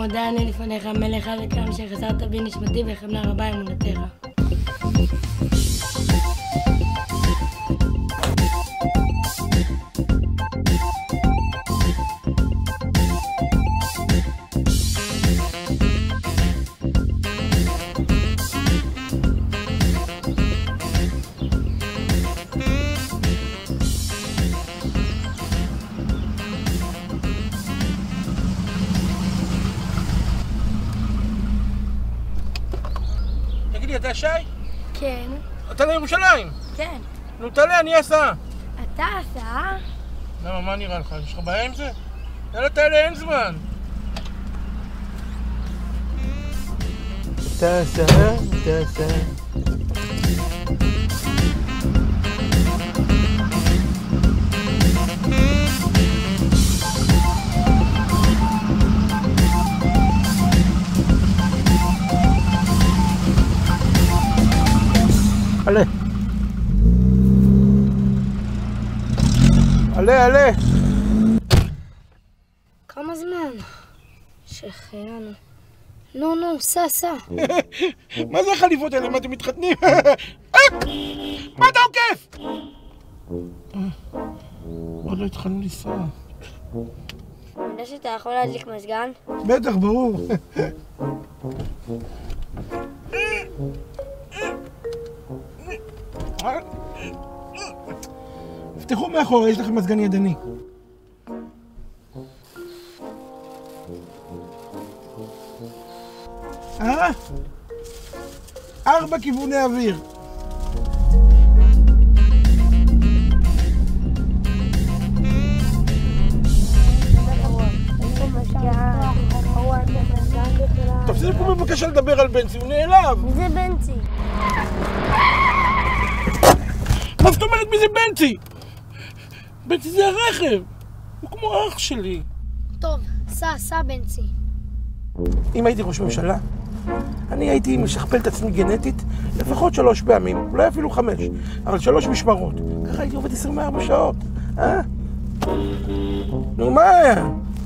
מודה אני לפניך, מלך העולם, שחסרת בי נשמתי וחמלה רבה אמונתך. אתה שי? כן. אתה לירושלים? כן. נו תעלה, אני אסע. אתה הסעה? למה, מה נראה לך? יש לך בעיה עם זה? יאללה תעלה, אין זמן. אתה הסעה? אתה הסעה. עלה. עלה, עלה. כמה זמן? שחיינו. נו, סע. מה זה החליפות האלה? מה אתם מתחתנים? מה אתה עוקף? עוד לא התחלנו לנסוע. אני יודע שאתה יכול להדליק מזגן? בטח, ברור. תפתחו מאחורה, יש לכם מזגן ידני. אה? 4 כיווני אוויר. תפסיקו בבקשה לדבר על בנצי, הוא נעלב. מי זה בנצי? מה זאת אומרת מי זה בנצי? בנצי זה הרכב, הוא כמו אח שלי. טוב, סע בנצי. אם הייתי ראש ממשלה, אני הייתי משכפל את עצמי גנטית לפחות 3 פעמים, אולי אפילו 5, אבל 3 משמרות. ככה הייתי עובד 24 שעות, אה? נו מה?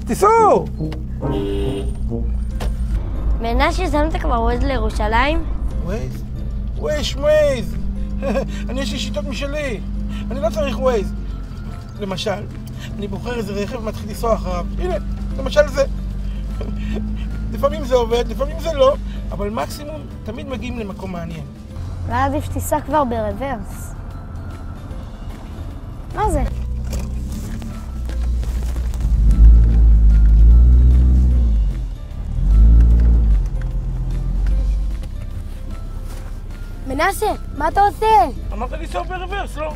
תיסעו! מנשה, שמת כבר ווייז לירושלים? ווייז? ווייז! אני יש לי שיטות משלי, אני לא צריך ווייז. למשל, אני בוחר איזה רכב ומתחיל לנסוע אחריו. הנה, למשל זה. לפעמים זה עובד, לפעמים זה לא, אבל מקסימום תמיד מגיעים למקום מעניין. אולי עדיף שתיסע כבר ברוורס. מה זה? מנשה, מה אתה עושה? אמרת לנסוע ברוורס, לא?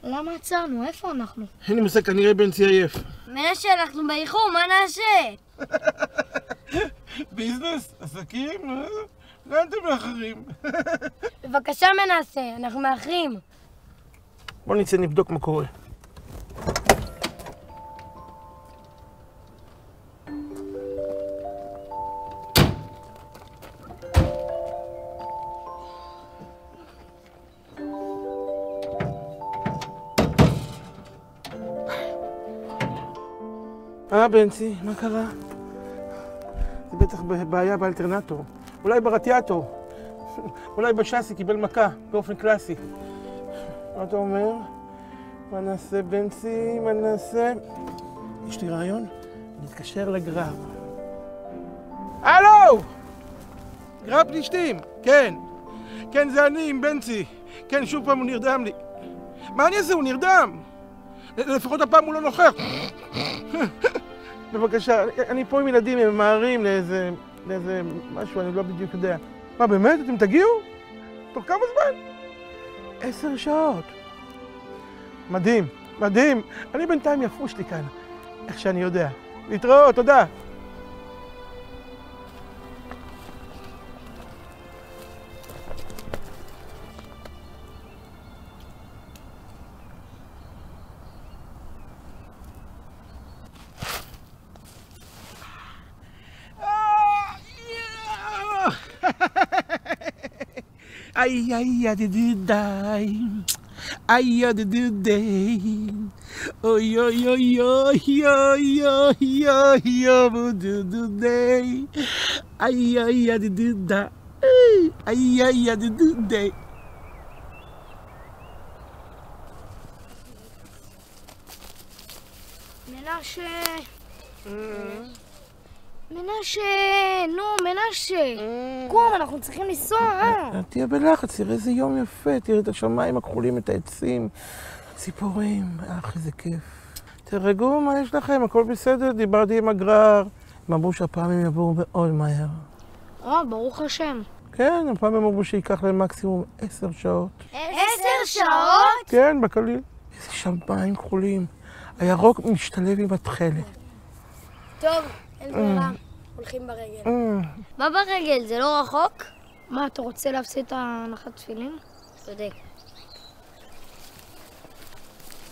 למה עצרנו? איפה אנחנו? אין לי מושג, כנראה בנצי עייף. מנשה, אנחנו באיחור, מה נעשה? ביזנס, עסקים, לאן אתם מאחרים? בבקשה מנשה, אנחנו מאחרים. בוא נצא נבדוק מה קורה. בנצי, מה קרה? זה בטח בעיה באלטרנטור, אולי ברדיאטור, אולי בשאסי קיבל מכה באופן קלאסי. מה אתה אומר? מה נעשה בנצי? מה נעשה? יש לי רעיון? נתקשר לגרב. הלו! גרב פלישתים, כן. כן, זה אני עם בנצי. כן, שוב פעם הוא נרדם לי. מה אני אעשה? הוא נרדם. לפחות הפעם הוא לא נוכח. בבקשה, אני פה עם ילדים, הם ממהרים לאיזה משהו, אני לא בדיוק יודע. מה, באמת? אתם תגיעו? תוך כמה זמן? 10 שעות. מדהים, מדהים. אני בינתיים יפוש לי כאן, איך שאני יודע. להתראות, תודה. איי איי דודי, איי דודי, אוי אוי אוי אוי אוי אוי אוי אוי דודי, איי איי דודי, איי איי דודי. מנשה, נו, מנשה. קום, אנחנו צריכים לנסוע. תהיה בלחץ, תראה איזה יום יפה, תראה את השמיים הכחולים, את העצים, ציפורים, איזה כיף. תרגעו, מה יש לכם? הכל בסדר? דיברתי עם הגרר. הם אמרו שהפעם הם יבואו מאוד מהר. ברוך השם. כן, הפעם הם אמרו שייקח להם מקסימום 10 שעות. 10 שעות? כן, בקליל. איזה שמיים כחולים. הירוק משתלב עם התכלת. טוב, אין ברירה. הולכים ברגל. מה ברגל? זה לא רחוק? מה, אתה רוצה להפסיד את הנחת תפילין? צודק.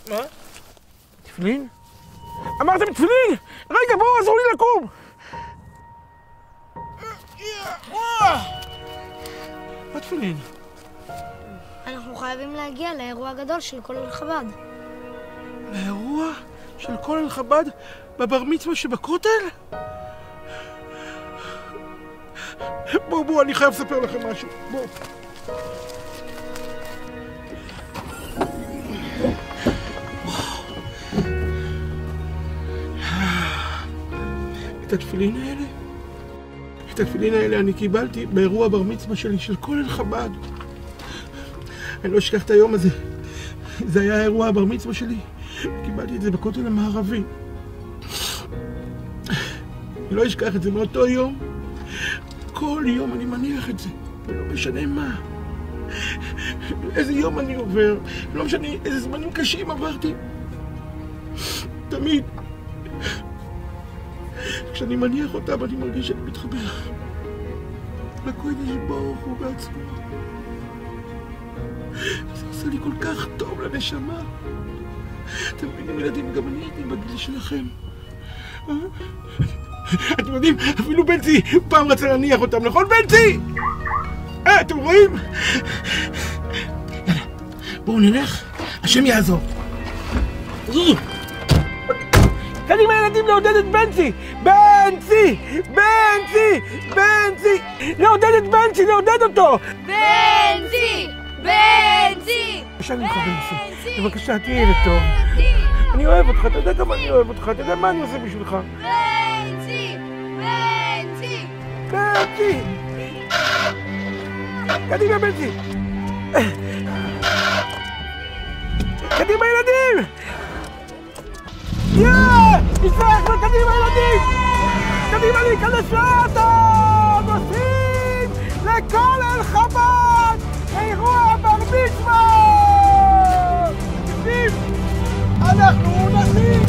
מה? תפילין? אמרתם תפילין! רגע, בואו, עזרו לי לקום! מה תפילין? אנחנו חייבים להגיע לאירוע הגדול של כולל חב"ד. לאירוע של כולל חב"ד בבר מצווה שבכותל? בואו, אני חייב לספר לכם משהו. בואו. את התפילין האלה אני קיבלתי באירוע בר מצווה שלי של כולל חב"ד. אני לא אשכח את היום הזה. זה היה אירוע הבר מצווה שלי. קיבלתי את זה בכותל המערבי. אני לא אשכח את זה מאותו יום. כל יום אני מניח את זה, ולא משנה מה. איזה יום אני עובר, לא משנה איזה זמנים קשים עברתי. תמיד. כשאני מניח אותם אני מרגיש שאני מתחבר לקודש ברוך הוא בעצמו. זה עושה לי כל כך טוב לנשמה. אתם מבינים ילדים, גם אני הייתי בגיל שלכם. אתם יודעים, אפילו בנצי פעם רצה להניח אותם, נכון בנצי? אתם רואים? יאללה, בואו נלך, השם יעזור. קדימה ילדים, לעודד את בנצי! בנצי! בנצי! בנצי! לעודד את בנצי, לעודד אותו! בנצי! בנצי! בבקשה ממך בנצי, בבקשה תהיה ילד טוב. אני אוהב אותך, אתה יודע כמה אני אוהב אותך, אתה יודע מה אני עושה בשבילך. בנצי! בנצי! בנצי! קדימה בנצי! קדימה ילדים! הצלחנו, קדימה ילדים! קדימה להיכנס לאוטו! נוסעים לכולל חב"ד! אירוע בר מצווה! אנחנו נוסעים!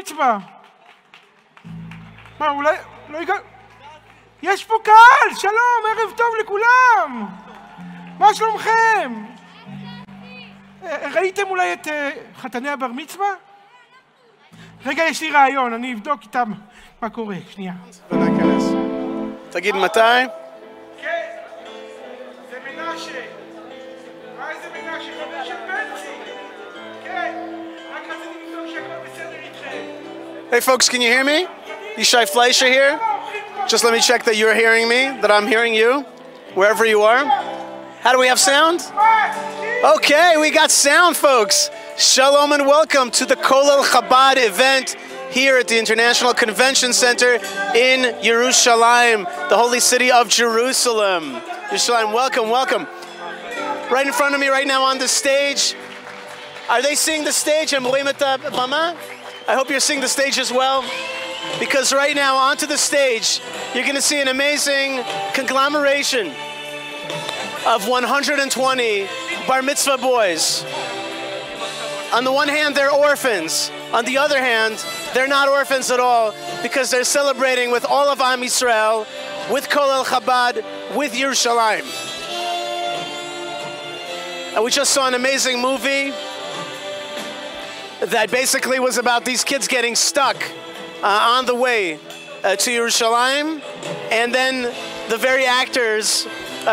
מצווה. מה, אולי לא הגע... יש פה קהל! שלום, ערב טוב לכולם! מה שלומכם? ראיתם אולי את חתני הבר מצווה? רגע, יש לי רעיון, אני אבדוק איתם מה קורה. שנייה. תגיד מתי? כן, זה מנשה. מה איזה מנשה? חבר של בנצי. כן, רק רציתי לבדוק שהכל בסדר איתכם. Hey folks, can you hear me? Yishai Fleischer here. Just let me check that you're hearing me, that I'm hearing you, wherever you are. How do we have sound? Okay, we got sound, folks. Shalom and welcome to the Kolel Chabad event here at the International Convention Center in Yerushalayim, the holy city of Jerusalem. Yerushalayim, welcome, welcome. Right in front of me right now on the stage. Are they seeing the stage? I hope you're seeing the stage as well. because right now onto the stage, you're going to see an amazing conglomeration of 120 bar mitzvah boys. On the one hand, they're orphans. On the other hand, they're not orphans at all because they're celebrating with all of Am Yisrael, with Kolel Chabad, with Yerushalayim. And we just saw an amazing movie that basically was about these kids getting stuck on the way to Yerushalayim, and then the very actors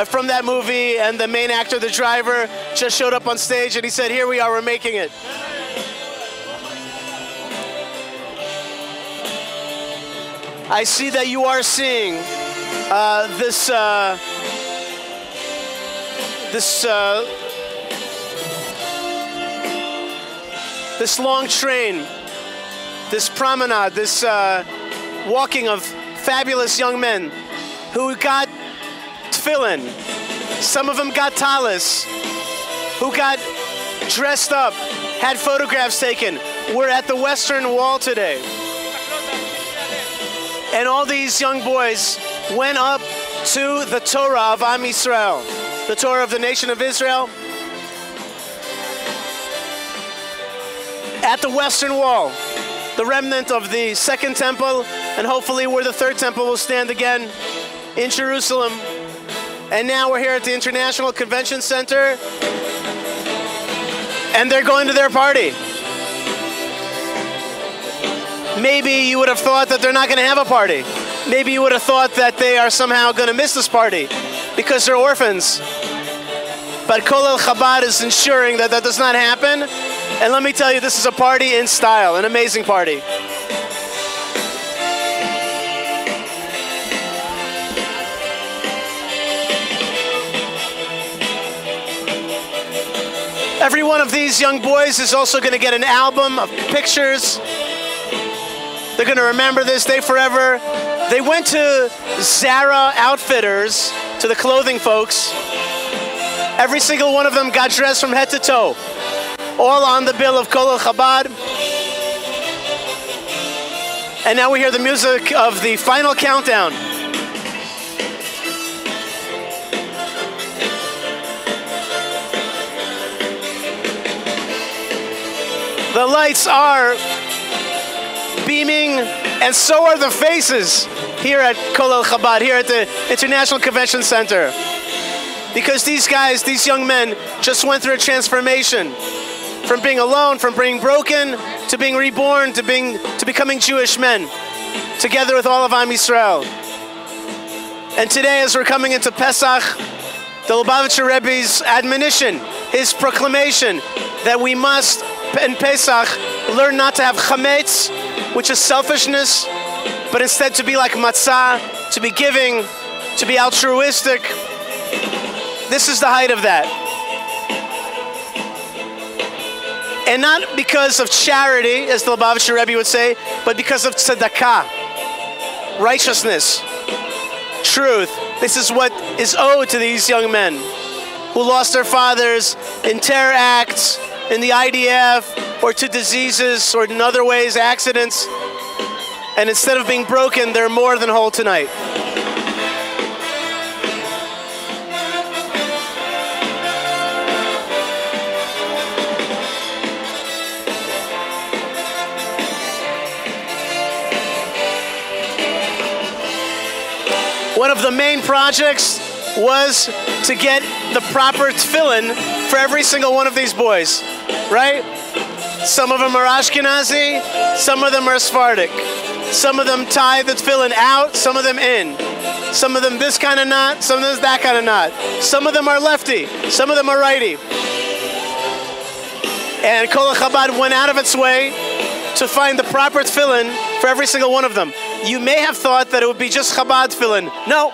from that movie and the main actor, the driver, just showed up on stage and he said, "Here we are, we're making it." I see that you are seeing this long train, this promenade, this walking of fabulous young men who got tefillin. Some of them got talis, who got dressed up, had photographs taken. We're at the Western Wall today. And all these young boys went up to the Torah of Am Yisrael, the Torah of the nation of Israel, at the Western Wall, the remnant of the Second Temple, and hopefully where the Third Temple will stand again in Jerusalem. And now we're here at the International Convention Center, and they're going to their party. Maybe you would have thought that they're not going to have a party. Maybe you would have thought that they are somehow going to miss this party because they're orphans. But Kolel Chabad is ensuring that that does not happen. And let me tell you, this is a party in style, an amazing party. Every one of these young boys is also going to get an album of pictures. They're going to remember this day forever. They went to Zara Outfitters, to the clothing folks. Every single one of them got dressed from head to toe, all on the bill of Kolel Chabad. And now we hear the music of the final countdown. The lights are beaming, and so are the faces here at Kolel Chabad, here at the International Convention Center. Because these guys, these young men, just went through a transformation from being alone, from being broken, to being reborn, to becoming Jewish men, together with all of Am Yisrael. And today, as we're coming into Pesach, the Lubavitcher Rebbe's admonition, his proclamation, that we must, in Pesach, learn not to have chametz, which is selfishness, but instead to be like matzah, to be giving, to be altruistic. This is the height of that. And not because of charity, as the Lubavitcher Rebbe would say, but because of tzedakah, righteousness, truth. This is what is owed to these young men who lost their fathers in terror acts, in the IDF, or to diseases, or in other ways, accidents. And instead of being broken, they're more than whole tonight. One of the main projects was to get the proper tefillin for every single one of these boys, right? Some of them are Ashkenazi, some of them are Sephardic. Some of them tie the tefillin out, some of them in. Some of them this kind of knot, some of them that kind of knot. Some of them are lefty, some of them are righty. And Kolel Chabad went out of its way to find the proper tefillin for every single one of them. You may have thought that it would be just Chabad tefillin. No.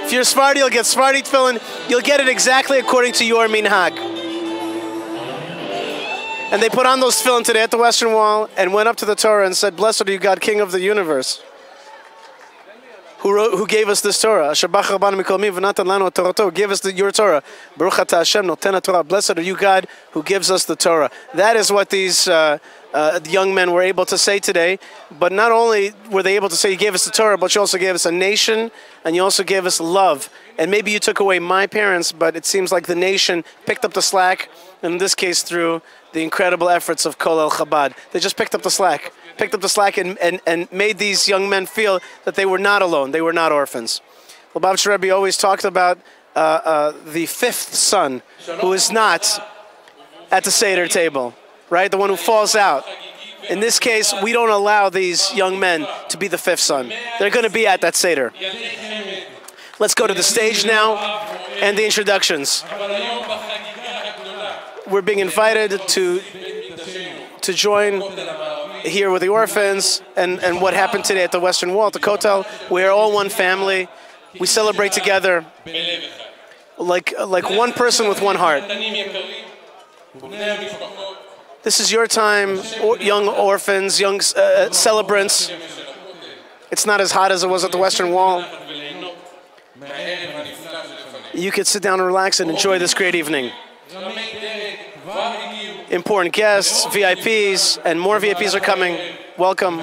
If you're Sephardi, you'll get Sephardi tefillin. You'll get it exactly according to your minhag. And they put on those tefillin today at the Western Wall and went up to the Torah and said, "Blessed are you, God, King of the universe, who gave us this Torah. Asher bachar banu mikol mi v'natan lanu et Torato, gave us your Torah. Baruch atah Hashem noten haTorah. Blessed are you, God, who gives us the Torah." That is what these the young men were able to say today. But not only were they able to say you gave us the Torah, but you also gave us a nation, and you also gave us love. And maybe you took away my parents, but it seems like the nation picked up the slack, and in this case through the incredible efforts of Kol El Chabad. They just picked up the slack and made these young men feel that they were not alone, they were not orphans. Lubavitcher Rebbe always talked about the fifth son who is not at the Seder table, right? The one who falls out. In this case, we don't allow these young men to be the fifth son. They're going to be at that Seder. Let's go to the stage now and the introductions. We're being invited to join here with the orphans and what happened today at the Western Wall, at the Kotel. We are all one family. We celebrate together like one person with one heart. This is your time, young orphans, young celebrants. It's not as hot as it was at the Western Wall. You could sit down and relax and enjoy this great evening. Important guests, VIPs, and more VIPs are coming. Welcome.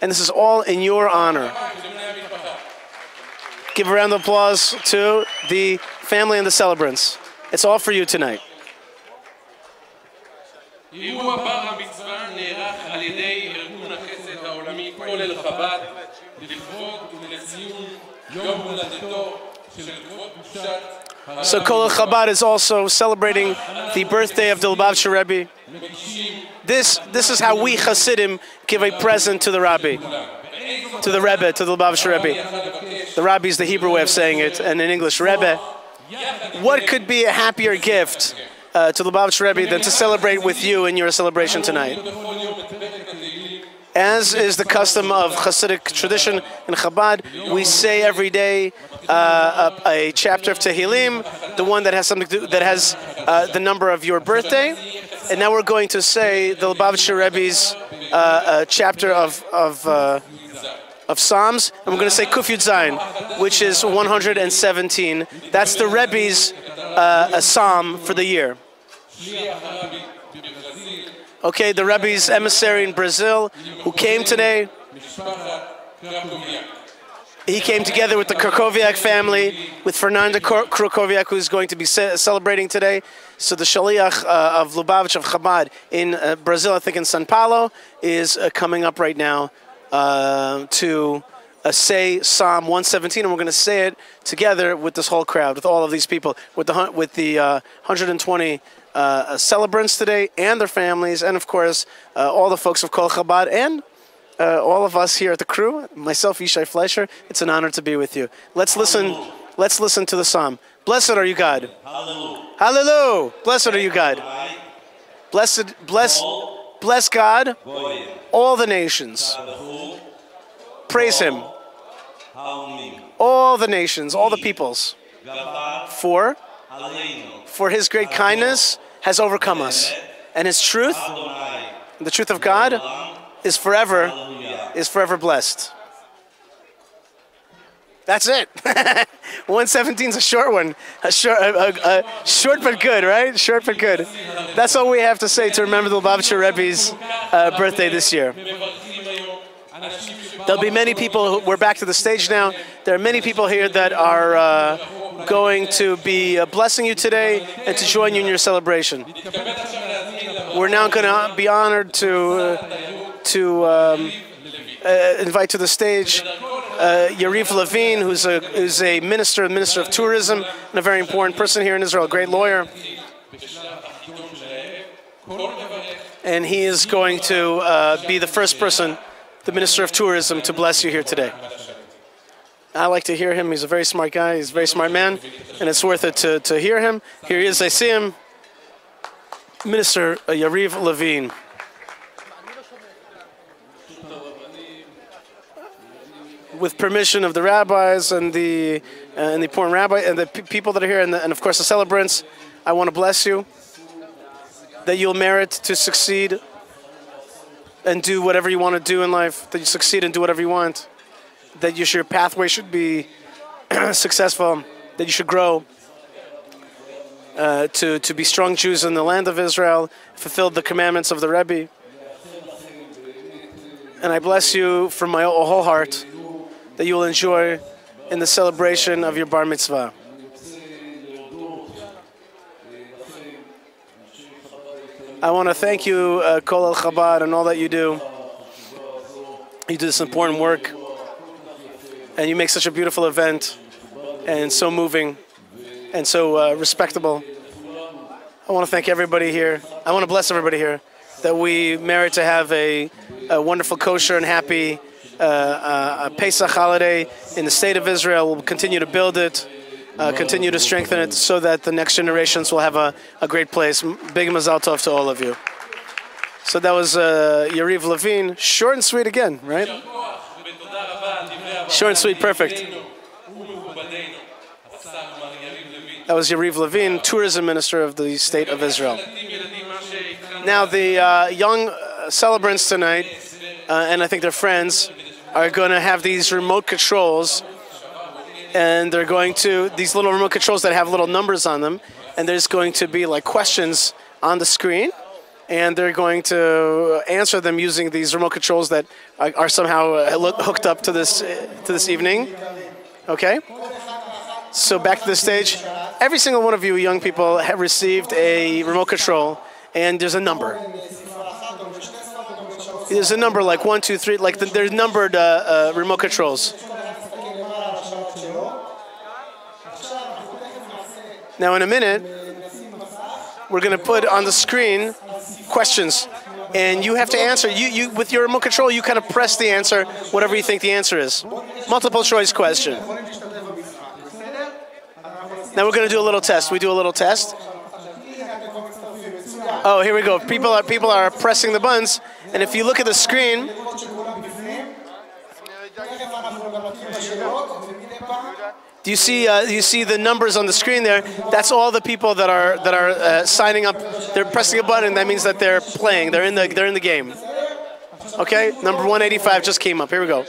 And this is all in your honor. Give a round of applause to the family and the celebrants. It's all for you tonight. So Kol Chabad is also celebrating the birthday of the Lubavitcher Rebbe. This is how we Hasidim give a present to the Rabbi, to the Rebbe, to the Lubavitcher Rebbe. The Rabbi is the Hebrew way of saying it, and in English, Rebbe. What could be a happier gift to the Lubavitcher Rebbe than to celebrate with you in your celebration tonight? As is the custom of Hasidic tradition in Chabad, we say every day a chapter of Tehillim, the one that has something to do, that has the number of your birthday. And now we're going to say the Lubavitcher Rebbe's chapter of Psalms, and we're going to say Kuf Yud Zayin, which is 117. That's the Rebbe's psalm for the year. Okay, the Rebbe's emissary in Brazil, who came today. He came together with the Krakowiak family, with Fernanda Krakowiak, who's going to be celebrating today. So the Shaliach of Lubavitch of Chabad in Brazil, I think in São Paulo, is coming up right now to say Psalm 117, and we're going to say it together with this whole crowd, with all of these people, with the 120 celebrants today and their families, and of course all the folks of Kol Chabad and all of us here at the crew, myself, Yishai Fleischer. It's an honor to be with you. Let's listen to the psalm. Blessed are you, God. Hallelujah. Hallelujah. Blessed are you, God. Bless God, all the nations. Praise Him. All the nations, all the peoples. For His great kindness has overcome us, and His truth, the truth of God, is forever blessed. That's it. 117 is a short one. Short but good, right? Short but good. That's all we have to say to remember the Lubavitcher Rebbe's birthday this year. There'll be many people we're back to the stage now. There are many people here that are going to be blessing you today and to join you in your celebration. We're now going to be honored to invite to the stage Yariv Levine, who's a minister of tourism, and a very important person here in Israel, a great lawyer. And he is going to be the first person, the minister of tourism, to bless you here today. I like to hear him. He's a very smart guy. He's a very smart man, and it's worth it to hear him. Here he is. I see him. Minister Yariv Levine. With permission of the rabbis and the important rabbi and the people that are here, and of course the celebrants, I want to bless you that you'll merit to succeed and do whatever you want to do in life. That you succeed and do whatever you want. That your pathway should be successful. That you should grow. to be strong Jews in the land of Israel, fulfilled the commandments of the Rebbe. And I bless you from my whole heart that you will enjoy in the celebration of your bar mitzvah. I want to thank you, Kol El Chabad, and all that you do. You do this important work, and you make such a beautiful event, and so moving, and so respectable. I want to thank everybody here. I want to bless everybody here that we merit to have a wonderful, kosher, and happy Pesach holiday in the state of Israel. We'll continue to build it, continue to strengthen it, so that the next generations will have a great place. Big mazal tov to all of you. So that was Yariv Levine. Short and sweet again, right? Short and sweet, perfect. That was Yariv Levine, tourism minister of the state of Israel. Now the young celebrants tonight, and I think their friends, are going to have these remote controls, and they're going to, these little remote controls that have little numbers on them, and there's going to be like questions on the screen, and they're going to answer them using these remote controls that are somehow hooked up to this evening. Okay? So back to the stage. Every single one of you young people have received a remote control, and there's a number. There's a number like 1, 2, 3, like there's numbered remote controls. Now in a minute, we're going to put on the screen questions, and you have to answer. You with your remote control, you kind of press the answer, whatever you think the answer is. Multiple choice question. Now we're going to do a little test. We do a little test. Oh, here we go. People are pressing the buttons, and if you look at the screen, do you see the numbers on the screen there? That's all the people that are signing up. They're pressing a button. That means that they're playing. They're in the game. Okay, number 185 just came up. Here we go.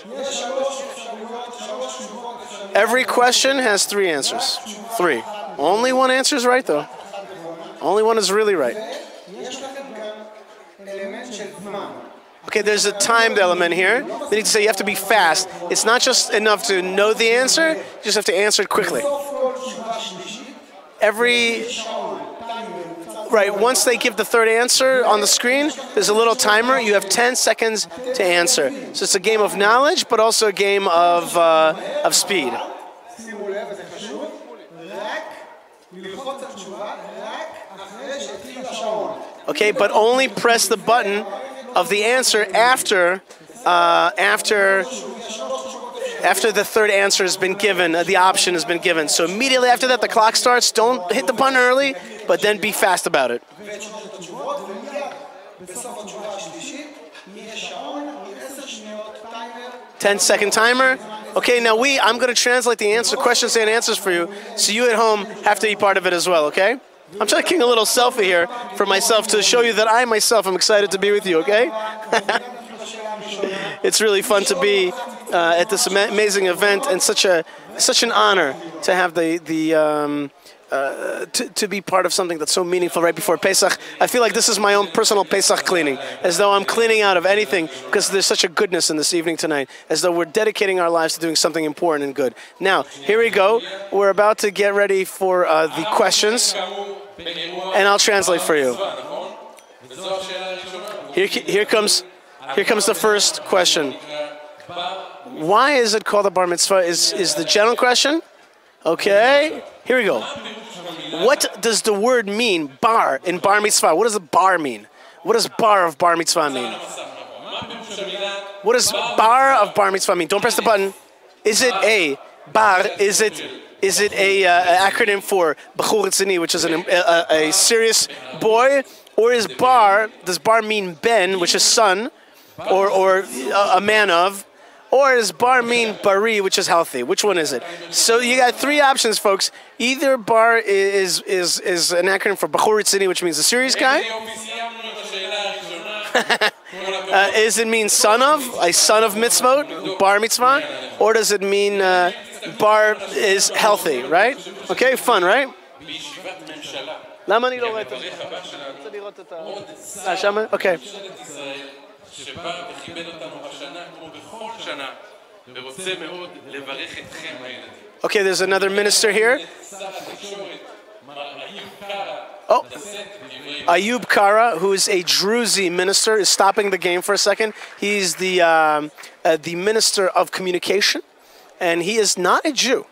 Every question has 3 answers. 3. Only one answer is right, though. Only one is really right. Okay, there's a timed element here. They need to say you have to be fast. It's not just enough to know the answer. You just have to answer it quickly. Once they give the third answer on the screen, there's a little timer. You have 10 seconds to answer. So it's a game of knowledge, but also a game of speed. Okay, but only press the button of the answer after the third answer has been given, the option has been given. So immediately after that, the clock starts. Don't hit the button early, but then be fast about it. 10-second timer. Okay, now I'm going to translate the questions and answers for you, so you at home have to be part of it as well, okay? I'm taking a little selfie here for myself to show you that I myself am excited to be with you, okay? It's really fun to be at this amazing event, and such an honor to have to be part of something that's so meaningful right before Pesach. I feel like this is my own personal Pesach cleaning, as though I'm cleaning out of anything, because there's such a goodness in this evening tonight, as though we're dedicating our lives to doing something important and good. Now, here we go. We're about to get ready for the questions, and I'll translate for you. Here comes the first question. Why is it called a bar mitzvah? Is the general question? Okay, here we go. What does the word mean, bar, in bar mitzvah? What does the bar mean? What does bar of bar mitzvah mean? What does bar of bar mitzvah mean? Don't press the button. Is it a bar? Is it a acronym for bachur retzini, which is a serious boy, or does bar mean ben, which is son, or a man of? Or does bar mean bari, which is healthy? Which one is it? So you got 3 options, folks. Either bar is an acronym for bachur retzini, which means a serious guy. Does it mean son of, a son of mitzvot, bar mitzvah? Or does it mean bar is healthy, right? Okay, fun, right? למה אני לא רואה את זה? רוצה לראות את ה... שמה? אוקיי. שבא וכיבד אותנו השנה כמו בכל שנה ורוצה מאוד לברך אתכם הילדים. Okay, there's another minister here. Oh, Ayub Kara, who is a Druzi minister, is stopping the game for a second. He's the minister of communication, and he is not a Jew.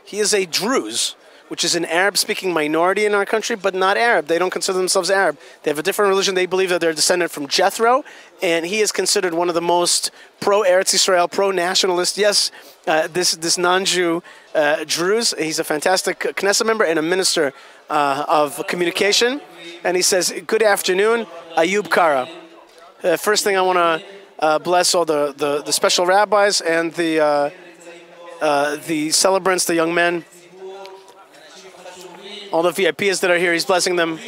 He is a Druze, which is an Arab-speaking minority in our country, but not Arab. They don't consider themselves Arab. They have a different religion. They believe that they're descended from Jethro, and he is considered one of the most pro-Eretz Yisrael, pro-nationalist. Yes, this non-Jew Druze. He's a fantastic Knesset member and a minister of communication. And he says, "Good afternoon, Ayub Kara." First thing I want to bless all the special rabbis and the celebrants, the young men. All the VIPs that are here, he's blessing them.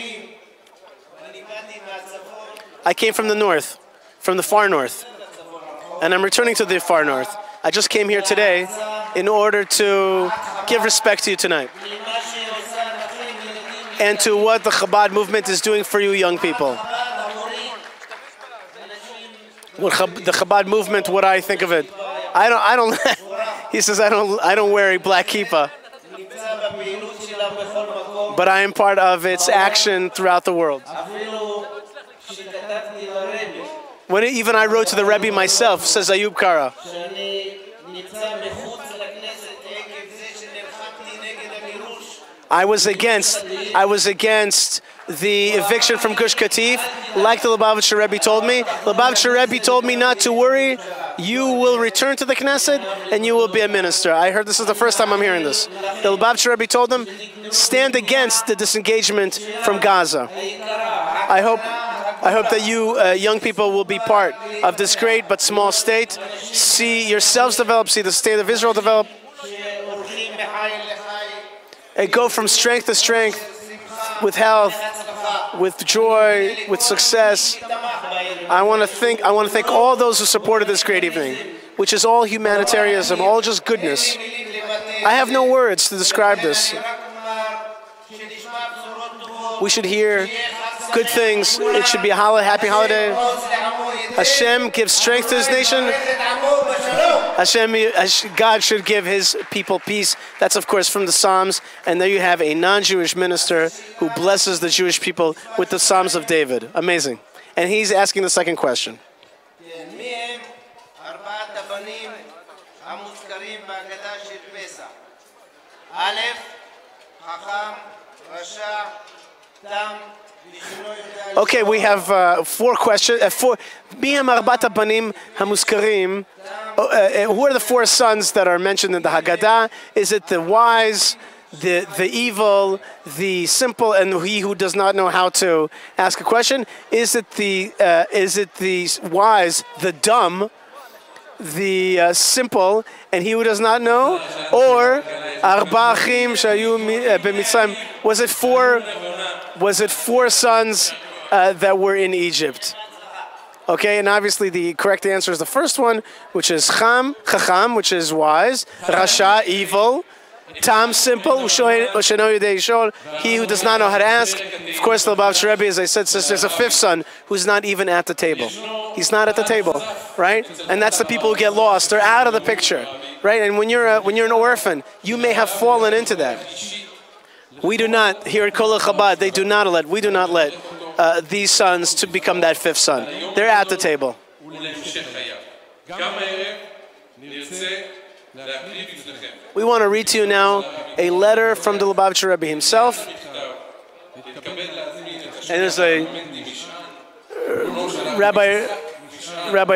I came from the north, from the far north, and I'm returning to the far north. I just came here today in order to give respect to you tonight and to what the Chabad movement is doing for you young people. The Chabad movement, what I think of it. I don't, he says, I don't wear a black kippah, but I am part of its action throughout the world. When even I wrote to the Rebbe myself, says Ayub Kara. I was against the eviction from Gush Katif, like the Lubavitcher Rebbe told me. Lubavitcher Rebbe told me not to worry. You will return to the Knesset and you will be a minister. I heard this is the first time I'm hearing this. The Lubavitcher Rebbe told them, stand against the disengagement from Gaza. I hope that you young people will be part of this great but small state. See yourselves develop, see the state of Israel develop. And go from strength to strength, with health, with joy, with success. I want to thank all those who supported this great evening, which is all humanitarianism, all just goodness. I have no words to describe this. We should hear good things. It should be a happy holiday. Hashem gives strength to his nation. God should give his people peace. That's, of course, from the Psalms. And there you have a non-Jewish minister who blesses the Jewish people with the Psalms of David. Amazing. And he's asking the second question. Okay, we have 4 questions. Who are the 4 sons that are mentioned in the Haggadah? Is it the wise, the evil, the simple, and he who does not know how to ask a question? Is it the wise, the dumb, the simple, and he who does not know? Or was it 4 sons that were in Egypt? Okay, and obviously the correct answer is the first one, which is Chacham, which is wise, Rasha, evil, Tam, simple, he who does not know how to ask. Of course, the Lubavitcher Rebbe, as I said, says there's a 5th son who's not even at the table. He's not at the table, right? And that's the people who get lost. They're out of the picture, right? And when you're an orphan, you may have fallen into that. We do not, here at Kol Chabad, we do not let these sons to become that 5th son. They're at the table. We want to read to you now a letter from the Lubavitcher Rebbe himself. And there's a Rabbi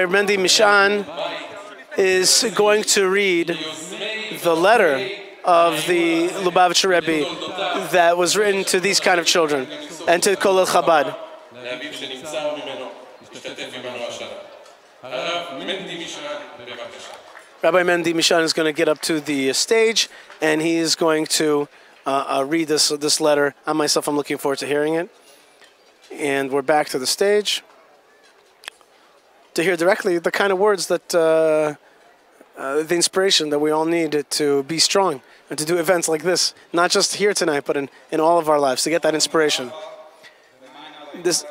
Mendy Mishan is going to read the letter of the Lubavitcher Rebbe that was written to these kind of children and to Kol Chabad. Rabbi Mendy Mishan is going to get up to the stage and he is going to read this letter. I myself am looking forward to hearing it. And we're back to the stage to hear directly the kind of words that the inspiration that we all need to be strong and to do events like this, not just here tonight, but in all of our lives, to get that inspiration. This.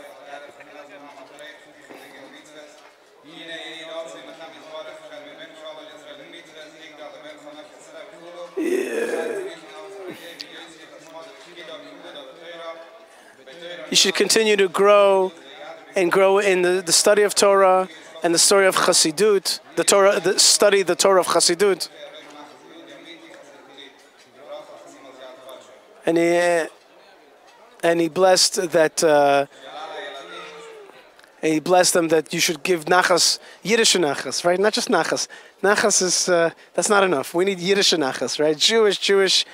You should continue to grow and grow in the study of Torah and the story of Chassidut, study the Torah of Chassidut. And he blessed that. And he blessed them that you should give nachas, Yiddish nachas, right? Not just nachas. Nachas is that's not enough. We need Yiddish nachas, right? Jewish.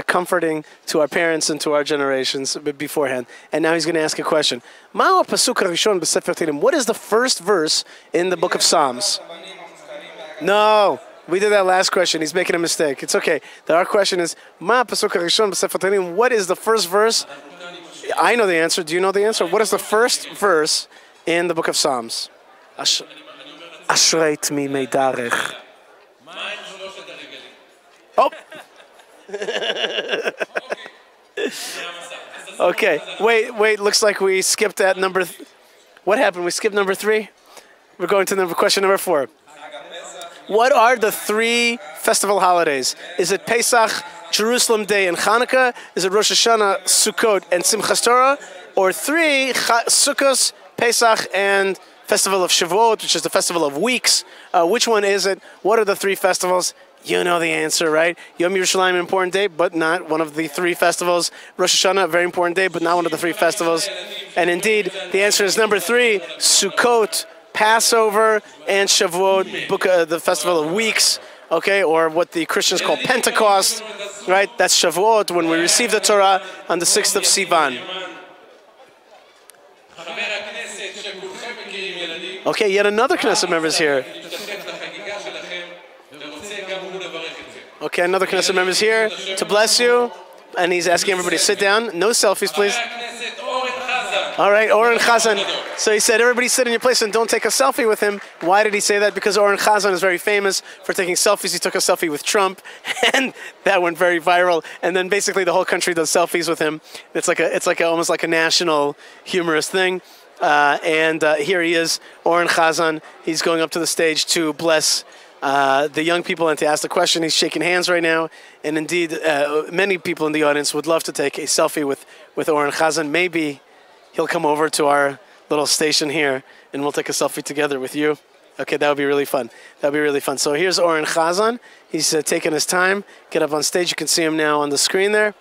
Comforting to our parents and to our generations beforehand. And now he's going to ask a question. What is the first verse in the book of Psalms? No, we did that last question. He's making a mistake. It's okay. Our question is, what is the first verse? I know the answer. Do you know the answer? What is the first verse in the book of Psalms? Ashreit mi meidarech. Oh. Okay, wait, looks like we skipped at number... What happened? We skipped number 3? We're going to question number 4. What are the 3 festival holidays? Is it Pesach, Jerusalem Day, and Hanukkah? Is it Rosh Hashanah, Sukkot, and Simchas Torah? Or 3, Sukkot, Pesach, and Festival of Shavuot, which is the Festival of Weeks? Which one is it? What are the 3 festivals? You know the answer, right? Yom Yerushalayim, an important day, but not one of the 3 festivals. Rosh Hashanah, a very important day, but not one of the 3 festivals. And indeed, the answer is number 3, Sukkot, Passover, and Shavuot, the Festival of Weeks, okay, or what the Christians call Pentecost, right? That's Shavuot, when we receive the Torah on the 6th of Sivan. Okay, yet another Knesset member is here. Okay, another Knesset member is here to bless you, and he's asking everybody to sit down. No selfies, please. All right, Oren Chazan. So he said, everybody sit in your place and don't take a selfie with him. Why did he say that? Because Oren Chazan is very famous for taking selfies. He took a selfie with Trump, and that went very viral. And then basically the whole country does selfies with him. It's almost like a national humorous thing. Here he is, Oren Chazan. He's going up to the stage to bless the young people and to ask the question. He's shaking hands right now, and indeed many people in the audience would love to take a selfie with Oren Chazan. Maybe he'll come over to our little station here and we'll take a selfie together with you. Okay, that would be really fun. That would be really fun. So here's Oren Chazan. He's taking his time. Get up on stage. You can see him now on the screen there.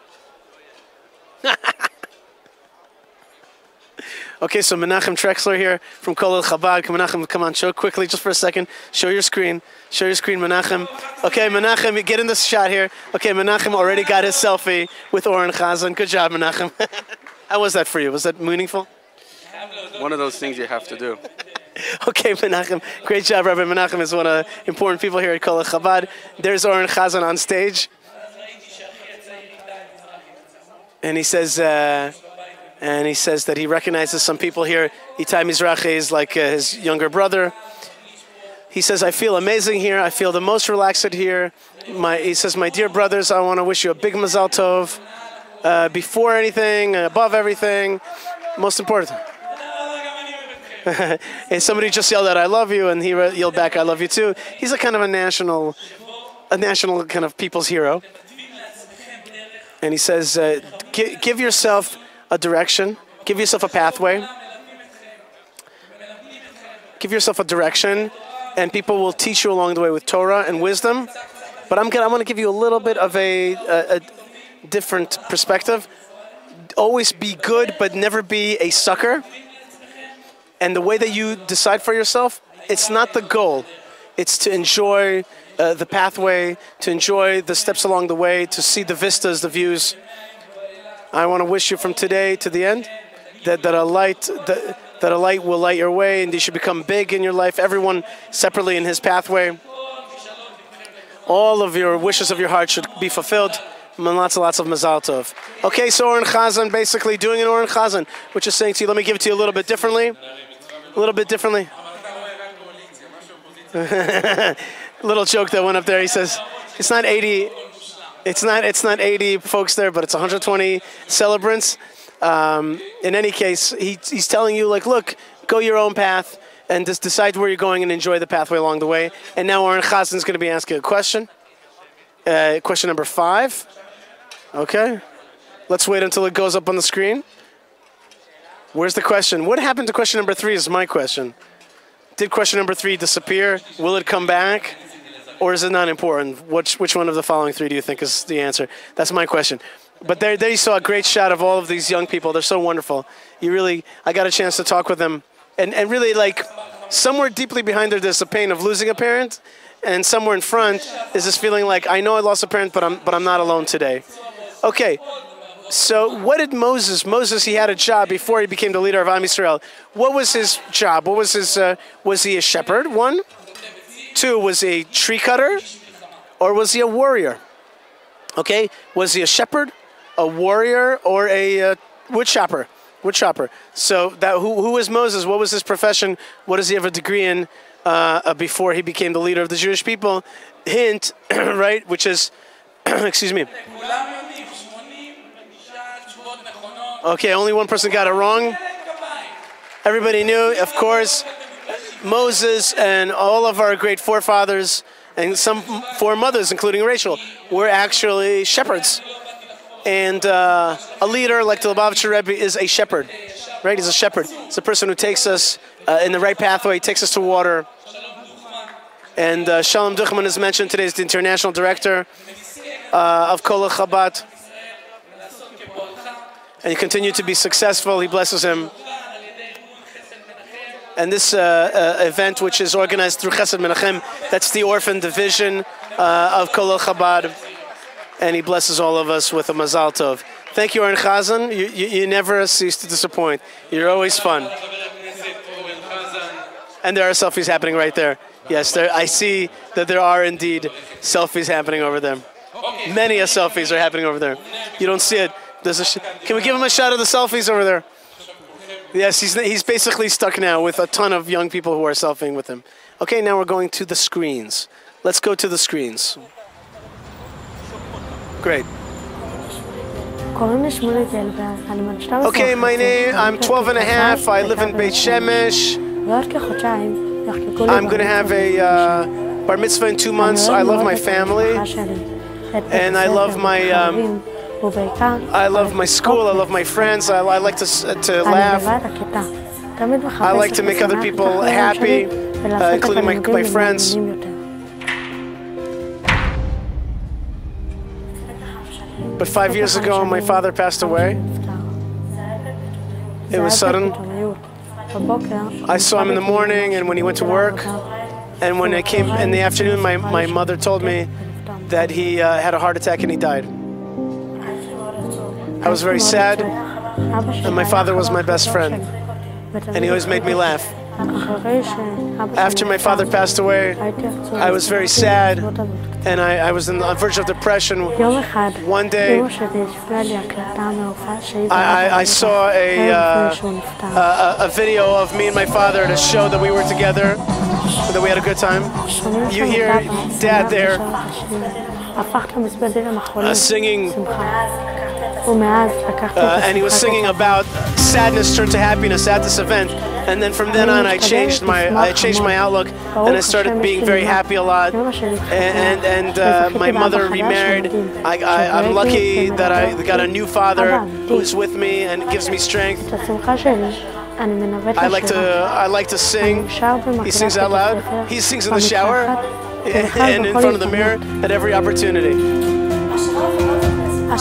Okay, so Menachem Trexler here from Kolel Chabad. Menachem, come on, show quickly, just for a second. Show your screen. Show your screen, Menachem. Okay, Menachem, get in this shot here. Okay, Menachem already got his selfie with Oren Chazan. Good job, Menachem. How was that for you? Was that meaningful? One of those things you have to do. Okay, Menachem. Great job, Rabbi Menachem is one of the important people here at Kolel Chabad. There's Oren Chazan on stage. And he says that he recognizes some people here. Itai Mizrahi is like his younger brother. He says, I feel amazing here. I feel the most relaxed here. He says, my dear brothers, I want to wish you a big Mazal Tov. Before anything, above everything, most important. And somebody just yelled out, I love you, and he yelled back, I love you too. He's a kind of a national kind of people's hero. And he says, give yourself a direction. Give yourself a pathway. Give yourself a direction, and people will teach you along the way with Torah and wisdom. But I'm going to give you a little bit of a different perspective. Always be good, but never be a sucker. And the way that you decide for yourself, it's not the goal. It's to enjoy the pathway, to enjoy the steps along the way, to see the vistas, the views. I want to wish you from today to the end that a light will light your way, and you should become big in your life, everyone separately in his pathway. All of your wishes of your heart should be fulfilled. Lots and lots of Mazal Tov. Okay, so Oren Chazan, basically doing an Oren Chazan, which is saying to you, let me give it to you a little bit differently. A little bit differently. Little joke that went up there. He says, it's not 80. It's not 80 folks there, but it's 120 celebrants. In any case, he's telling you, like, look, go your own path and just decide where you're going and enjoy the pathway along the way. And now Oren Chazan is going to be asking a question. Question number 5. Okay. Let's wait until it goes up on the screen. Where's the question? What happened to question number 3 is my question. Did question number 3 disappear? Will it come back? Or is it not important? Which one of the following 3 do you think is the answer? That's my question. But there you saw a great shot of all of these young people. They're so wonderful. I got a chance to talk with them. And really, like, somewhere deeply behind there, there's the pain of losing a parent. And somewhere in front is this feeling like, I know I lost a parent, but I'm not alone today. Okay. So what did Moses, he had a job before he became the leader of Am Yisrael. What was his job? What was his, was he a shepherd? 1. 2, was he a tree cutter? Or was he a warrior? Okay, was he a shepherd, a warrior, or a wood chopper? Wood chopper. So who was Moses? What was his profession? What does he have a degree in before he became the leader of the Jewish people? Hint, right, which is, excuse me. Okay, only one person got it wrong. Everybody knew, of course, Moses and all of our great forefathers and some foremothers, including Rachel, were actually shepherds. And a leader like the Lubavitcher Rebbe is a shepherd, right? He's a shepherd. It's a person who takes us in the right pathway, takes us to water. And Shalom Duchman is mentioned today as the international director of Kol Chabad. And he continued to be successful. He blesses him. And this event, which is organized through Chesed Menachem, that's the orphan division of Kol Chabad. And he blesses all of us with a Mazal Tov. Thank you, Oren Chazan. You never cease to disappoint. You're always fun. And there are selfies happening right there. Yes, I see that there are indeed selfies happening over there. Many selfies are happening over there. You don't see it. Can we give him a shot of the selfies over there? Yes, he's basically stuck now with a ton of young people who are selfieing with him. Okay, now we're going to the screens. Let's go to the screens. Great. Okay, my name, I'm 12 and a half. I live in Beit Shemesh. I'm going to have a bar mitzvah in 2 months. I love my family. And I love my school. I love my friends. I like to laugh. I like to make other people happy, including my friends. But 5 years ago, my father passed away. It was sudden. I saw him in the morning and when he went to work. And when I came in the afternoon, my mother told me that he had a heart attack and he died. I was very sad, and my father was my best friend, and he always made me laugh. After my father passed away, I was very sad, and I was on the verge of depression. One day, I saw a video of me and my father to show that we were together, that we had a good time. You hear Dad there singing. And he was singing about sadness turned to happiness at this event, and then from then on I changed my outlook, and I started being very happy a lot. And my mother remarried. I'm lucky that I got a new father who's with me and gives me strength. I like to sing. He sings out loud. He sings in the shower and in front of the mirror at every opportunity. The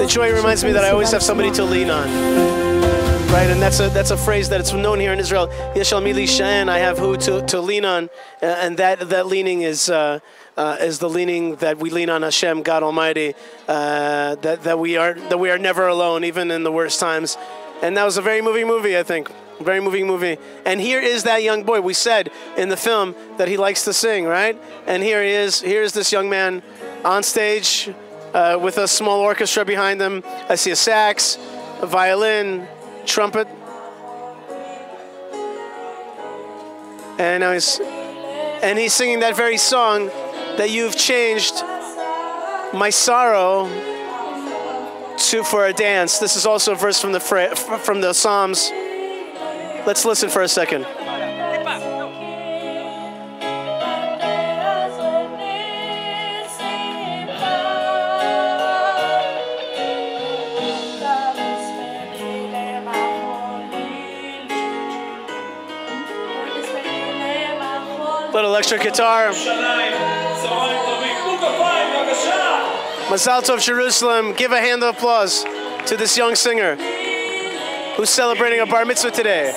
joy reminds me that I always have somebody to lean on. Right, and that's a phrase that it's known here in Israel. Yeshal mili shan, I have who to lean on, and that leaning is the leaning that we lean on Hashem, God Almighty. That we are never alone, even in the worst times. And that was a very moving movie, I think. Very moving movie. And here is that young boy. We said in the film that he likes to sing, right? And here he is. Here's this young man on stage with a small orchestra behind him. I see a sax, a violin, trumpet. And now he's singing that very song that you've changed my sorrow for a dance. This is also a verse from the Psalms. Let's listen for a second. Little electric guitar. Mazal Tov Jerusalem. Give a hand of applause to this young singer who's celebrating a bar mitzvah today.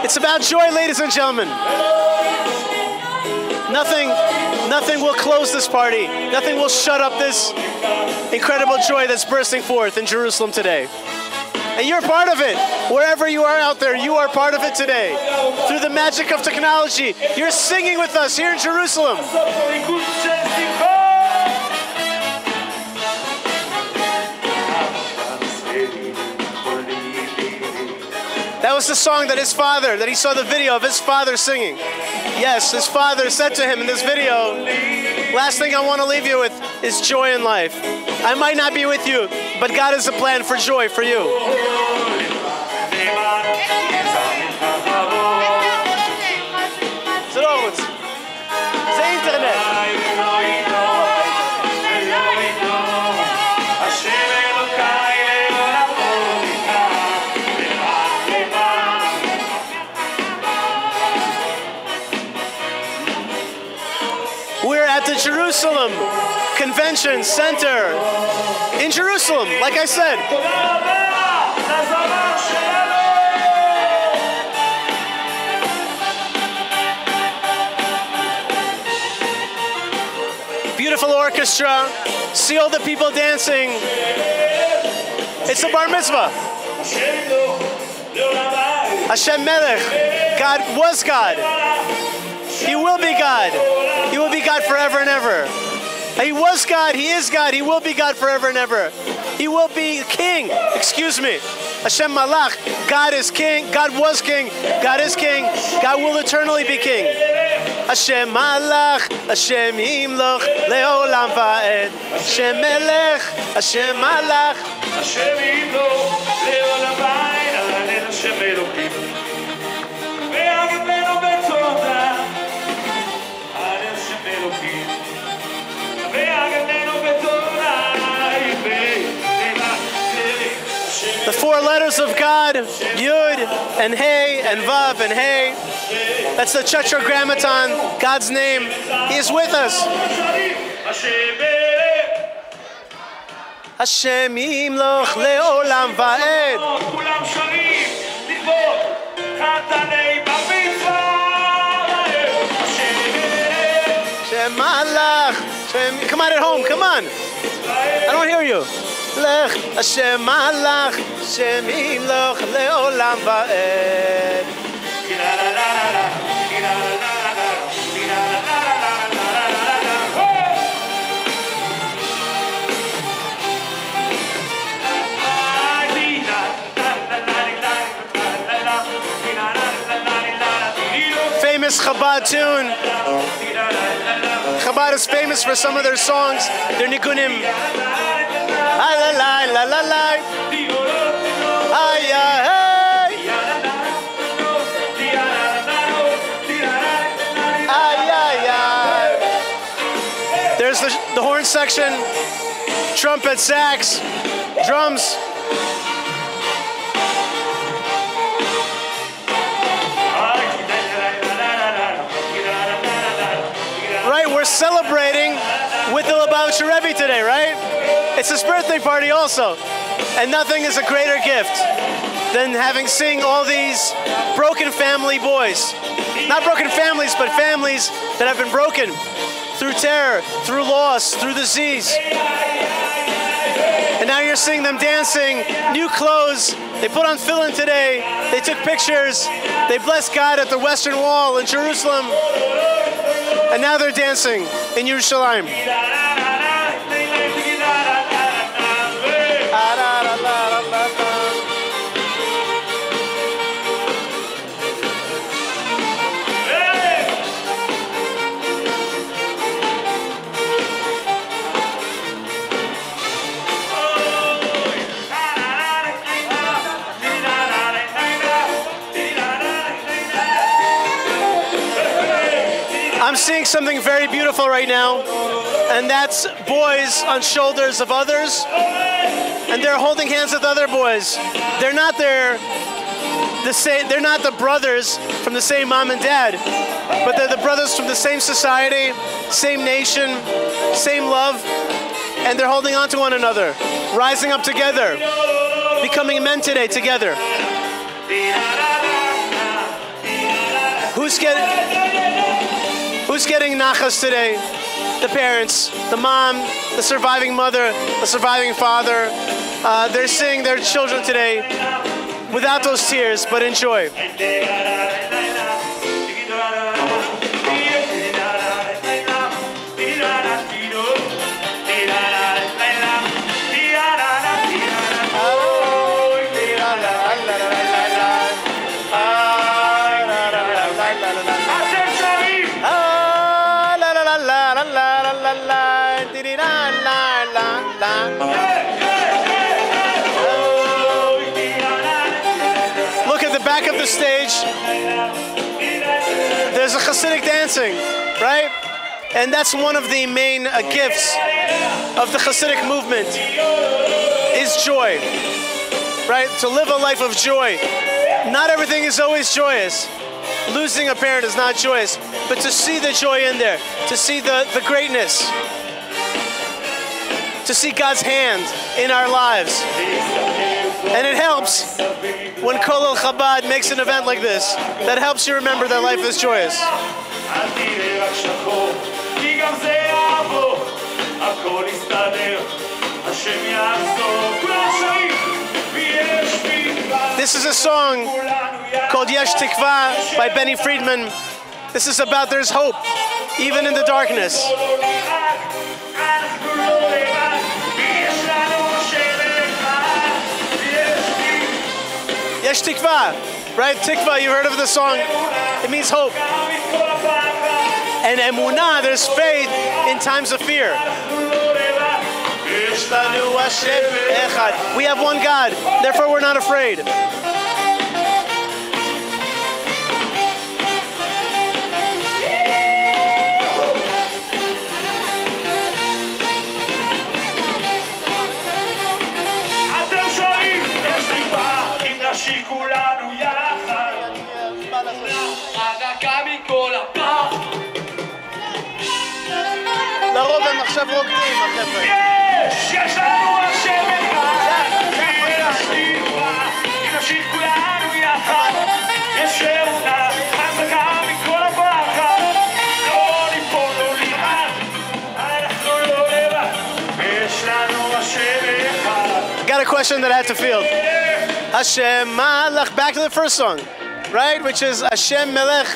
It's about joy, ladies and gentlemen. Nothing will close this party. Nothing will shut up this incredible joy that's bursting forth in Jerusalem today. And you're part of it. Wherever you are out there, you are part of it today. Through the magic of technology, you're singing with us here in Jerusalem. That was the song that he saw the video of his father singing. Yes, his father said to him in this video, last thing I want to leave you with is joy in life. I might not be with you, but God has a plan for joy for you. זה אינטרנט. We're at the Jerusalem Convention Center in Jerusalem, like I said. Beautiful orchestra. See all the people dancing. It's a bar mitzvah. Hashem Melech. God was God. He will be God. He will be God forever and ever. He was God. He is God. He will be God forever and ever. He will be king. Excuse me. Hashem Malach. God is king. God was king. God is king. God will eternally be king. Hashem Malach. Hashem Himloch. Leolam va'ed. Hashem Melech. Hashem Malach. Hashem Himloch. Leolam va'ed. Alanen Hashem Elohim. Ve'agadlenu b'todah. Alanen Hashem Elohim. Ve'agadlenu b'todah. The four letters of God, Yud and Hey and Vav and Hey. That's the Tetragrammaton, God's name. He is with us. Hashem Yimloch le'olam va'ed. Hashem Malach. Come on at home, come on. I don't hear you. Lech Hashem Malach, Hashem Yimloch le'olam va'ed. Famous Chabad tune. Chabad is famous for some of their songs, their nigunim. La la la la la la. Ay ay. Ay ay ay. There's the horn section, trumpet, sax, drums. Right, we're celebrating with the Lubavitcher Rebbe today, right? It's his birthday party also, and nothing is a greater gift than having seen all these broken family boys. Not broken families, but families that have been broken through terror, through loss, through disease. And now you're seeing them dancing, new clothes. They put on tefillin today. They took pictures. They blessed God at the Western Wall in Jerusalem. And now they're dancing in Yerushalayim. I'm seeing something very beautiful right now, and that's boys on shoulders of others, and they're holding hands with other boys. They're not they're not the brothers from the same mom and dad, but they're the brothers from the same society, same nation, same love, and they're holding on to one another, rising up together, becoming men today together. Who's getting nachas today? The parents, the mom, the surviving mother, the surviving father. They're seeing their children today without those tears, but in joy. Look at the back of the stage. There's a Hasidic dancing, right? And that's one of the main gifts of the Hasidic movement is joy, right? To live a life of joy. Not everything is always joyous. Losing a parent is not joyous, but to see the joy in there, to see the greatness, to see God's hand in our lives. And it helps when Kolel Chabad makes an event like this. That helps you remember that life is joyous. This is a song called Yesh Tikva by Benny Friedman. This is about there's hope, even in the darkness. Yesh Tikva, right? Tikva, you heard of the song. It means hope. And Emunah, there's faith in times of fear. We have one God, therefore we're not afraid. לרוב הם עכשיו רוקדים, החבר'ה. יש לנו השם אחד, ויש תקווה, אם נשיב כולנו יחד, יש אמונה, חזקה מכל הפחד, לא ליפול, לא נרעד, אנחנו לא לבד, ויש לנו השם אחד. Got a question that I had to field. Hashem Malach, back to the first song, right? Which is Hashem Melech.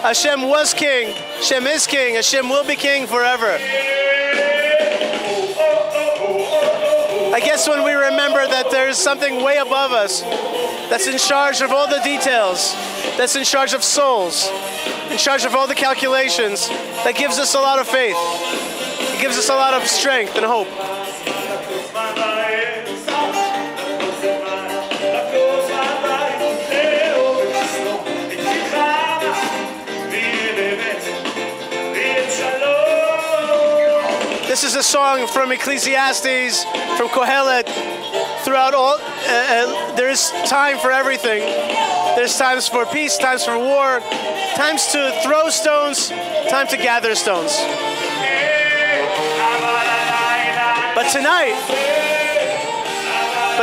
Hashem was king, Hashem is king, Hashem will be king forever. I guess when we remember that there's something way above us that's in charge of all the details, that's in charge of souls, in charge of all the calculations, that gives us a lot of faith. It gives us a lot of strength and hope. This is a song from Ecclesiastes, from Kohelet. Throughout all, there is time for everything. There's times for peace, times for war, times to throw stones, time to gather stones. But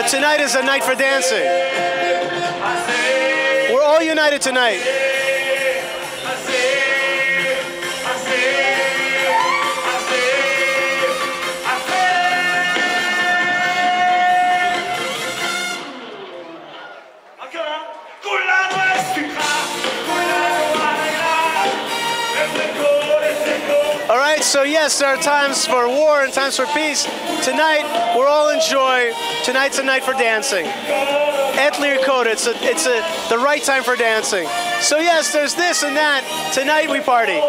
tonight is a night for dancing. We're all united tonight. All right, so yes, there are times for war and times for peace. Tonight, we're all in joy. Tonight's a night for dancing. It's the right time for dancing. So yes, there's this and that. Tonight we party.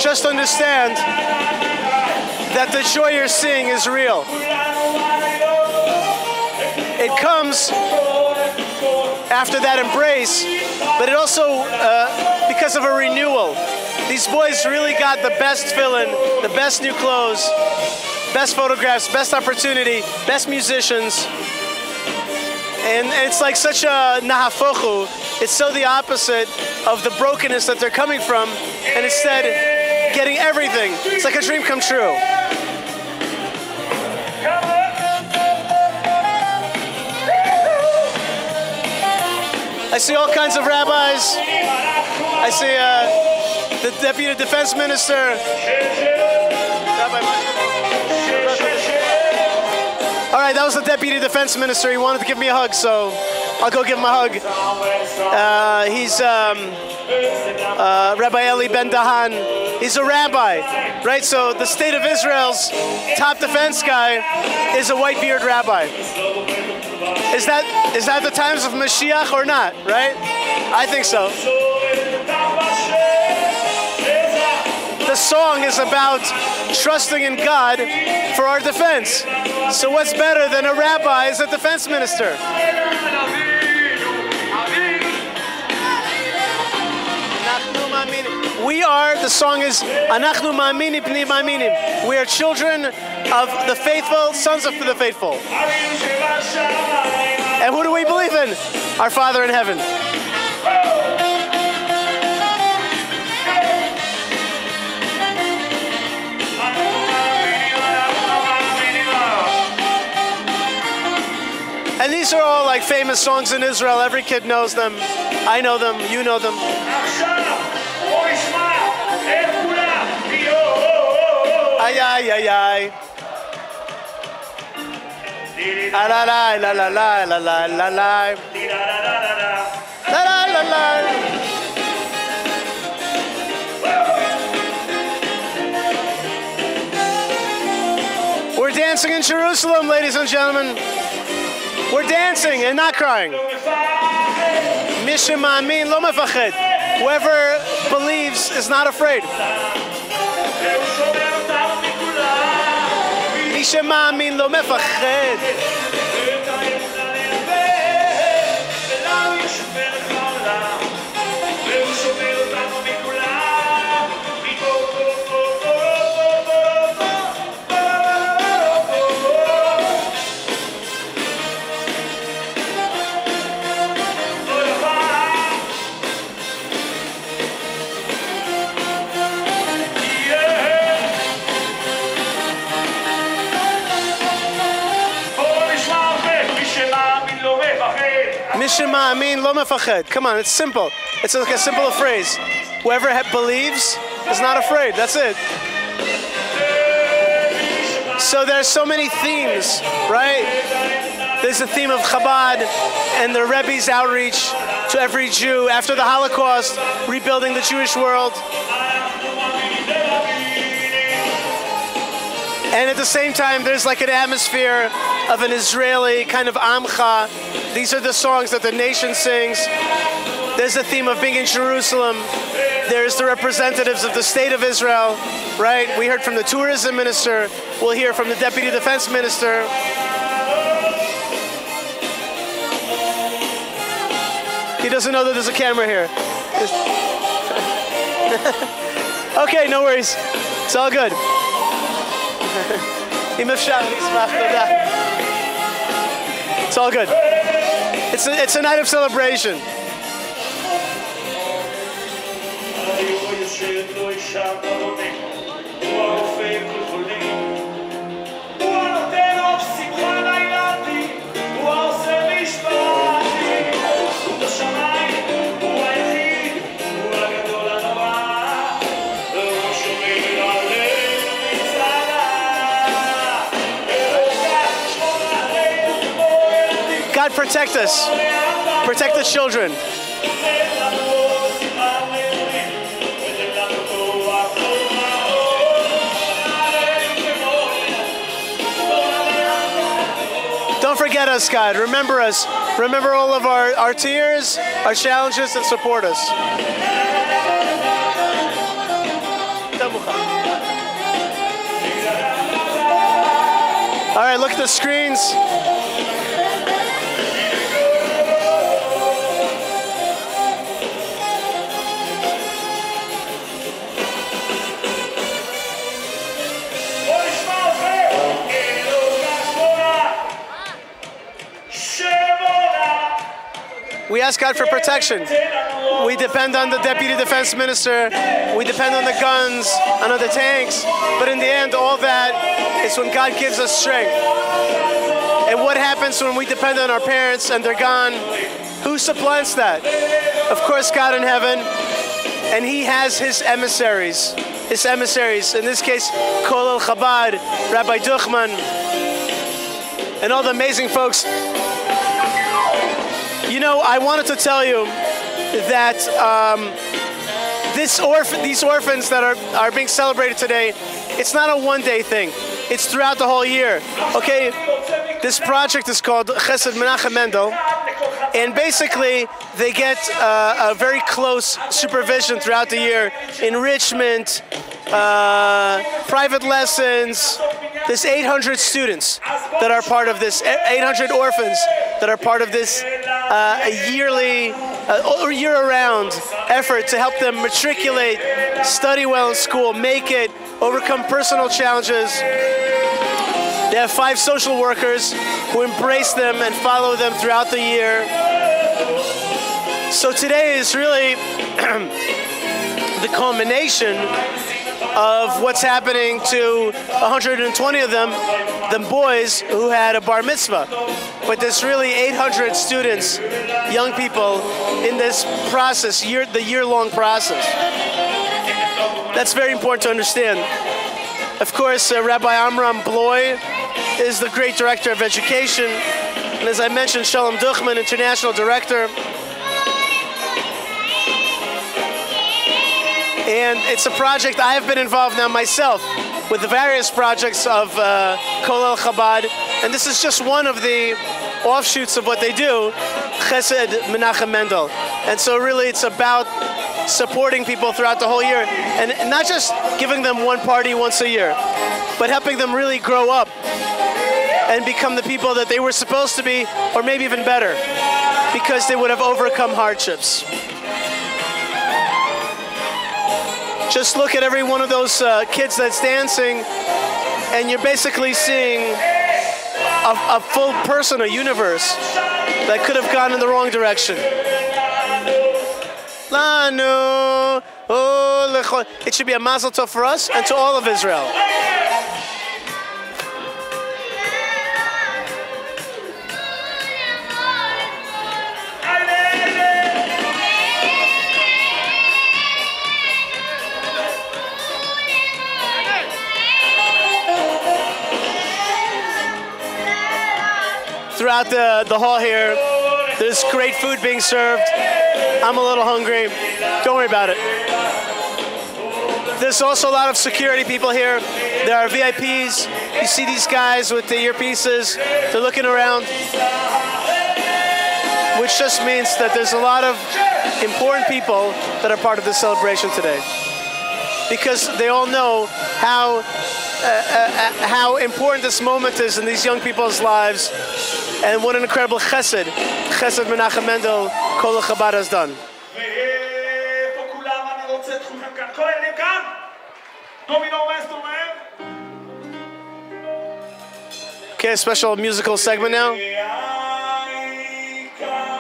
Just understand that the joy you're seeing is real. It comes after that embrace, but it also because of a renewal. These boys really got the best fill-in, the best new clothes, best photographs, best opportunity, best musicians. And it's like such a nahafochu. It's so the opposite of the brokenness that they're coming from, and instead getting everything. It's like a dream come true. I see all kinds of rabbis. I see the Deputy Defense Minister. All right, that was the Deputy Defense Minister. He wanted to give me a hug, so I'll go give him a hug. He's Rabbi Eli Ben Dahan. He's a rabbi, right? So the state of Israel's top defense guy is a white-beard rabbi. Is that the times of Mashiach or not, right? I think so. The song is about trusting in God for our defense. So what's better than a rabbi as a defense minister? The song is Anachnu Ma'aminim Bnei Ma'aminim. We are children of the faithful, sons of the faithful. And who do we believe in? Our Father in heaven. And these are all like famous songs in Israel. Every kid knows them. I know them. You know them. Ay, ay, ay, ay. La la la la la la la la la la la la la. We're dancing in Jerusalem, ladies and gentlemen. We're dancing and not crying. Mishem Ma'amin lo mefached. Whoever believes is not afraid. Mishem Ma'amin lo mefached. Mishem Ma'amin lo mefached. Come on, it's simple. It's like a simple phrase. Whoever believes is not afraid. That's it. So there's so many themes, right? There's the theme of Chabad and the Rebbe's outreach to every Jew after the Holocaust, rebuilding the Jewish world. And at the same time, there's like an atmosphere of an Israeli kind of Amcha. These are the songs that the nation sings. There's the theme of being in Jerusalem. There's the representatives of the state of Israel, right? We heard from the tourism minister. We'll hear from the deputy defense minister. He doesn't know that there's a camera here. Okay, no worries. It's all good. It's all good. It's a night of celebration. God protect us. Protect the children. Don't forget us, God. Remember us. Remember all of our tears, our challenges, and support us. All right, look at the screens. We ask God for protection. We depend on the deputy defense minister. We depend on the guns, on the tanks. But in the end, all that is when God gives us strength. And what happens when we depend on our parents and they're gone? Who supplants that? Of course, God in heaven. And He has His emissaries. His emissaries. In this case, Kolel Chabad, Rabbi Duchman, and all the amazing folks. You know, I wanted to tell you that these orphans that are being celebrated today, it's not a one-day thing. It's throughout the whole year. Okay, this project is called Chesed Menachem Mendel, and basically they get a very close supervision throughout the year, enrichment, private lessons. There's 800 students that are part of this, 800 orphans that are part of this yearly or year-round effort to help them matriculate, study well in school, make it, overcome personal challenges. They have 5 social workers who embrace them and follow them throughout the year. So today is really the culmination of what's happening to 120 of them boys who had a bar mitzvah. But there's really 800 students, young people, in this process, the year-long process. That's very important to understand. Of course, Rabbi Amram Bloy is the great director of education. And as I mentioned, Shalom Duchman, international director. And it's a project I have been involved now myself with the various projects of Kolel Chabad. And this is just one of the offshoots of what they do, Chesed Menachem Mendel. And so really it's about supporting people throughout the whole year. And not just giving them one party once a year, but helping them really grow up and become the people that they were supposed to be, or maybe even better, because they would have overcome hardships. Just look at every one of those kids that's dancing, and you're basically seeing a full person, a universe that could have gone in the wrong direction. It should be a mazel tov for us and to all of Israel. Throughout the hall here, there's great food being served. I'm a little hungry. Don't worry about it. There's also a lot of security people here. There are VIPs. You see these guys with the earpieces. They're looking around. which just means that there's a lot of important people that are part of this celebration today. Because they all know how important this moment is in these young people's lives, and what an incredible chesed Menachem Mendel Kol Chabad has done. Okay, a special musical segment now.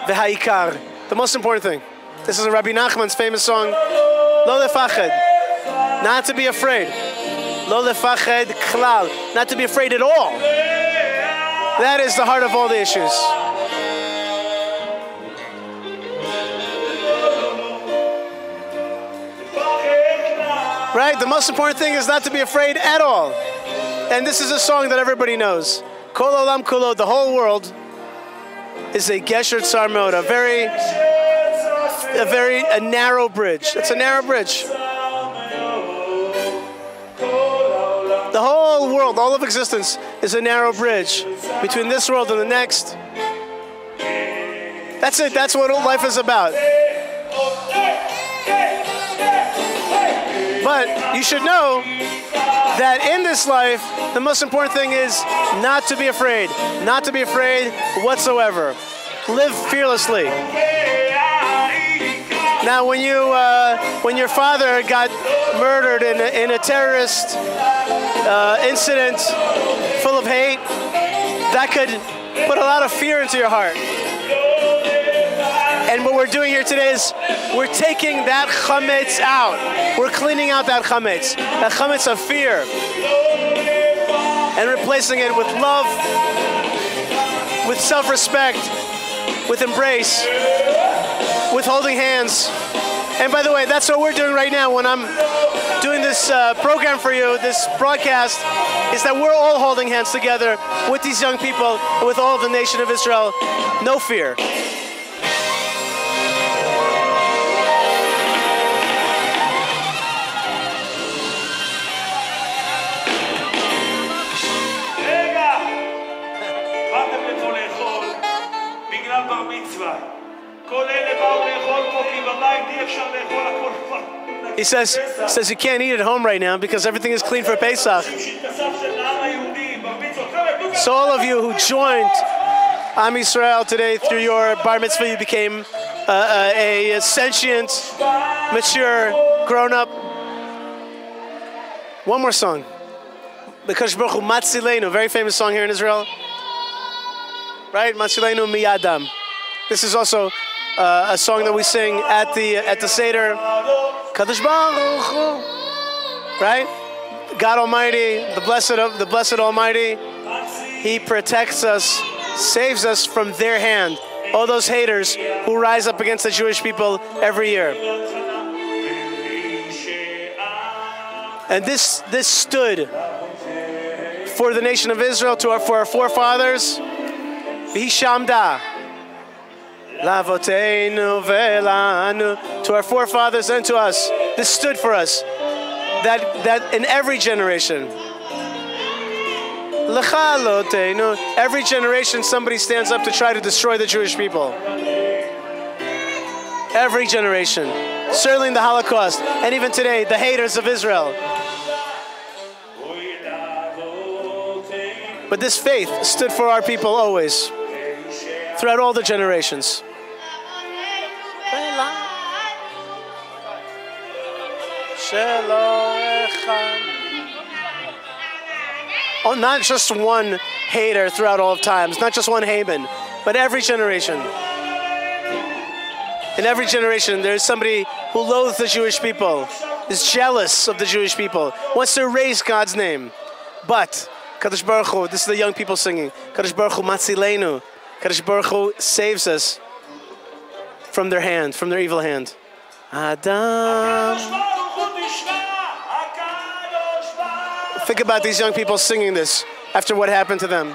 The Ha'ikar, the most important thing. This is Rabbi Nachman's famous song, Lo lefached, not to be afraid. Lo lefached klal, not to be afraid at all. That is the heart of all the issues. Right? The most important thing is not to be afraid at all. And this is a song that everybody knows. Kol olam kulo, the whole world, is a gesher tzar meod, a narrow bridge. It's a narrow bridge. The whole world, all of existence, is a narrow bridge between this world and the next. That's it. That's what life is about. But you should know that in this life, the most important thing is not to be afraid. Not to be afraid whatsoever. Live fearlessly. Now, when your father got murdered in a terrorist incident full of hate, that could put a lot of fear into your heart. And what we're doing here today is we're taking that chametz out. We're cleaning out that chametz of fear, and replacing it with love, with self-respect, with embrace, with holding hands. And by the way, that's what we're doing right now when I'm doing this program for you, this broadcast, is that we're all holding hands together with these young people and with all of the nation of Israel. No fear. He says you can't eat at home right now because everything is clean for Pesach. So all of you who joined Am Yisrael today through your bar mitzvah, you became a sentient, mature, grown-up. One more song. The Kadosh Baruch Hu Matzilenu, very famous song here in Israel. Right? Matzilenu miyadam. This is also a song that we sing at the Seder. Kadosh Baruch Hu, right? God Almighty, the blessed Almighty, He protects us, saves us from their hand. All those haters who rise up against the Jewish people every year. And this stood for the nation of Israel, for our forefathers. Vishamda. Lavoteinu velanu, to our forefathers and to us. This stood for us. That in every generation, Lechalotenu, every generation somebody stands up to try to destroy the Jewish people. Every generation. Certainly in the Holocaust, and even today, the haters of Israel. But this faith stood for our people always, throughout all the generations. Oh, not just one hater throughout all of times, not just one Haman, but every generation. In every generation, there's somebody who loathes the Jewish people, is jealous of the Jewish people, wants to erase God's name. But Kadosh Baruch Hu, this is the young people singing, Kadosh Baruch Hu Matzilenu, Kadosh Baruch Hu saves us from their hand, from their evil hand. Adam. Think about these young people singing this after what happened to them.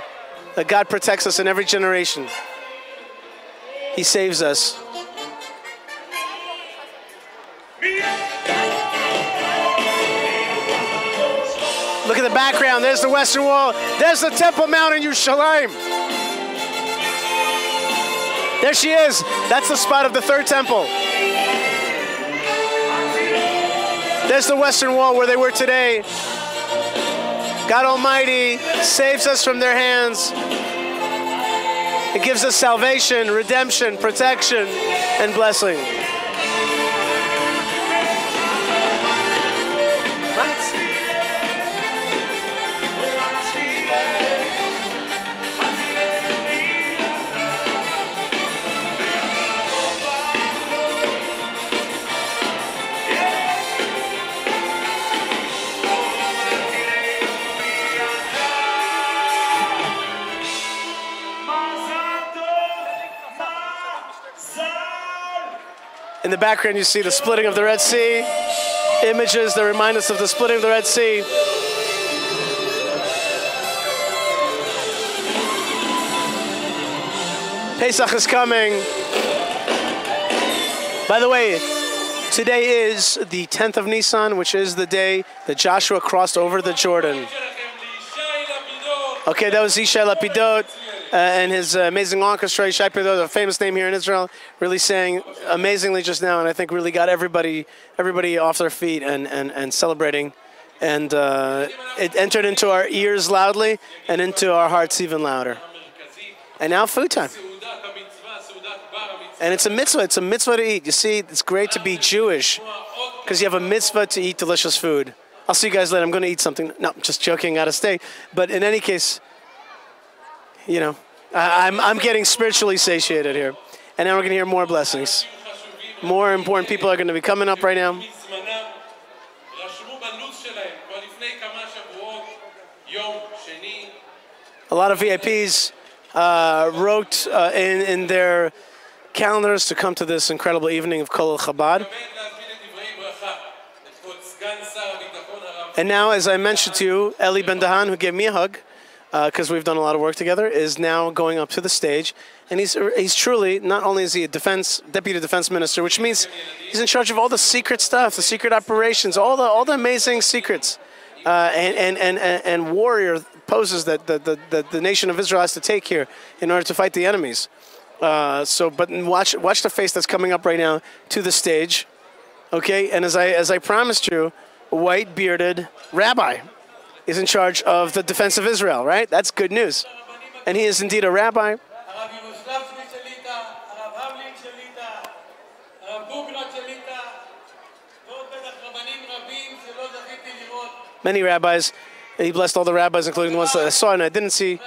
That God protects us in every generation. He saves us. Look at the background. There's the Western Wall. There's the Temple Mount in Yerushalayim. There she is. That's the spot of the third temple. There's the Western Wall where they were today. God Almighty saves us from their hands. It gives us salvation, redemption, protection, and blessing. In the background, you see the splitting of the Red Sea. Images that remind us of the splitting of the Red Sea. Pesach is coming. By the way, today is the 10th of Nisan, which is the day that Joshua crossed over the Jordan. Okay, that was Yishai Lapidot and his amazing orchestra, Yishai Lapidot, a famous name here in Israel, really sang amazingly just now, and I think really got everybody off their feet and celebrating. And it entered into our ears loudly and into our hearts even louder. And now food time. And it's a mitzvah to eat. You see, it's great to be Jewish because you have a mitzvah to eat delicious food. I'll see you guys later. I'm going to eat something. No, just joking, gotta stay. But in any case, you know, I'm getting spiritually satiated here. And now we're going to hear more blessings. More important people are going to be coming up right now. A lot of VIPs wrote in their calendars to come to this incredible evening of Kol Chabad. And now, as I mentioned to you, Eli Ben Dahan, who gave me a hug, because we've done a lot of work together, is now going up to the stage. And he's truly, not only is he a deputy defense minister, which means he's in charge of all the secret stuff, the secret operations, all the amazing secrets, and warrior poses that the nation of Israel has to take here in order to fight the enemies. But watch the face that's coming up right now to the stage, okay? And as I promised you, a white bearded rabbi is in charge of the defense of Israel, right? That's good news. And he is indeed a rabbi. Many rabbis. He blessed all the rabbis, including the ones that I saw and I didn't see.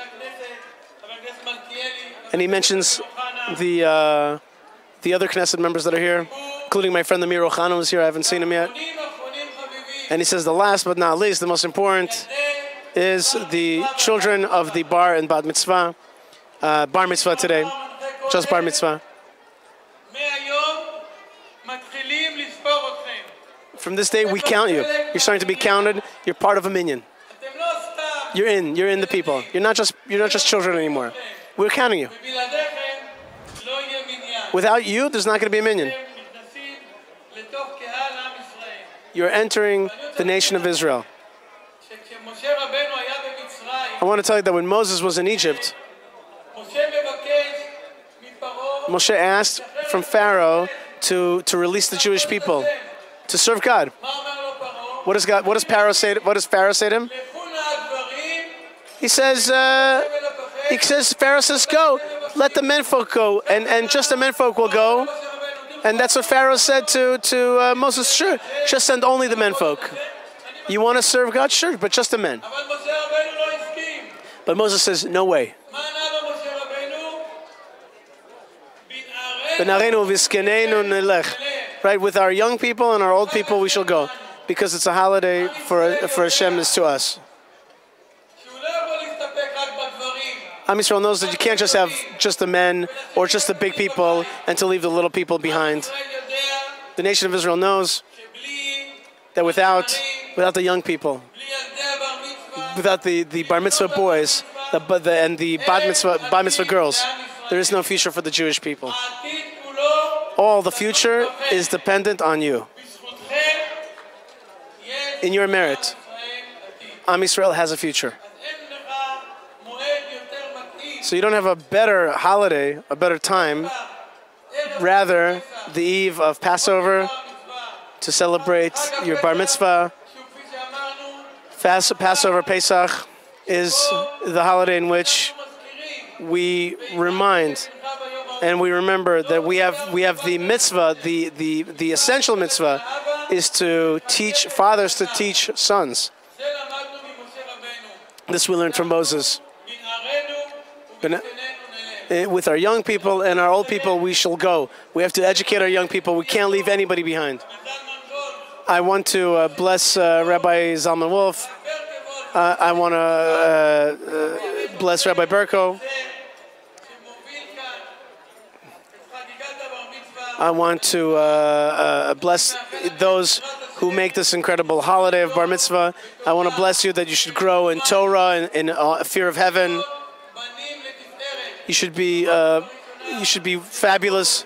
And he mentions the other Knesset members that are here, including my friend Amir Ochana who's here. I haven't seen him yet. And he says the last but not least, the most important, is the children of the bar and bat mitzvah. Bar mitzvah today, just bar mitzvah. From this day, we count you. You're starting to be counted. You're part of a minyan. You're in the people. You're not just children anymore. We're counting you. Without you, there's not going to be a minyan. You're entering the nation of Israel. I want to tell you that when Moses was in Egypt, Moshe asked from Pharaoh to release the Jewish people to serve God. What does Pharaoh say to him? He says, Pharaoh says, go, let the menfolk go, and just the menfolk will go. And that's what Pharaoh said to Moses, sure, just send only the menfolk. You want to serve God? Sure, but just the men. But Moses says, no way. Right, with our young people and our old people we shall go, because it's a holiday for Hashem is to us. Am Yisrael knows that you can't just have just the men or just the big people and to leave the little people behind. The nation of Israel knows that without the young people, without the bar mitzvah boys and the bat mitzvah girls, there is no future for the Jewish people. All the future is dependent on you. In your merit, Am Yisrael has a future. So you don't have a better holiday, a better time rather the eve of Passover to celebrate your bar mitzvah. Passover, Pesach, is the holiday in which we remind and we remember that we have the mitzvah, the essential mitzvah is to teach fathers to teach sons. This we learned from Moses. With our young people and our old people, we shall go. We have to educate our young people. We can't leave anybody behind. I want to bless Rabbi Zalman Wolf. I want to bless Rabbi Berko. I want to bless those who make this incredible holiday of Bar Mitzvah. I want to bless you that you should grow in Torah and in fear of heaven. You should be fabulous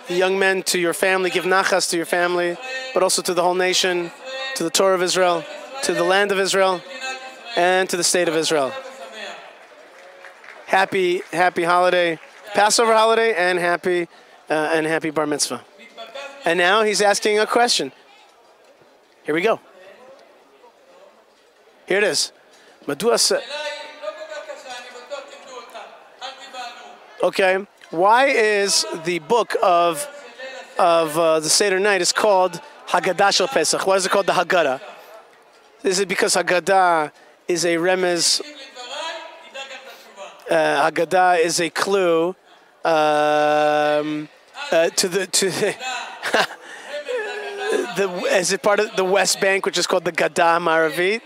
young men to your family. Give nachas to your family, but also to the whole nation, to the Torah of Israel, to the land of Israel, and to the state of Israel. Happy holiday, Passover holiday, and happy Bar Mitzvah. And now he's asking a question. Here we go. Here it is. Okay, why is the book of the Seder night is called Haggadah Shel Pesach? Why is it called the Haggadah? Is it because Haggadah is a remez? Haggadah is a clue to the as it part of the West Bank, which is called the Gadah Maravit.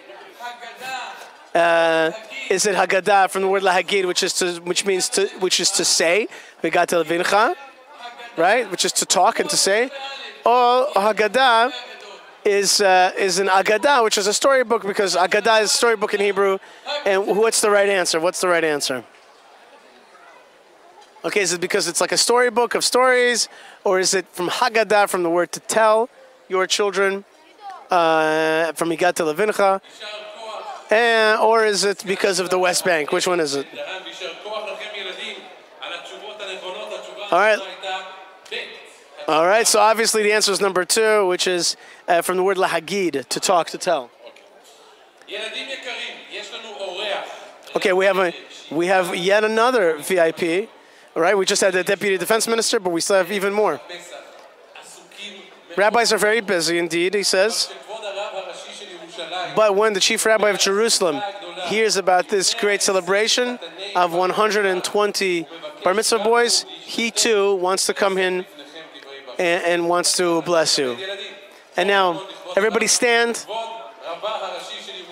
Is it Haggadah from the word lahagid, which is to say, V'gata levincha, right? Which is to talk and to say. Or Haggadah is an Agadah, which is a storybook, because Agadah is a storybook in Hebrew. And what's the right answer? What's the right answer? Okay, is it because it's like a storybook of stories, or is it from Haggadah, from the word to tell your children, from V'gata levincha? Or is it because of the West Bank? Which one is it? All right, so obviously the answer is number 2, which is from the word lahagid, to talk, to tell. Okay, we have yet another VIP. All right, we just had the Deputy Defense Minister, but we still have even more. Rabbis are very busy indeed, he says. But when the Chief Rabbi of Jerusalem hears about this great celebration of 120 Bar Mitzvah boys, he too wants to come in and wants to bless you. And now, everybody stand.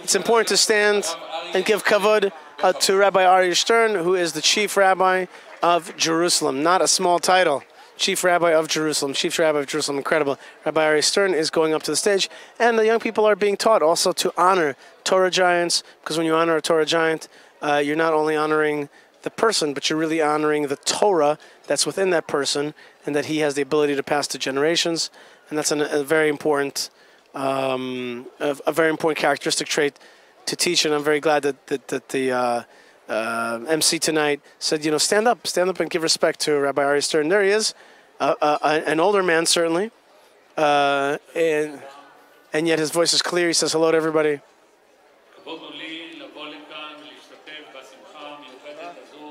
It's important to stand and give kavod to Rabbi Aryeh Stern, who is the Chief Rabbi of Jerusalem. Not a small title. Chief Rabbi of Jerusalem. Chief Rabbi of Jerusalem, incredible. Rabbi Aryeh Stern is going up to the stage, and the young people are being taught also to honor Torah giants, because when you honor a Torah giant, you're not only honoring the person, but you're really honoring the Torah that's within that person, and that he has the ability to pass to generations, and that's a very important, a very important characteristic trait to teach. And I'm very glad that the MC tonight said, stand up and give respect to Rabbi Aryeh Stern. There he is, an older man certainly, and yet his voice is clear. He says hello to everybody.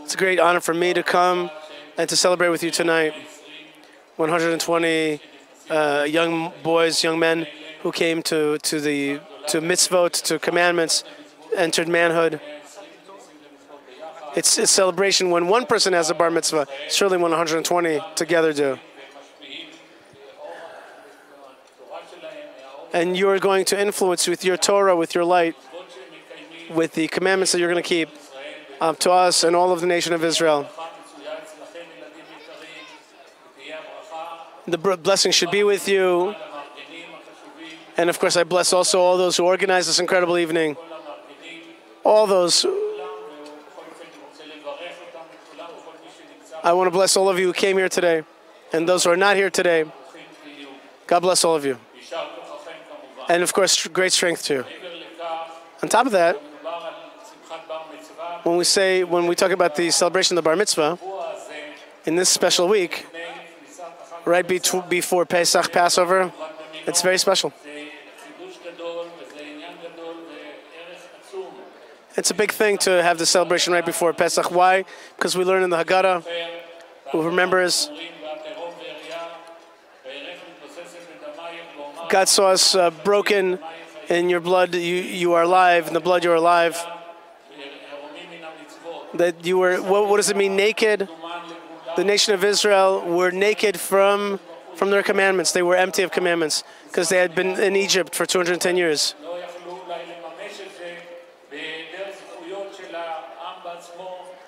It's a great honor for me to come and to celebrate with you tonight. 120 young boys, young men who came to mitzvot, to commandments, entered manhood. It's a celebration when one person has a bar mitzvah. Surely 120 together do. And you are going to influence with your Torah, with your light, with the commandments that you're going to keep, to us and all of the nation of Israel. The blessing should be with you. And of course, I bless also all those who organized this incredible evening. All those. I want to bless all of you who came here today, and those who are not here today. God bless all of you. And of course, great strength too. On top of that, when we talk about the celebration of the Bar Mitzvah, in this special week, right before Pesach, Passover. It's very special. It's a big thing to have the celebration right before Pesach. Why? Because we learn in the Haggadah, who remembers God saw us broken in your blood, you are alive, in the blood you are alive. That you were, what does it mean, naked? The nation of Israel were naked from their commandments. They were empty of commandments because they had been in Egypt for 210 years.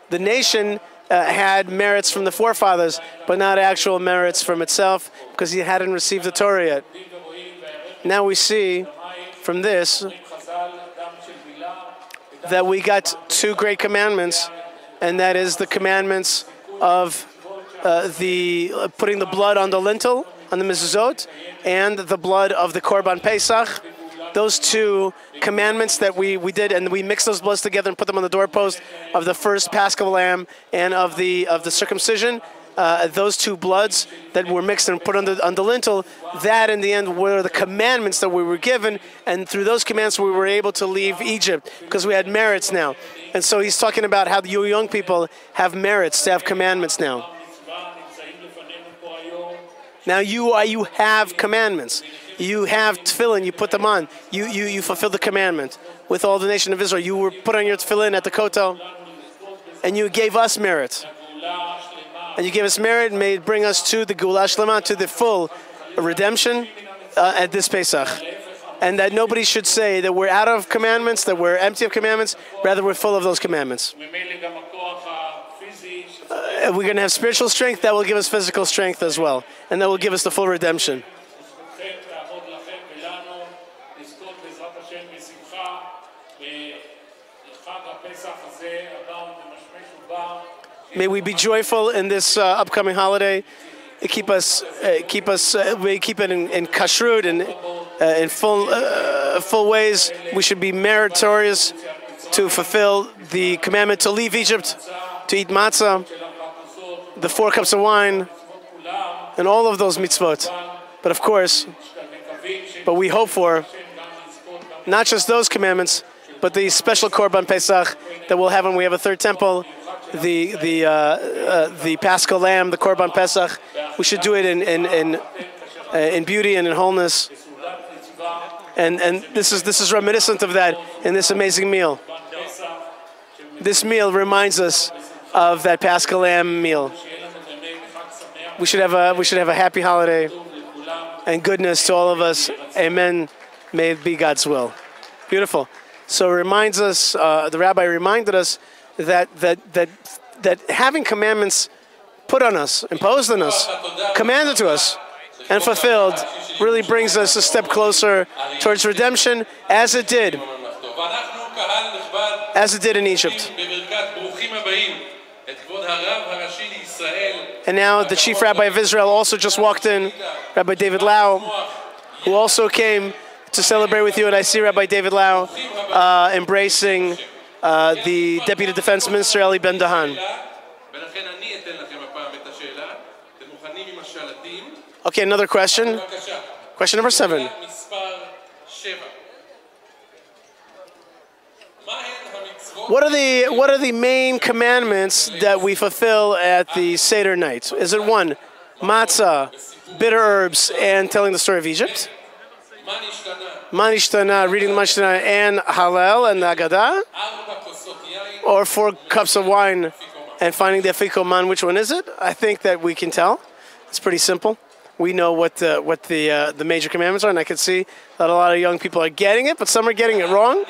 The nation had merits from the forefathers, but not actual merits from itself because he hadn't received the Torah yet. Now we see from this that we got two great commandments, and that is the commandments of putting the blood on the lintel, on the mezuzot, and the blood of the Korban Pesach. Those two commandments that we did, and we mixed those bloods together and put them on the doorpost of the first Paschal lamb and of the circumcision. Those two bloods that were mixed and put on the lintel, that in the end were the commandments that we were given, and through those commandments we were able to leave Egypt because we had merits now. And so he's talking about how you young people have merits to have commandments now. Now you have commandments. You have tefillin, you put them on. You fulfill the commandment. With all the nation of Israel, you were put on your tefillin at the kotel, and you gave us merit. And you gave us merit and may it bring us to the Geula Shlema, to the full redemption at this Pesach. And that nobody should say that we're out of commandments, that we're empty of commandments, rather we're full of those commandments. We're going to have spiritual strength, that will give us physical strength as well. And that will give us the full redemption. May we be joyful in this upcoming holiday. Keep it in kashrut and in full ways. We should be meritorious to fulfill the commandment to leave Egypt, to eat matzah, the 4 cups of wine, and all of those mitzvot. But of course, we hope for not just those commandments, but the special Korban Pesach that we'll have when we have a third temple. The Paschal Lamb, the Korban Pesach, we should do it in beauty and in wholeness. And this is reminiscent of that in this amazing meal. This meal reminds us of that Paschal Lamb meal. We should have a happy holiday and goodness to all of us. Amen. May it be God's will. Beautiful. So it reminds us, the rabbi reminded us that having commandments put on us, imposed on us, commanded to us, and fulfilled really brings us a step closer towards redemption, as it did in Egypt. And now the chief rabbi of Israel also just walked in, Rabbi David Lau, who also came to celebrate with you. And I see Rabbi David Lau embracing the Deputy Defense Minister Eli Ben-Dahan. Okay, another question. Question number 7. What are the main commandments that we fulfill at the Seder night? Is it 1, matzah, bitter herbs, and telling the story of Egypt? Manishtana, reading the Manishtana, and Hallel and the Agadah? Or 4 cups of wine and finding the afikoman? Which one is it? I think that we can tell. It's pretty simple. We know what the major commandments are, and I can see that a lot of young people are getting it, but some are getting it wrong.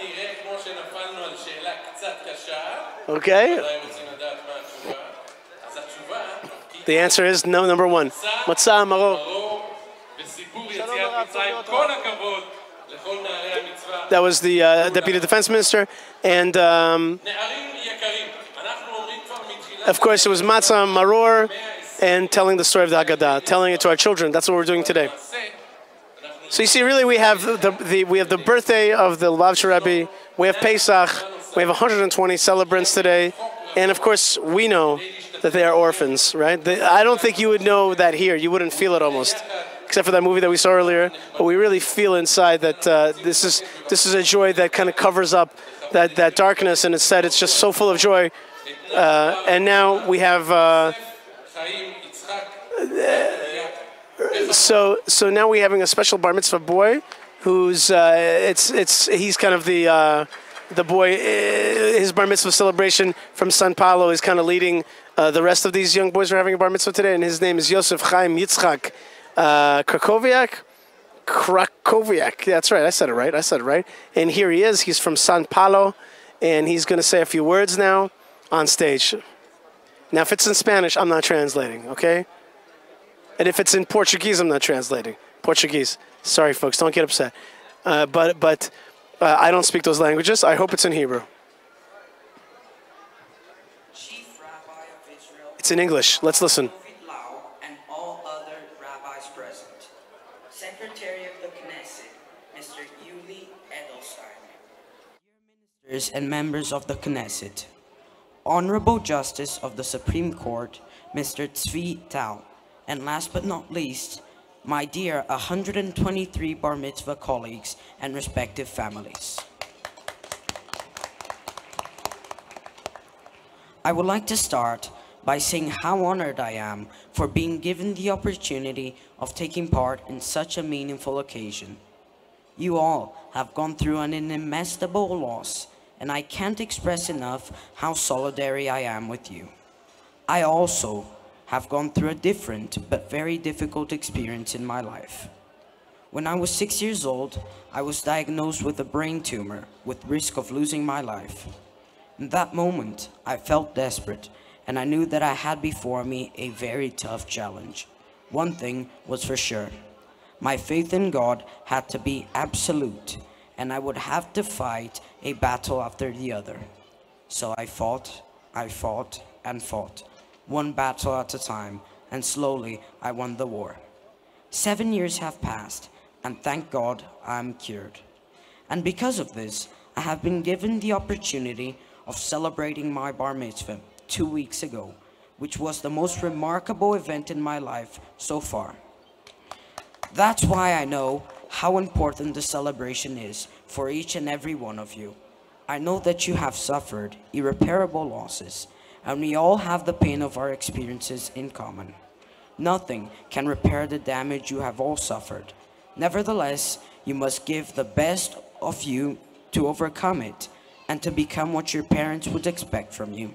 Okay. The answer is no, number 1. Matzah, maror. That was the Deputy Defense Minister, and of course it was matzah, maror, and telling the story of the Haggadah, telling it to our children. That's what we're doing today. So you see, really, we have the birthday of the Lubavitcher Rebbe. We have Pesach. We have 120 celebrants today, and of course, we know that they are orphans, right? I don't think you would know that here. You wouldn't feel it almost, except for that movie that we saw earlier. But we really feel inside that this is a joy that kind of covers up that darkness, and instead it's just so full of joy. And now we have so now we're having a special bar mitzvah boy, who's he's kind of the boy. His bar mitzvah celebration from Sao Paulo is kind of leading the rest of these young boys who are having a bar mitzvah today, and his name is Yosef Chaim Yitzchak Krakowiak. That's right. I said it right. And here he is. He's from Sao Paulo, and he's going to say a few words now on stage. Now, if it's in Spanish, I'm not translating, okay? And if it's in Portuguese, I'm not translating. Portuguese. Sorry, folks. Don't get upset. But I don't speak those languages. I hope it's in Hebrew. Chief Rabbi of Israel, It's in English. Let's listen. and all other rabbis present. Secretary of the Knesset, Mr. Yuli Edelstein. Dear ministers and members of the Knesset. Honorable Justice of the Supreme Court, Mr. Tzvi, and last but not least, my dear 123 bar mitzvah colleagues and respective families. I would like to start by saying how honored I am for being given the opportunity of taking part in such a meaningful occasion. You all have gone through an inimitable loss, and I can't express enough how solidary I am with you. I also have gone through a different but very difficult experience in my life. When I was 6 years old, I was diagnosed with a brain tumor with risk of losing my life. In that moment, I felt desperate, and I knew that I had before me a very tough challenge. One thing was for sure. My faith in God had to be absolute, and I would have to fight a battle after the other. So I fought, and fought, one battle at a time, and slowly I won the war. 7 years have passed, and thank God I'm cured. And because of this, I have been given the opportunity of celebrating my bar mitzvah 2 weeks ago, which was the most remarkable event in my life so far. That's why I know how important the celebration is for each and every one of you. I know that you have suffered irreparable losses, and we all have the pain of our experiences in common. Nothing can repair the damage you have all suffered. Nevertheless, you must give the best of you to overcome it and to become what your parents would expect from you.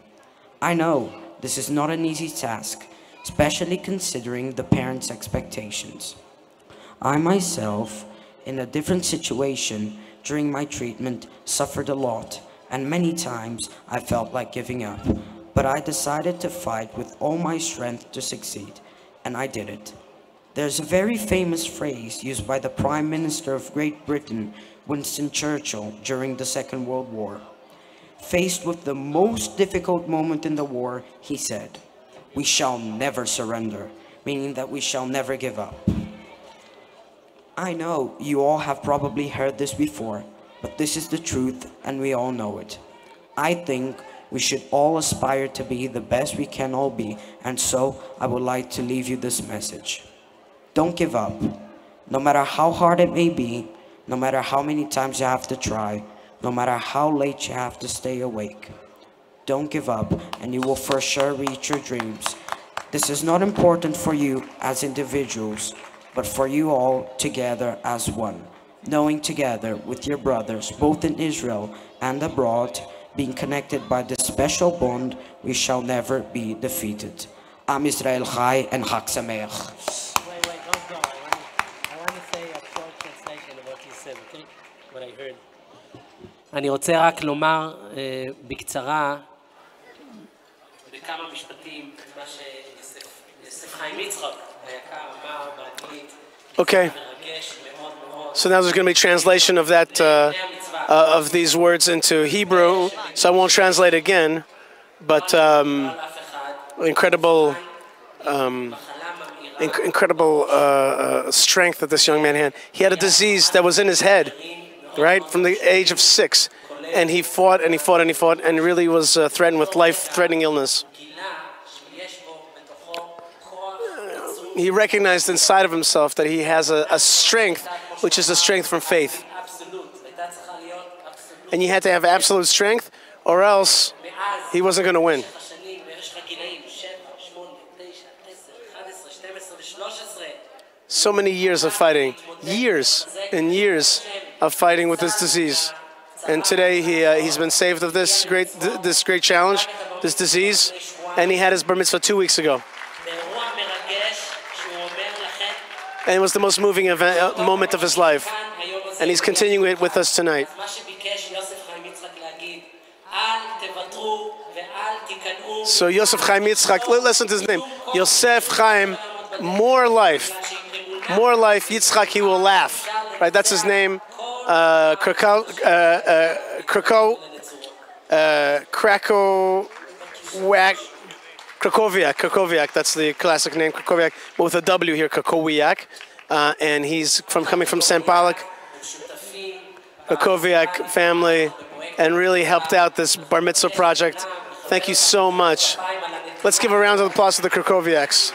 I know this is not an easy task, especially considering the parents' expectations. I myself, in a different situation during my treatment, suffered a lot, and many times I felt like giving up. But I decided to fight with all my strength to succeed, and I did it. There's a very famous phrase used by the Prime Minister of Great Britain, Winston Churchill, during the Second World War. Faced with the most difficult moment in the war, he said, "We shall never surrender," meaning that we shall never give up. I know you all have probably heard this before, but this is the truth and we all know it. I think we should all aspire to be the best we can all be, and so I would like to leave you this message. Don't give up. No matter how hard it may be, no matter how many times you have to try, no matter how late you have to stay awake. Don't give up, and you will for sure reach your dreams. This is not important for you as individuals, but for you all together as one, knowing together with your brothers, both in Israel and abroad, being connected by this special bond, we shall never be defeated. Am Israel Chai and Chag Sameach. Wait, don't go. I want to say a short translation of what he said, okay? What I heard. אני רוצה רק לומר בקצרה, בכמה משפטים, מה שיוסף חיים יצחק היקר אמר באנגלית. Okay. So now there's going to be translation of that, of these words into Hebrew. So I won't translate again, but incredible strength that this young man had. He had a disease that was in his head, right, from the age of 6. And he fought and he fought and he fought and really was threatened with life-threatening illness. he recognized inside of himself that he has a strength, which is a strength from faith. And you had to have absolute strength, or else he wasn't going to win. So many years of fighting, years and years of fighting with this disease. And today he's been saved of this great challenge, this disease, and he had his bar mitzvah 2 weeks ago. And it was the most moving moment of his life. And he's continuing it with us tonight. So Yosef Chaim Yitzchak, listen to his name. Yosef Chaim, more life, Yitzchak, he will laugh. Right, that's his name. Krakowiak, that's the classic name, Krakowiak, but with a W here, Krakowiak. And he's coming from St. Pollock, Krakowiak family, and really helped out this bar mitzvah project. Thank you so much. Let's give a round of applause to the Krakowiaks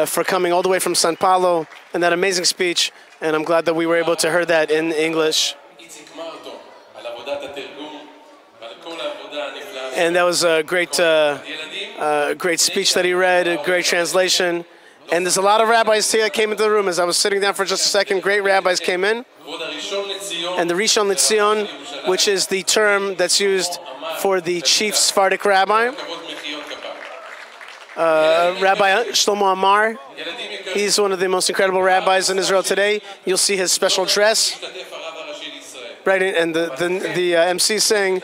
for coming all the way from Sao Paulo and that amazing speech. And I'm glad that we were able to hear that in English. And that was a great speech that he read, a great translation. And there's a lot of rabbis here that came into the room. As I was sitting down for just a second, great rabbis came in. And the Rishon LeZion, which is the term that's used for the chief Sephardic rabbi, Rabbi Shlomo Amar. He's one of the most incredible rabbis in Israel today. You'll see his special dress. Right, and the MC saying,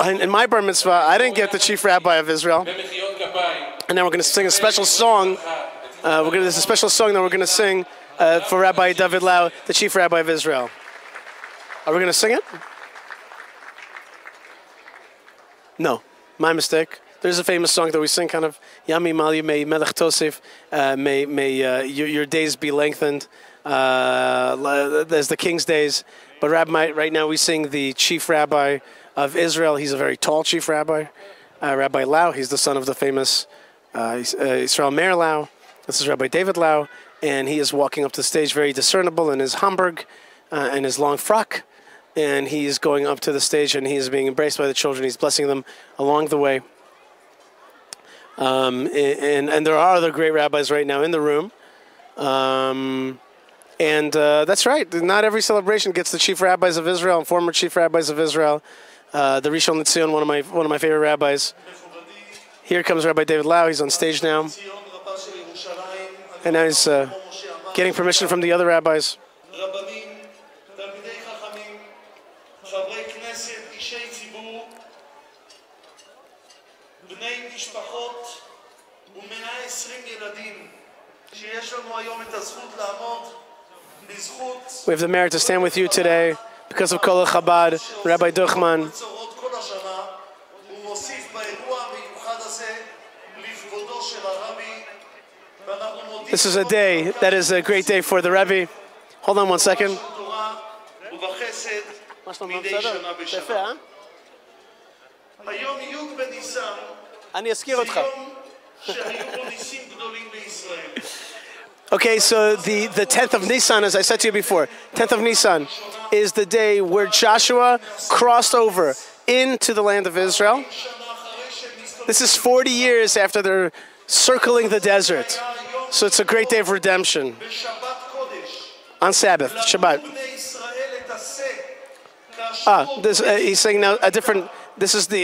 in my bar mitzvah, I didn't get the chief rabbi of Israel. And now we're going to sing a special song. There's a special song that we're going to sing for Rabbi David Lau, the chief rabbi of Israel. Are we going to sing it? No, my mistake. There's a famous song that we sing, kind of, Yami Mali May Melech Tosef, may your days be lengthened as the king's days. But right now we sing the chief rabbi of Israel. He's a very tall chief rabbi, Rabbi Lau. He's the son of the famous Israel Meir Lau. This is Rabbi David Lau, and he is walking up to the stage very discernible in his Hamburg and his long frock. And he's going up to the stage, and he's being embraced by the children. He's blessing them along the way. And there are other great rabbis right now in the room. That's right. Not every celebration gets the chief rabbis of Israel and former chief rabbis of Israel. The Rishon LeZion, one of my favorite rabbis. Here comes Rabbi David Lau. He's on stage now. And now he's getting permission from the other rabbis. We have the merit to stand with you today because of Kol Chabad, Rabbi Duchman. This is a day that is a great day for the Rebbe. Hold on one second. Okay, so the 10th of Nisan, as I said to you before, 10th of Nisan is the day where Joshua crossed over into the land of Israel. This is 40 years after they're circling the desert. So it's a great day of redemption. On Sabbath, Shabbat. He's saying now a different.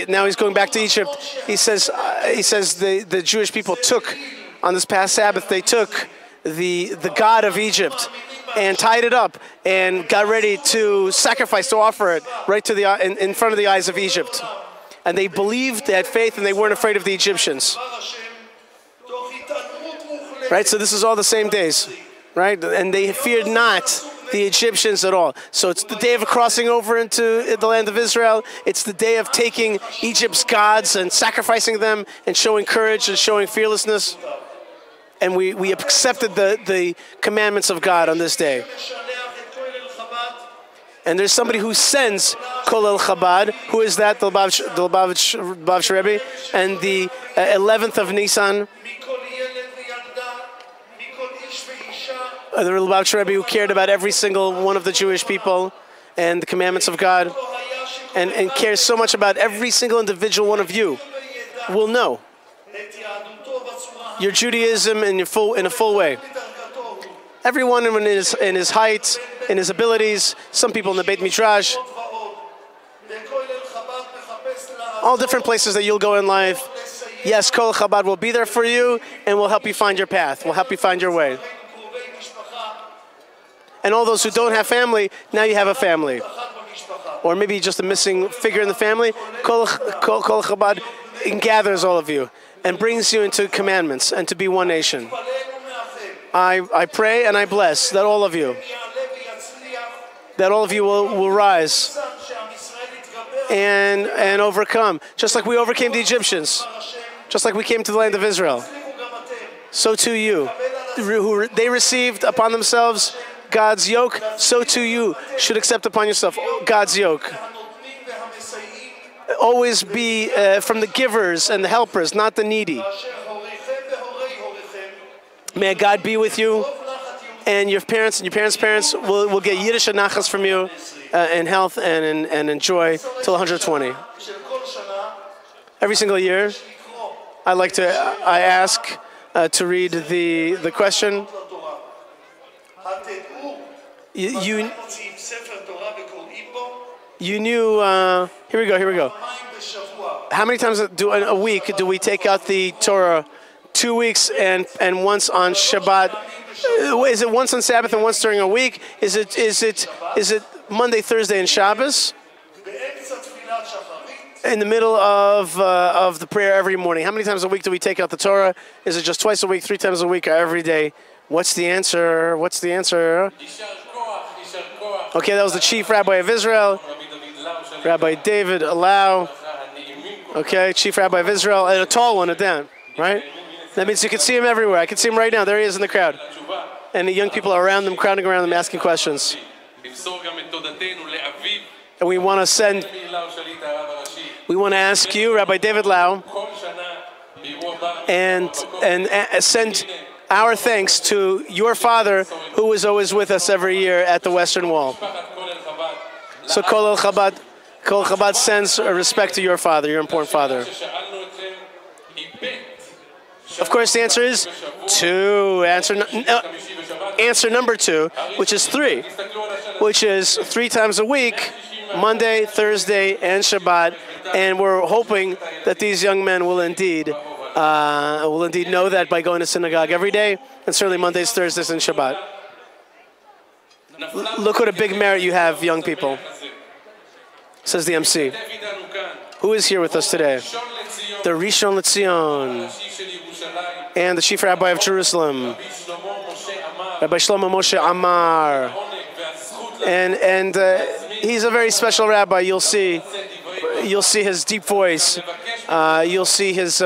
Now he's going back to Egypt. He says the Jewish people took on this past Sabbath. They took the god of Egypt and tied it up and got ready to sacrifice, to offer it right to in front of the eyes of Egypt. And they believed, they had faith, and they weren't afraid of the Egyptians. Right, so this is all the same days, right? And they feared not the Egyptians at all. So it's the day of crossing over into the land of Israel. It's the day of taking Egypt's gods and sacrificing them and showing courage and showing fearlessness. And we accepted the commandments of God on this day. And there's somebody who sends Kol El Chabad. Who is that? The Lubavitch Rebbe. And the 11th of Nisan, The Lubavitcher Rebbe who cared about every single one of the Jewish people and the commandments of God, and cares so much about every single individual one of you, will know your Judaism in a full way. Everyone in his height, in his abilities, some people in the Beit Midrash, all different places that you'll go in life. Yes, Kol Chabad will be there for you and will help you find your path, will help you find your way. And all those who don't have family, now you have a family. Or maybe just a missing figure in the family. Kol Chabad gathers all of you and brings you into commandments and to be one nation. I pray and I bless that all of you will rise and overcome, just like we overcame the Egyptians, just like we came to the land of Israel. So too you, they received upon themselves God's yoke, so too you should accept upon yourself God's yoke. Always be from the givers and the helpers, not the needy. May God be with you, and your parents and your parents' parents will get Yiddish and Nachas from you in health and in joy till 120. Every single year, I ask to read the question. You knew. Here we go. How many times a week do we take out the Torah? 2 weeks and once on Shabbat. Is it once on Sabbath and once during a week? Is it Monday, Thursday, and Shabbos? In the middle of the prayer every morning. How many times a week do we take out the Torah? Is it just twice a week, 3 times a week, or every day? What's the answer? Okay, that was the chief rabbi of Israel, Rabbi David Lau. Okay, chief rabbi of Israel, and a tall one at that, right? That means you can see him everywhere. I can see him right now. There he is in the crowd. And the young people are around him, crowding around him, asking questions. And we want to ask you, Rabbi David Lau, and send our thanks to your father, who is always with us every year at the Western Wall. So Kol Chabad sends respect to your father, your important father. Of course, the answer is 2. Answer number 2, which is 3, which is 3 times a week, Monday, Thursday, and Shabbat. And we're hoping that these young men will indeed know that by going to synagogue every day, and certainly Mondays, Thursdays, and Shabbat. Look what a big merit you have, young people, says the MC. Who is here with us today? The Rishon LeZion and the chief rabbi of Jerusalem, Rabbi Shlomo Moshe Amar. And he's a very special rabbi. You'll see his deep voice. You'll see his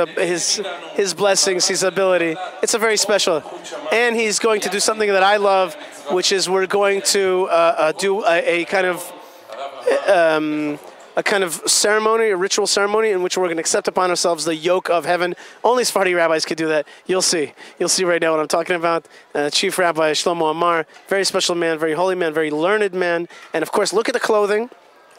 blessings, his ability. It's a very special. And he's going to do something that I love, which is we're going to do a kind of ceremony, a ritual ceremony, in which we're going to accept upon ourselves the yoke of heaven. Only Sephardi rabbis could do that. You'll see right now what I'm talking about. Chief Rabbi Shlomo Amar, very special man, very holy man, very learned man. And of course, look at the clothing.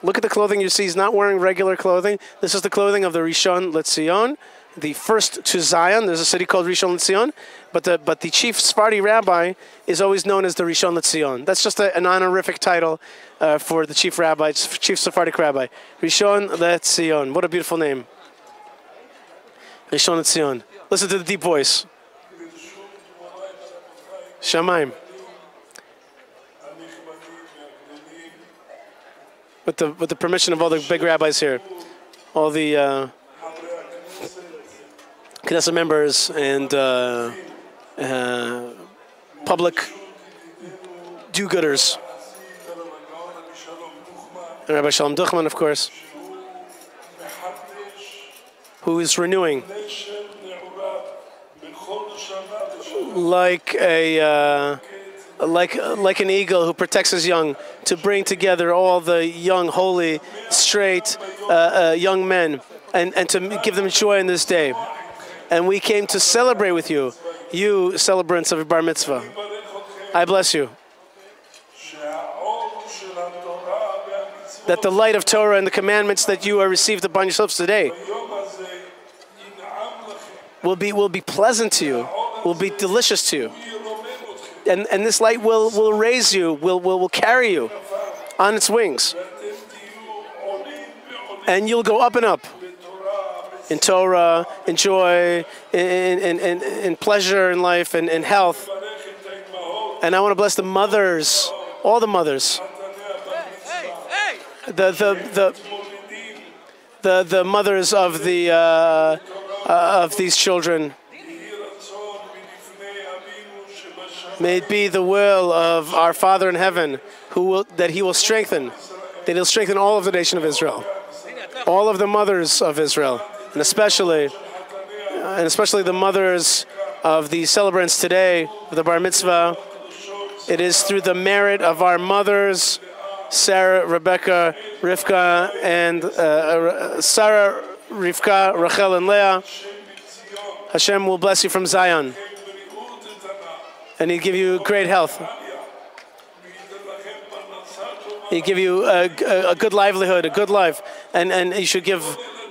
Look at the clothing you see. He's not wearing regular clothing. This is the clothing of the Rishon LeZion, the first to Zion. There's a city called Rishon LeZion, but the chief Sephardi rabbi is always known as the Rishon LeZion. That's just an honorific title for the chief rabbi, chief Sephardic rabbi. Rishon LeZion. What a beautiful name. Rishon LeZion. Listen to the deep voice. Shamayim. With the permission of all the big rabbis here, all the Knesset members and public do-gooders, and Rabbi Shalom Duchman, of course, who is renewing like an eagle who protects his young, to bring together all the young, holy, straight young men and to give them joy in this day. And we came to celebrate with you. you celebrants of bar mitzvah. I bless you. That the light of Torah and the commandments that you are received upon yourselves today will be pleasant to you, will be delicious to you. And this light will raise you, will carry you on its wings. And you'll go up and up in Torah, in joy, in pleasure in life, and in health. And I want to bless the mothers, all the mothers. The mothers of these children. May it be the will of our Father in heaven, that He will strengthen, that He'll strengthen all of the nation of Israel, all of the mothers of Israel, and especially the mothers of the celebrants today of the bar mitzvah. It is through the merit of our mothers, Sarah, Rebecca, Rivka, and Sarah, Rivka, Rachel, and Leah. Hashem will bless you from Zion, and He'll give you great health. He'll give you a good livelihood, a good life, and you should give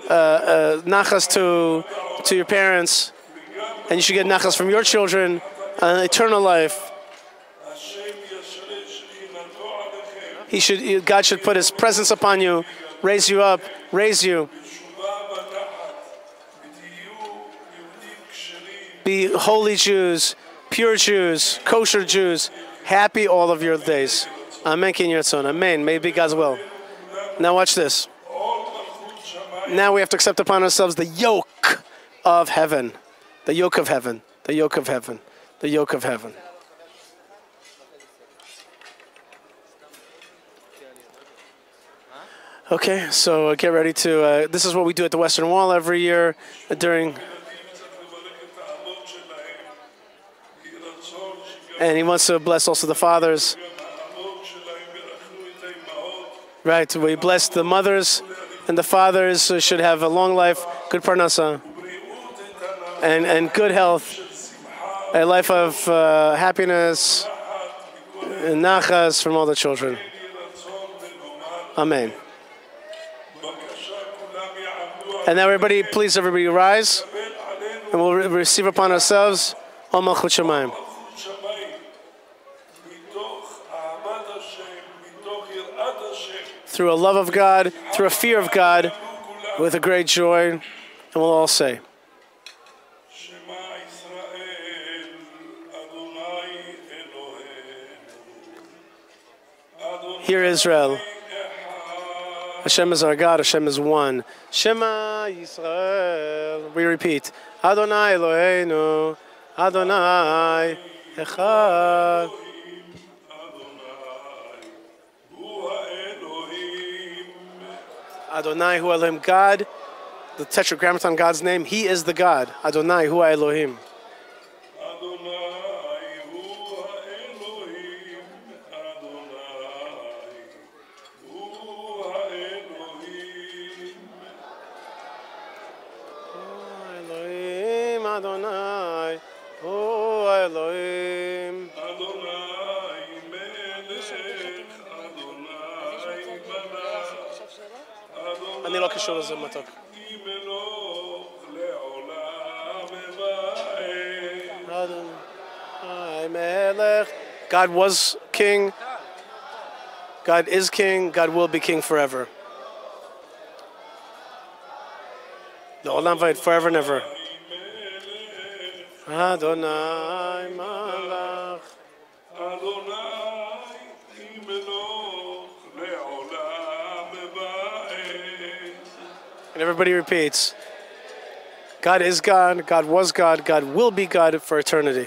nachas to your parents, and you should get nachas from your children, eternal life. God should put His presence upon you, raise you up, raise you. Be holy Jews, pure Jews, kosher Jews, happy all of your days. Amen. Amen. May it be God's will. Now watch this. Now we have to accept upon ourselves the yoke of heaven. The yoke of heaven. The yoke of heaven. The yoke of heaven. Okay, so get ready to, this is what we do at the Western Wall every year during, and he wants to bless also the fathers. Right, we bless the mothers, and the fathers should have a long life, good parnasa, and good health, a life of happiness, and nachas from all the children. Amen. And now everybody, please everybody rise, and we'll receive upon ourselves Al Malchut Shamayim. Through a love of God, through a fear of God, with a great joy, and we'll all say, Hear Israel. Hashem is our God, Hashem is one. Shema Yisrael. We repeat. Adonai Eloheinu, Adonai Echad. Adonai Hu Elohim, God, the Tetragrammaton, God's name, He is the God. Adonai Hu Elohim. Adonai, Hu Elohim. אני לא קשור לזה מתוק. God was king. God is king. God will be king forever. The Olam Vayit, forever and ever. Adonai Malach. And everybody repeats. God is God, God was God, God will be God for eternity.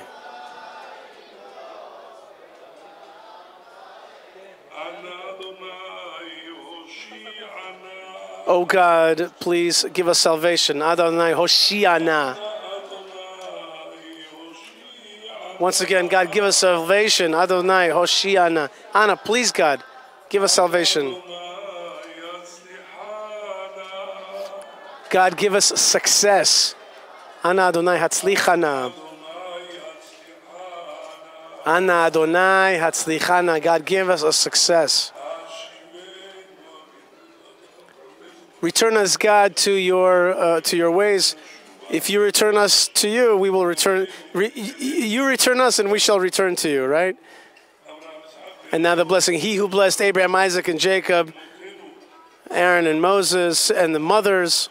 Oh God, please give us salvation. Adonai Hoshiana. Once again, God, give us salvation. Adonai Hoshiana. Anna, please, God, give us salvation. God, give us success. Ana Adonai Hatzlichana. Ana Adonai Hatzlichana. God, give us a success. Return us, God, to your ways. If you return us to you, we will return. You return us, and we shall return to you, right? And now the blessing. He who blessed Abraham, Isaac, and Jacob, Aaron and Moses, and the mothers.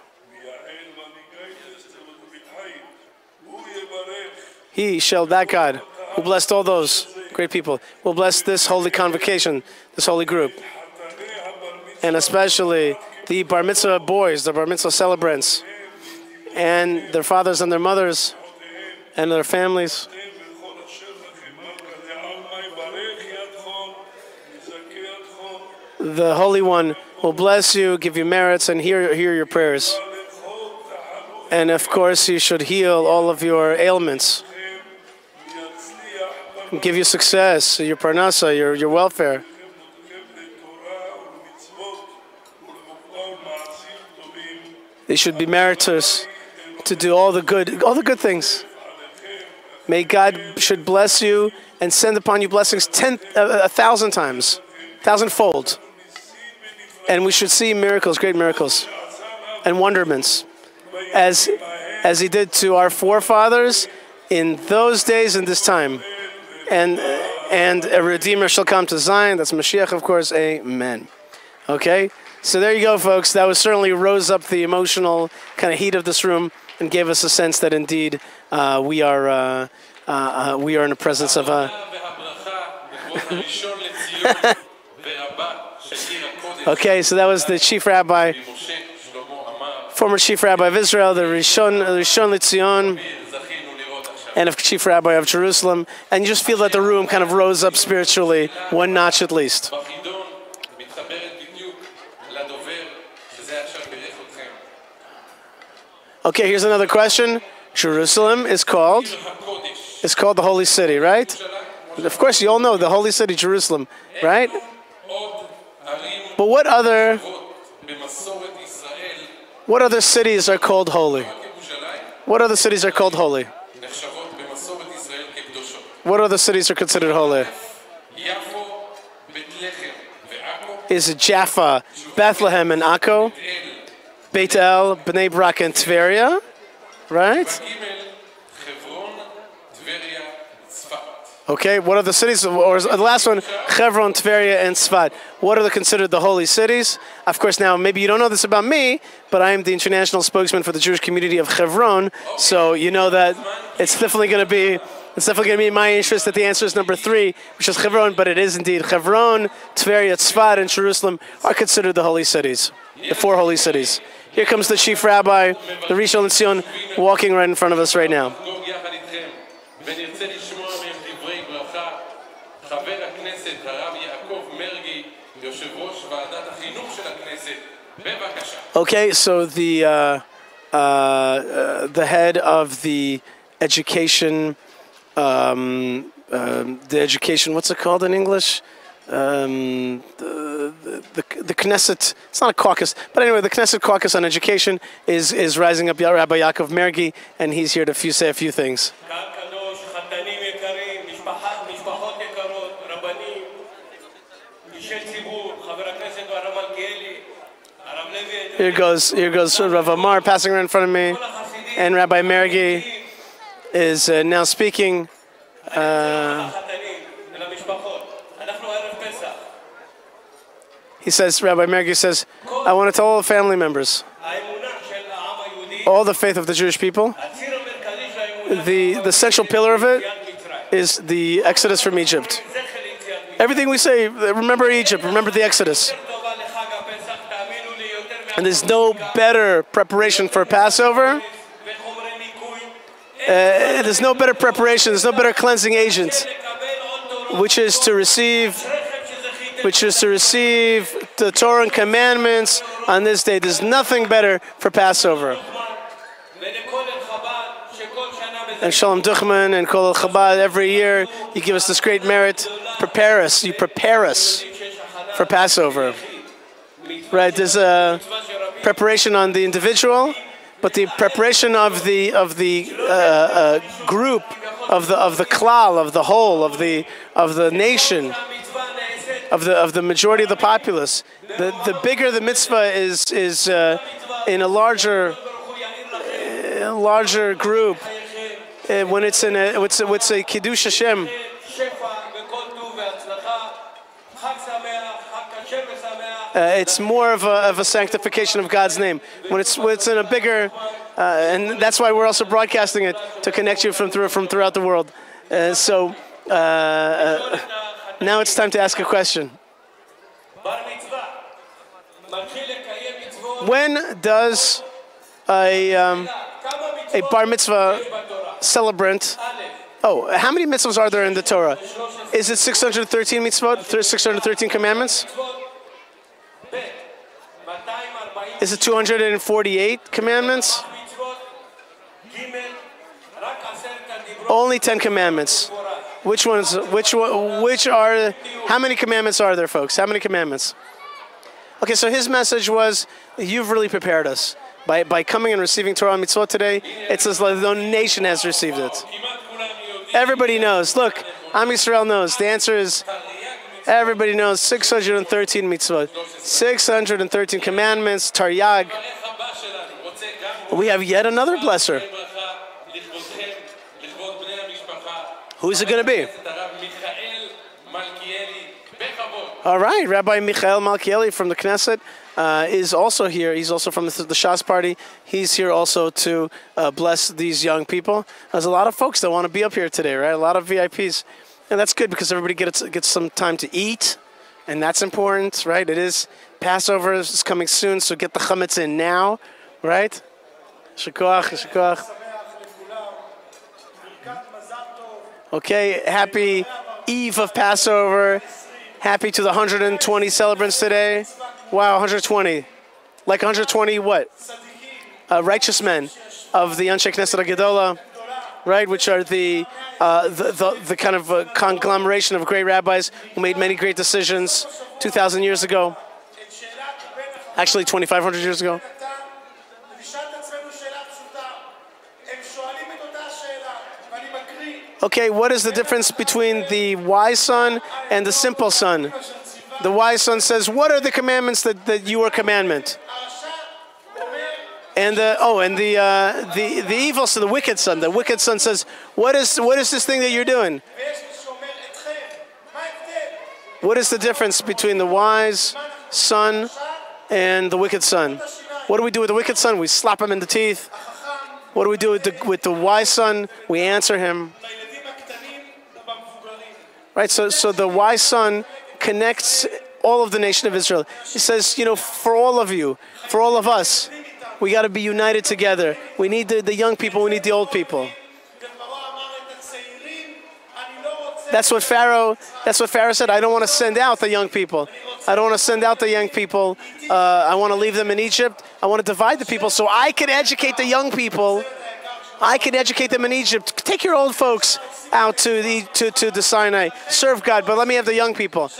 He shall, that God, who blessed all those great people, will bless this holy convocation, this holy group. And especially the bar mitzvah boys, the bar mitzvah celebrants, and their fathers and their mothers, and their families. The Holy One will bless you, give you merits, and hear your prayers. And of course, He should heal all of your ailments, and give you success, your parnasa, your welfare. They should be meritous to do all the good things. May God should bless you and send upon you blessings 1,000 times, 1,000-fold. And we should see miracles, great miracles, and wonderments, as He did to our forefathers in those days and this time. And a Redeemer shall come to Zion. That's Mashiach, of course. Amen. Okay? So there you go, folks. That was certainly rose up the emotional kind of heat of this room and gave us a sense that indeed we are in the presence of a... Okay, so that was the chief rabbi, former chief rabbi of Israel, the Rishon LeZion, and of chief rabbi of Jerusalem. And you just feel that the room kind of rose up spiritually, one notch at least. Okay, here's another question. Jerusalem is called the Holy City, right? Of course, you all know the Holy City, Jerusalem, right? But what other cities are called holy? What other cities are called holy? What other cities are considered holy? Is it Jaffa, Bethlehem, and Akko? Beit El, Bnei Brak, and Tveria, right? Okay, what are the cities, or the last one, Hebron, Tveria, and Tzfat. What are considered the holy cities? Of course, now, maybe you don't know this about me, but I am the international spokesman for the Jewish community of Hebron, so you know that it's definitely going to be in my interest that the answer is number 3, which is Hebron, but it is indeed Hebron, Tveria, Tzfat, and Jerusalem are considered the holy cities, the 4 holy cities. Here comes the chief rabbi, the Rishon LeZion, walking right in front of us right now. Okay, so the head of the education, what's it called in English? The Knesset, it's not a caucus, but anyway, the Knesset caucus on education is rising up, Rabbi Yaakov Mergi, and he's here to say a few things. Here goes Rav Amar passing around in front of me, and Rabbi Mergi is now speaking. He says, Rabbi Mergi says, I want to tell all the family members, all the faith of the Jewish people, the central pillar of it is the Exodus from Egypt. Everything we say, remember Egypt, remember the Exodus. And there's no better preparation for Passover. There's no better preparation, there's no better cleansing agent, which is to receive the Torah and commandments on this day. There's nothing better for Passover. And Shalom Duchman and Kol Chabad, every year you give us this great merit. You prepare us for Passover. Right, there's a preparation on the individual, but the preparation of the group the klal, of the whole, of the nation, of the majority of the populace. The bigger the mitzvah is in a larger group. When it's in what's a kiddush Hashem. It's more of a sanctification of God's name. When it's in a bigger, and that's why we're also broadcasting it to connect you from throughout the world. So now it's time to ask a question. When does a bar mitzvah celebrant? Oh, how many mitzvahs are there in the Torah? Is it 613 mitzvot? 613 commandments? Is it 248 commandments? Only 10 commandments. Which ones? Which are? How many commandments are there, folks? How many commandments? Okay, so his message was, you've really prepared us by coming and receiving Torah and mitzvot today. It's as though the nation has received it. Everybody knows. Look, Am Yisrael knows. The answer is, everybody knows 613 mitzvot, 613 commandments, taryag. We have yet another blesser. Who's it going to be? All right, Rabbi Michael Malkieli from the Knesset is also here. He's also from the Shas party. He's here also to bless these young people. There's a lot of folks that want to be up here today, right? A lot of VIPs. And that's good because everybody gets some time to eat, and that's important, right? It is Passover is coming soon, so get the chametz in now, right? Shikoach, shikoach. Okay, happy eve of Passover. Happy to the 120 celebrants today. Wow, 120. Like 120 what? Righteous men of the Anshe Knesset HaGedola, right? Which are the kind of conglomeration of great rabbis who made many great decisions 2,000 years ago. Actually, 2,500 years ago. Okay, what is the difference between the wise son and the simple son? The wise son says, what are the commandments that you are commandment? And the evil son, the wicked son says, what is this thing that you're doing? What is the difference between the wise son and the wicked son? What do we do with the wicked son? We slap him in the teeth. What do we do with the wise son? We answer him. Right, so the wise son connects all of the nation of Israel. He says, for all of you, for all of us, we got to be united together. We need the young people, we need the old people. That's what Pharaoh said. I don't want to send out the young people. I don't want to send out the young people. I want to leave them in Egypt. I want to divide the people so I can educate the young people. I can educate them in Egypt. Take your old folks out to the Sinai. Serve God, but let me have the young people.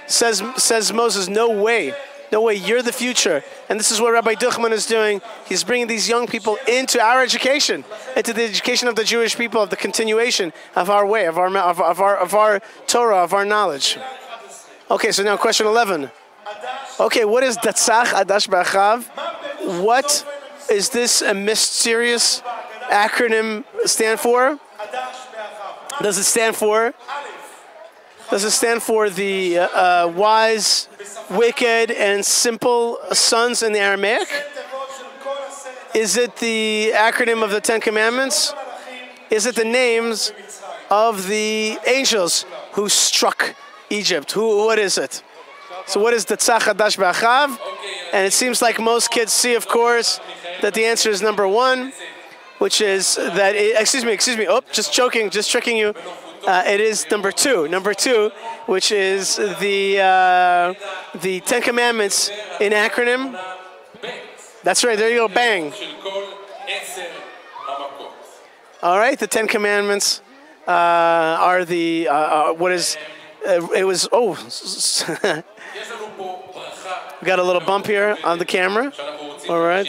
Says Moses, no way. No way, you're the future. And this is what Rabbi Duchman is doing. He's bringing these young people into our education, into the education of the Jewish people, of the continuation of our way, of our Torah, of our knowledge. Okay, so now question 11. Okay, what is Datzach Adash B'Achav? What is this a mysterious acronym stand for? Does it stand for? Does it stand for the wise, wicked, and simple sons in the Aramaic? Is it the acronym of the Ten Commandments? Is it the names of the angels who struck Egypt? What is it? So what is the Tzach Hadash B'Achav? And it seems like most kids see, of course, that the answer is number 1, which is that, excuse me, oh, just tricking you. It is number 2, which is the Ten Commandments in acronym. That's right, there you go, bang. All right, the Ten Commandments are the, what is, it was, oh, we got a little bump here on the camera. All right,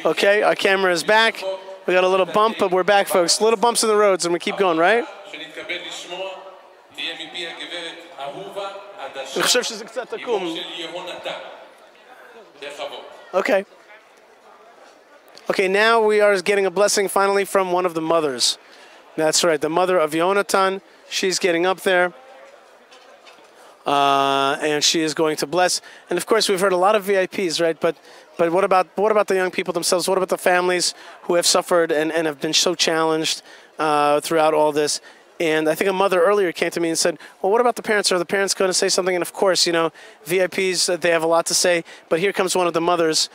Okay, our camera is back. We got a little bump, but we're back, folks. Little bumps in the roads, and we keep going, right? Okay. Okay, now we are getting a blessing finally from one of the mothers. That's right, the mother of Yonatan. She's getting up there. And she is going to bless. And of course, we've heard a lot of VIPs, right? But what about the young people themselves? What about the families who have suffered and have been so challenged throughout all this? And I think a mother earlier came to me and said, well, what about the parents? Are the parents going to say something? And of course, you know, VIPs, they have a lot to say. But here comes one of the mothers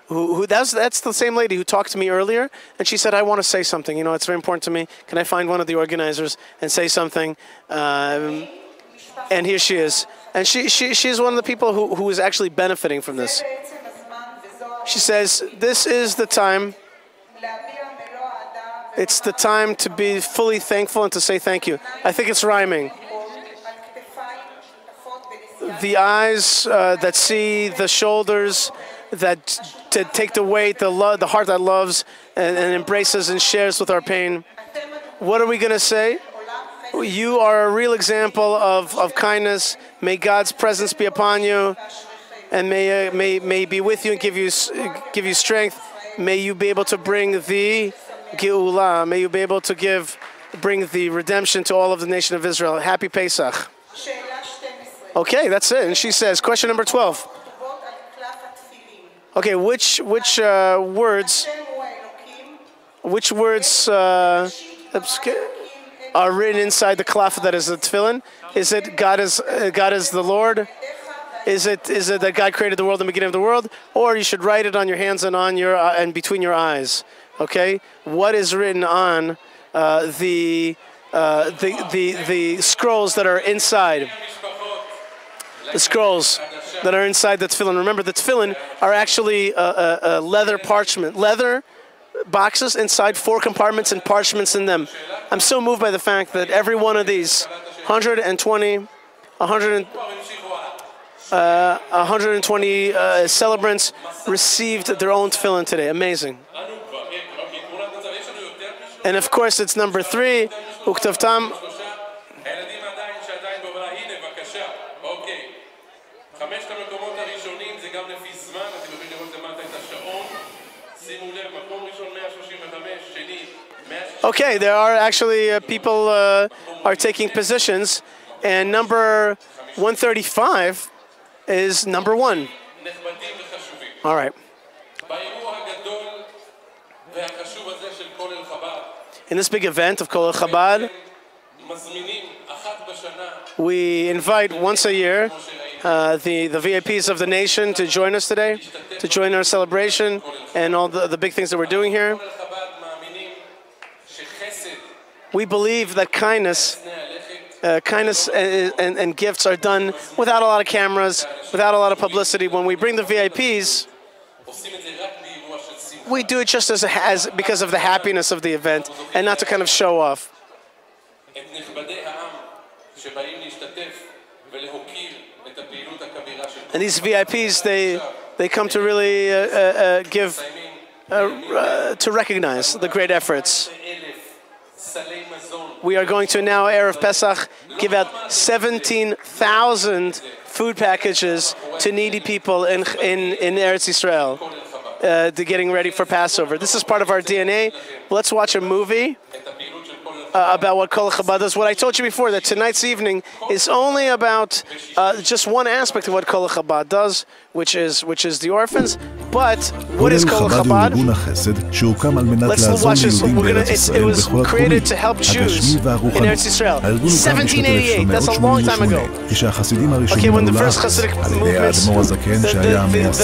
that's the same lady who talked to me earlier, and she said, I want to say something. You know, it's very important to me. Can I find one of the organizers and say something? And here she is. And she's one of the people who is actually benefiting from this. She says, this is the time. It's the time to be fully thankful and to say thank you. I think it's rhyming. The eyes that see, the shoulders that to take the weight, the heart that loves and embraces and shares with our pain. What are we going to say? You are a real example of kindness. May God's presence be upon you, and may be with you and give you strength. May you be able to bring the Geula. May you be able to bring the redemption to all of the nation of Israel. Happy Pesach. Okay, that's it. And she says, question number 12. Okay, which words are written inside the klaf that is the tefillin? Is it God is the Lord? Is it that God created the world in the beginning of the world? Or you should write it on your hands and on your and between your eyes. Okay, what is written on the scrolls that are inside? The scrolls that are inside the tefillin. Remember, the tefillin are actually leather parchment, leather boxes inside 4 compartments and parchments in them. I'm so moved by the fact that every one of these 120 celebrants received their own tefillin today. Amazing. And of course, it's number 3. Uktavtam. Okay, there are actually people are taking positions, and number 135 is number 1. All right. In this big event of Kol Chabad, we invite once a year the VIPs of the nation to join us today, to join our celebration and all the big things that we're doing here. We believe that kindness and gifts are done without a lot of cameras, without a lot of publicity. When we bring the VIPs, we do it just as because of the happiness of the event and not to kind of show off. And these VIPs, they come to really to recognize the great efforts. We are going to now, Erev Pesach, give out 17,000 food packages to needy people in Eretz Yisrael, getting ready for Passover. This is part of our DNA. Let's watch a movie about what Kol Chabad does. What I told you before, that tonight's evening is only about just one aspect of what Kol Chabad does, which is the orphans. But what is Kol Chabad? Let's watch this. It was created to help Jews in Eretz Yisrael. 1788. That's a long time ago. Okay, when the first Hasidic movements,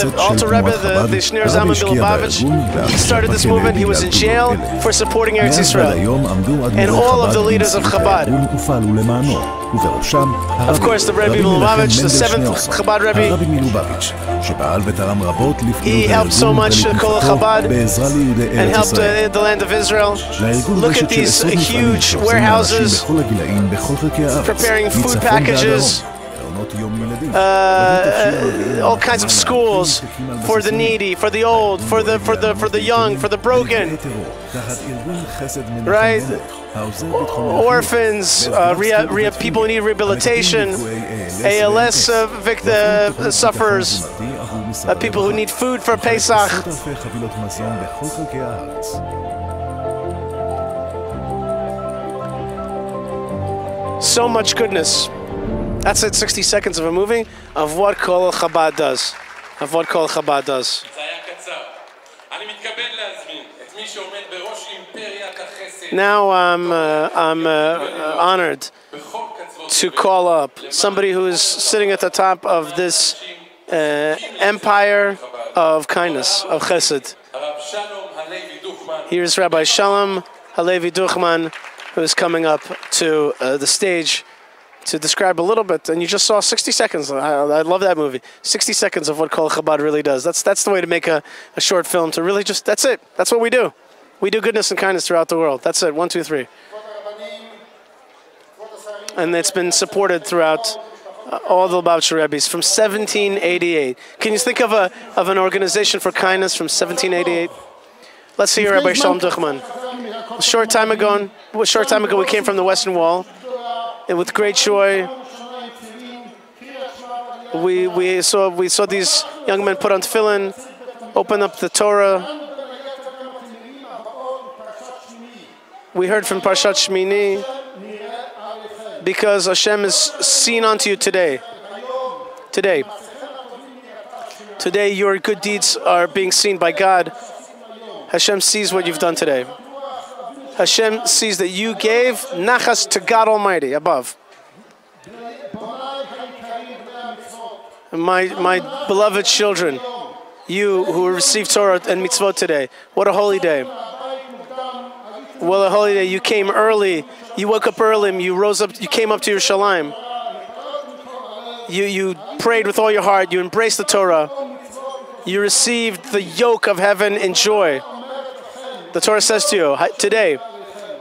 the Alter Rebbe, the Shneur Zalman Milubavitch, he started this movement. He was in jail for supporting Eretz Yisrael. And all of the leaders of Chabad. Of course, the Rebbe Milubavitch, the 7th Chabad Rebbe, he helped so much Kol Chabad and helped the land of Israel. Look at these huge warehouses preparing food packages. all kinds of schools for the needy, for the old, for the young, for the broken. Right? Orphans, people who need rehabilitation, ALS sufferers, people who need food for Pesach. So much goodness. That's it, 60 seconds of a movie of what Kol Chabad does. Of what Kol Chabad does. Now I'm honored to call up somebody who is sitting at the top of this empire of kindness, of chesed. Here's Rabbi Shalom Halevi Duchman, who is coming up to the stage to describe a little bit, and you just saw 60 seconds. I love that movie. 60 seconds of what Kol Chabad really does. That's the way to make a short film, to really just, that's it. That's what we do. We do goodness and kindness throughout the world. That's it, 1, 2, 3. And it's been supported throughout all the Lubavitcher Rebbe's from 1788. Can you think of an organization for kindness from 1788? Let's hear Rabbi Shalom Duchman. A short time ago we came from the Western Wall. And with great joy, we saw these young men put on tefillin, open up the Torah. We heard from Parshat Shmini, because Hashem is seen unto you today. Today, your good deeds are being seen by God. Hashem sees what you've done today. Hashem sees that you gave nachas to God Almighty above. My beloved children, you who received Torah and mitzvot today, what a holy day. What a holy day. You came early, you woke up early, you rose up, you came up to Yerushalayim. You prayed with all your heart, you embraced the Torah. You received the yoke of heaven in joy. The Torah says to you, today,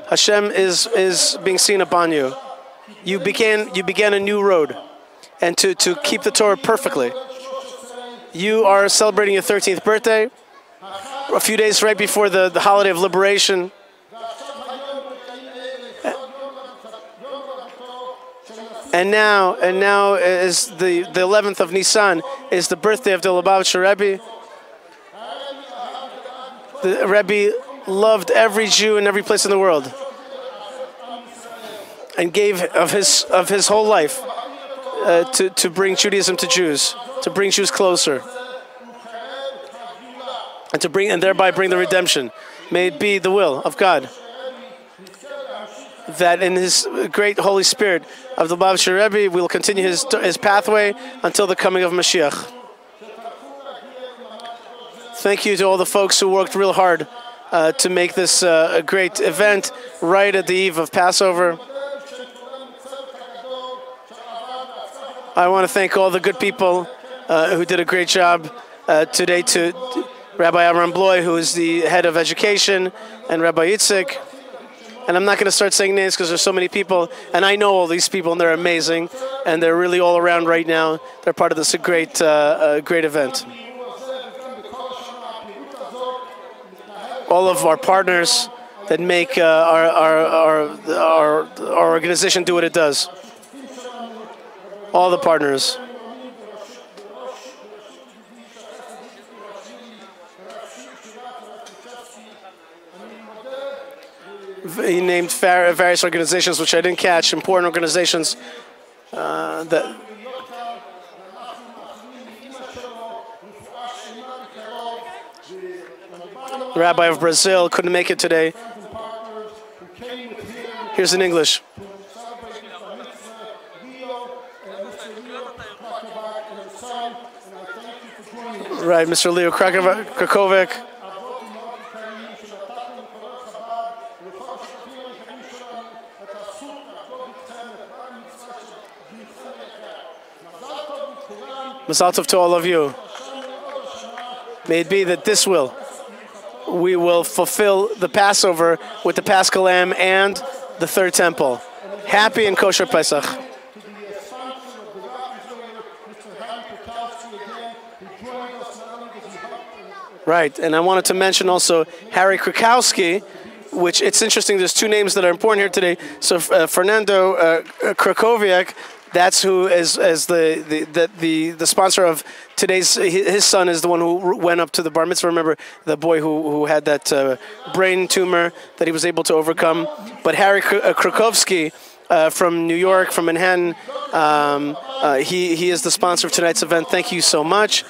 Hashem is being seen upon you. You began a new road, and to keep the Torah perfectly. You are celebrating your 13th birthday, a few days right before the holiday of liberation. And now is the 11th of Nisan, is the birthday of the Lubavitcher Rebbe. The Rebbe loved every Jew in every place in the world, and gave of his whole life to bring Judaism to Jews, to bring Jews closer, and thereby bring the redemption. May it be the will of God that in His great Holy Spirit of the Lubavitcher Rebbe, we will continue his pathway until the coming of Mashiach. Thank you to all the folks who worked real hard to make this a great event right at the eve of Passover. I want to thank all the good people who did a great job today, to Rabbi Avram Bloy, who is the head of education, and Rabbi Yitzhak. And I'm not going to start saying names because there's so many people, and I know all these people, and they're amazing, and they're really all around right now. They're part of this great event. All of our partners that make our organization do what it does. All the partners. He named various organizations, which I didn't catch, important organizations that. The Rabbi of Brazil couldn't make it today. Here's in English. Right, Mr. Leo Krakovic. Mazal tov to all of you. May it be that we will fulfill the Passover with the Paschal Lamb and the third temple. Happy and kosher Pesach. Right, and I wanted to mention also Harry Krakowski, which it's interesting, there's two names that are important here today. So Fernando Krakowiak, that's who is the sponsor of today's, his son is the one who went up to the bar mitzvah. Remember the boy who had that brain tumor that he was able to overcome. But Harry Krakowski from New York, from Manhattan, he is the sponsor of tonight's event. Thank you so much.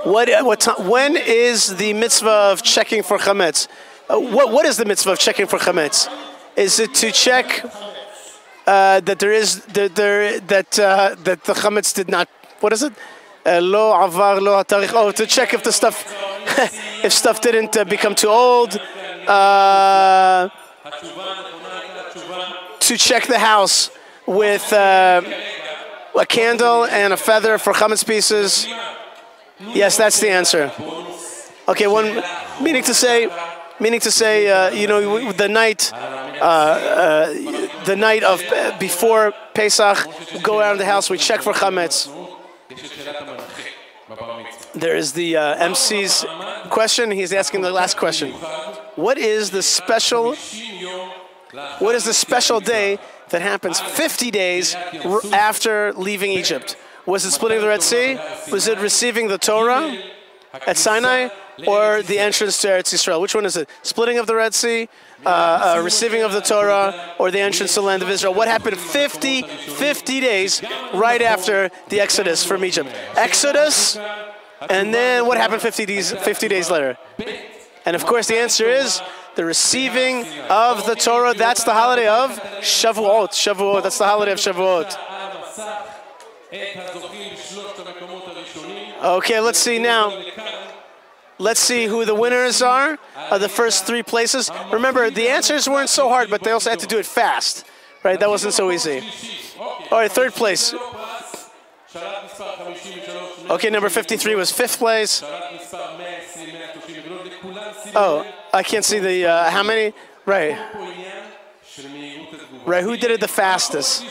When is the mitzvah of checking for chametz? What is the mitzvah of checking for chametz? Is it to check that that the chametz did not? What is it? Lo avar lo hatarich. Oh, to check if the stuff if stuff didn't become too old. To check the house with a candle and a feather for chametz pieces. Yes, that's the answer. Okay, meaning to say, you know, the night of before Pesach, we go around the house, we check for chametz. There is the MC's question. He's asking the last question. What is the special day that happens 50 days after leaving Egypt? Was it splitting the Red Sea? Was it receiving the Torah at Sinai? Or the entrance to Eretz Yisrael? Which one is it? Splitting of the Red Sea, receiving of the Torah, or the entrance to the land of Israel? What happened 50 days right after the Exodus from Egypt? Exodus, and then what happened 50 days later? And of course the answer is the receiving of the Torah. That's the holiday of Shavuot. Shavuot, that's the holiday of Shavuot. Okay, let's see now. Let's see who the winners are of the first three places. Remember, the answers weren't so hard, but they also had to do it fast. Right? That wasn't so easy. All right, third place. Okay, number 53 was fifth place. Oh, I can't see the, how many? Right. Right, who did it the fastest?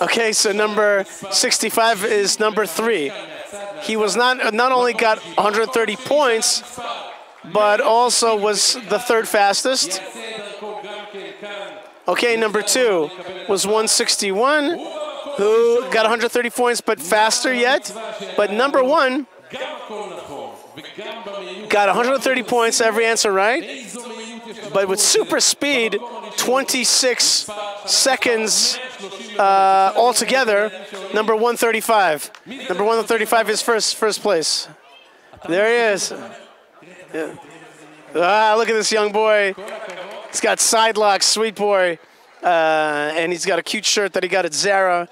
Okay, so number 65 is number 3. He was not only got 130 points, but also was the third fastest. Okay, number 2 was 161, who got 130 points, but faster yet. But number 1 got 130 points, every answer right. But with super speed, 26 seconds altogether, number 135. Number 135 is first place. There he is. Yeah. Ah, look at this young boy. He's got side locks, sweet boy. And he's got a cute shirt that he got at Zara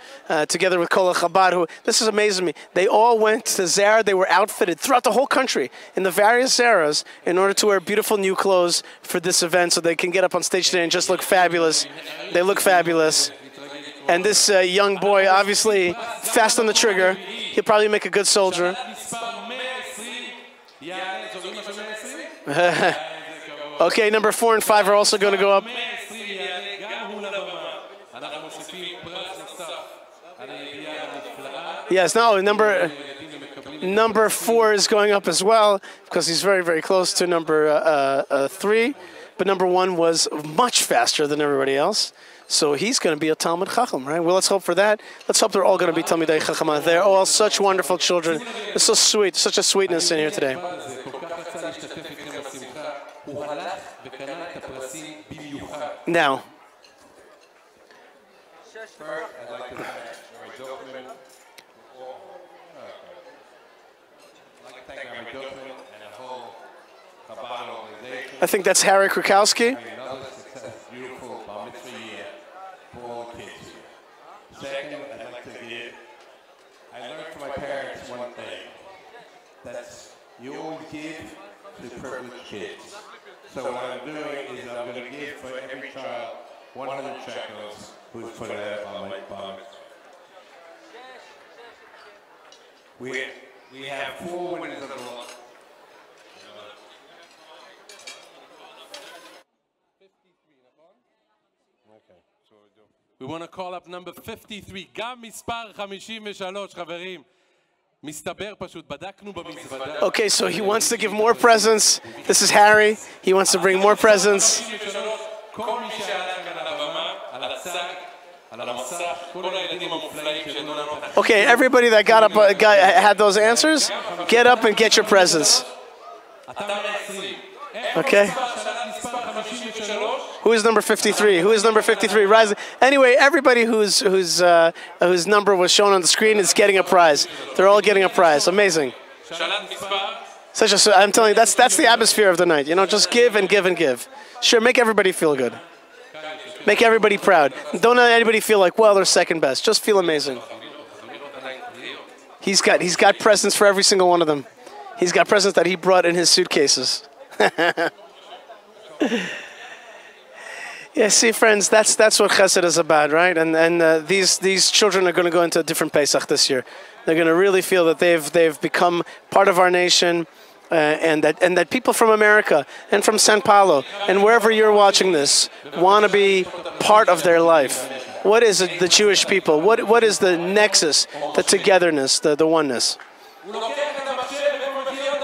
together with Kol Chabad. This is amazing to me. They all went to Zara. They were outfitted throughout the whole country in the various Zaras in order to wear beautiful new clothes for this event so they can get up on stage today and just look fabulous. They look fabulous. And this young boy, obviously fast on the trigger. He'll probably make a good soldier. Okay, number 4 and 5 are also going to go up. Yes, no, number 4 is going up as well because he's very, very close to number 3. But number 1 was much faster than everybody else. So he's going to be a Talmid Chacham, right? Well, let's hope for that. Let's hope they're all going to be Talmidei Chacham. They're all such wonderful children. It's so sweet, such a sweetness in here today. Now, I think that's Harry Krakowski. Second, I'd like to give, I learned from my parents one thing, that's you always give to privileged kids. So what I'm doing is I'm going to give for every child 100 shekels who's put it out on my bond. We have 4 winners of the lot. We want to call up number 53, גם מספר 53, חברים. מסתבר פשוט, בדקנו במזוודה. Okay, so he wants to give more presents. This is Harry. He wants to bring more presents. כל מי שעלה כאן על הבמה, על הצג, על המסך, כל הילדים המופלאים שנתנו לנו את החיים. Okay, everybody that got up, had those answers, get up and get your presents. Okay. Who is number 53? Who is number 53? Rise. Anyway, everybody whose number was shown on the screen is getting a prize. They're all getting a prize. Amazing. I'm telling you, that's the atmosphere of the night. You know, just give and give and give. Sure, make everybody feel good. Make everybody proud. Don't let anybody feel like, well, they're second best. Just feel amazing. He's got presents for every single one of them. He's got presents that he brought in his suitcases. Yeah, see, friends, that's what Chesed is about, right? And these children are going to go into a different Pesach this year. They're going to really feel that they've become part of our nation, and that people from America and from Sao Paulo and wherever you're watching this want to be part of their life. What is it, the Jewish people? What is the nexus, the togetherness, the oneness?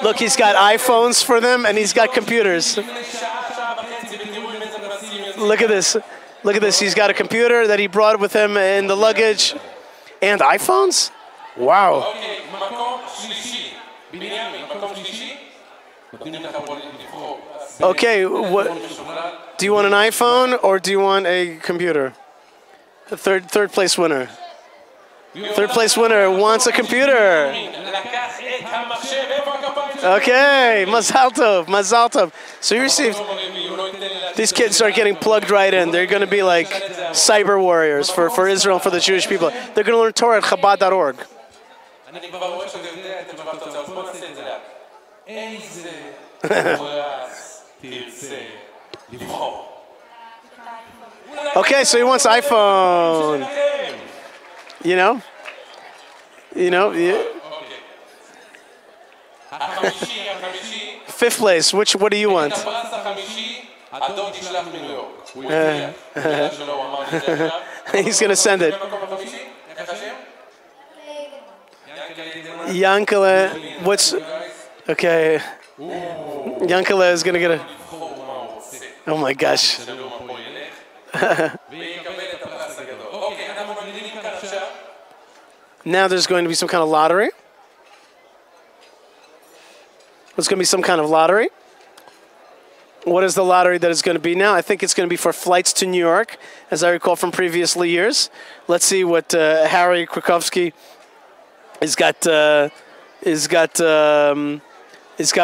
Look, he's got iPhones for them, and he's got computers. Look at this. Look at this. He's got a computer that he brought with him in the luggage. And iPhones? Wow. Okay, what, do you want an iPhone or do you want a computer? The third place winner. Third place winner wants a computer. Okay, Mazal Tov, Mazal Tov. So you received, these kids are getting plugged right in. They're going to be like cyber warriors for Israel, for the Jewish people. They're going to learn Torah at Chabad.org. Okay, so he wants iPhone. You know? Yeah. Fifth place, what do you want? He's going to send it. Yankele, okay. Yankele is going to get a, oh my gosh. Now there's going to be some kind of lottery. There's going to be some kind of lottery. What is the lottery that it's going to be now? I think it's going to be for flights to New York, as I recall from previous years. Let's see what Harry Krakowski has got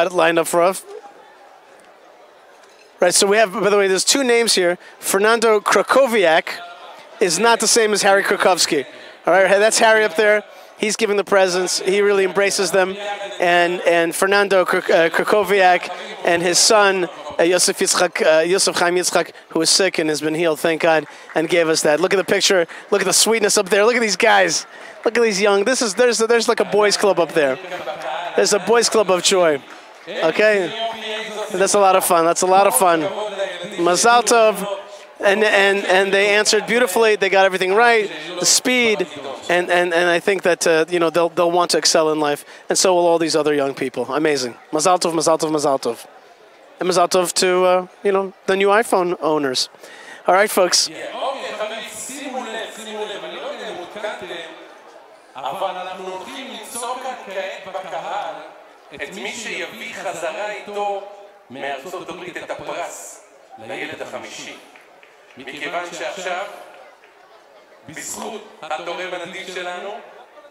it lined up for us. Right, so we have, by the way, there's two names here. Fernando Krakowiak is not the same as Harry Krakowski. All right, that's Harry up there. He's giving the presents. He really embraces them. And Fernando Krakowiak and his son, Yosef Chaim Yitzchak, who is sick and has been healed, thank God, and gave us that. Look at the picture. Look at the sweetness up there. Look at these guys. Look at these young. There's like a boys' club up there. There's a boys' club of joy. Okay? That's a lot of fun. That's a lot of fun. Mazal Tov. And they answered beautifully. They got everything right. The speed, and I think that they'll want to excel in life, and so will all these other young people. Amazing. Mazal Tov, Mazal Tov, Mazal Tov, and Mazal Tov to the new iPhone owners. All right, folks. מכיוון שעכשיו, בזכות התורם הנדיב שלנו,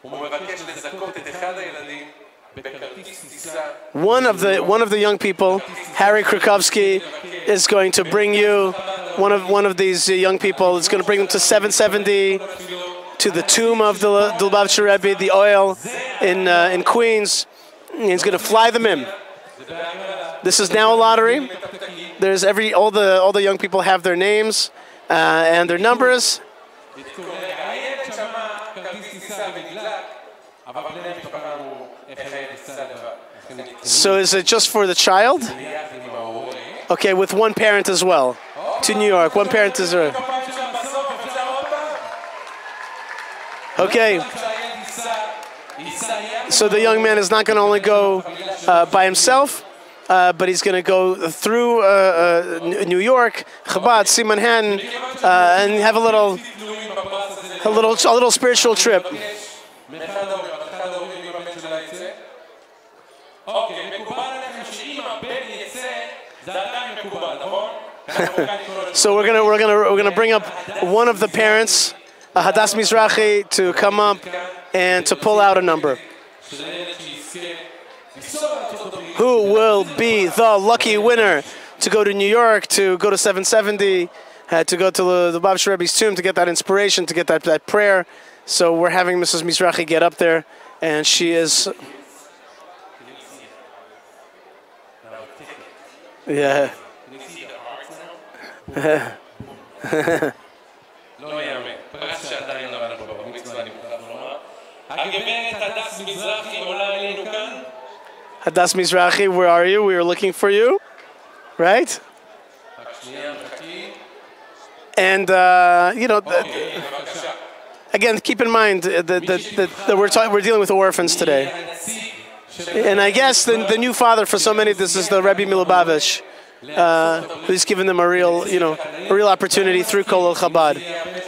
הוא מבקש לזכות את אחד הילדים בכרטיס טיסה. One of the young people, Harry Krakowski, is going to bring you, one of these young people is going to bring them to 770, to the tomb of the Lubavitcher Rebbe, the oil in Queens. He's going to fly them in. This is now a lottery. There's all the young people have their names and their numbers. So is it just for the child? Okay, with one parent as well. To New York. One parent is there. Okay. So the young man is not going to only go by himself, but he's going to go through New York, Chabad, see Manhattan, and have a little spiritual trip. So we're gonna bring up one of the parents, Hadas Mizrahi, to come up and to pull out a number. Who will be the lucky winner to go to New York, to go to 770, to go to the Bav Rebbe's tomb, to get that inspiration, to get that prayer? So we're having Mrs. Mizrahi get up there, and she is... Yeah. Hadas Mizrahi, where are you? We were looking for you, right? And again, keep in mind that we're dealing with orphans today. And I guess the new father for so many, this is the Rebbe Milubavitch, who's given them a real opportunity through Kol Chabad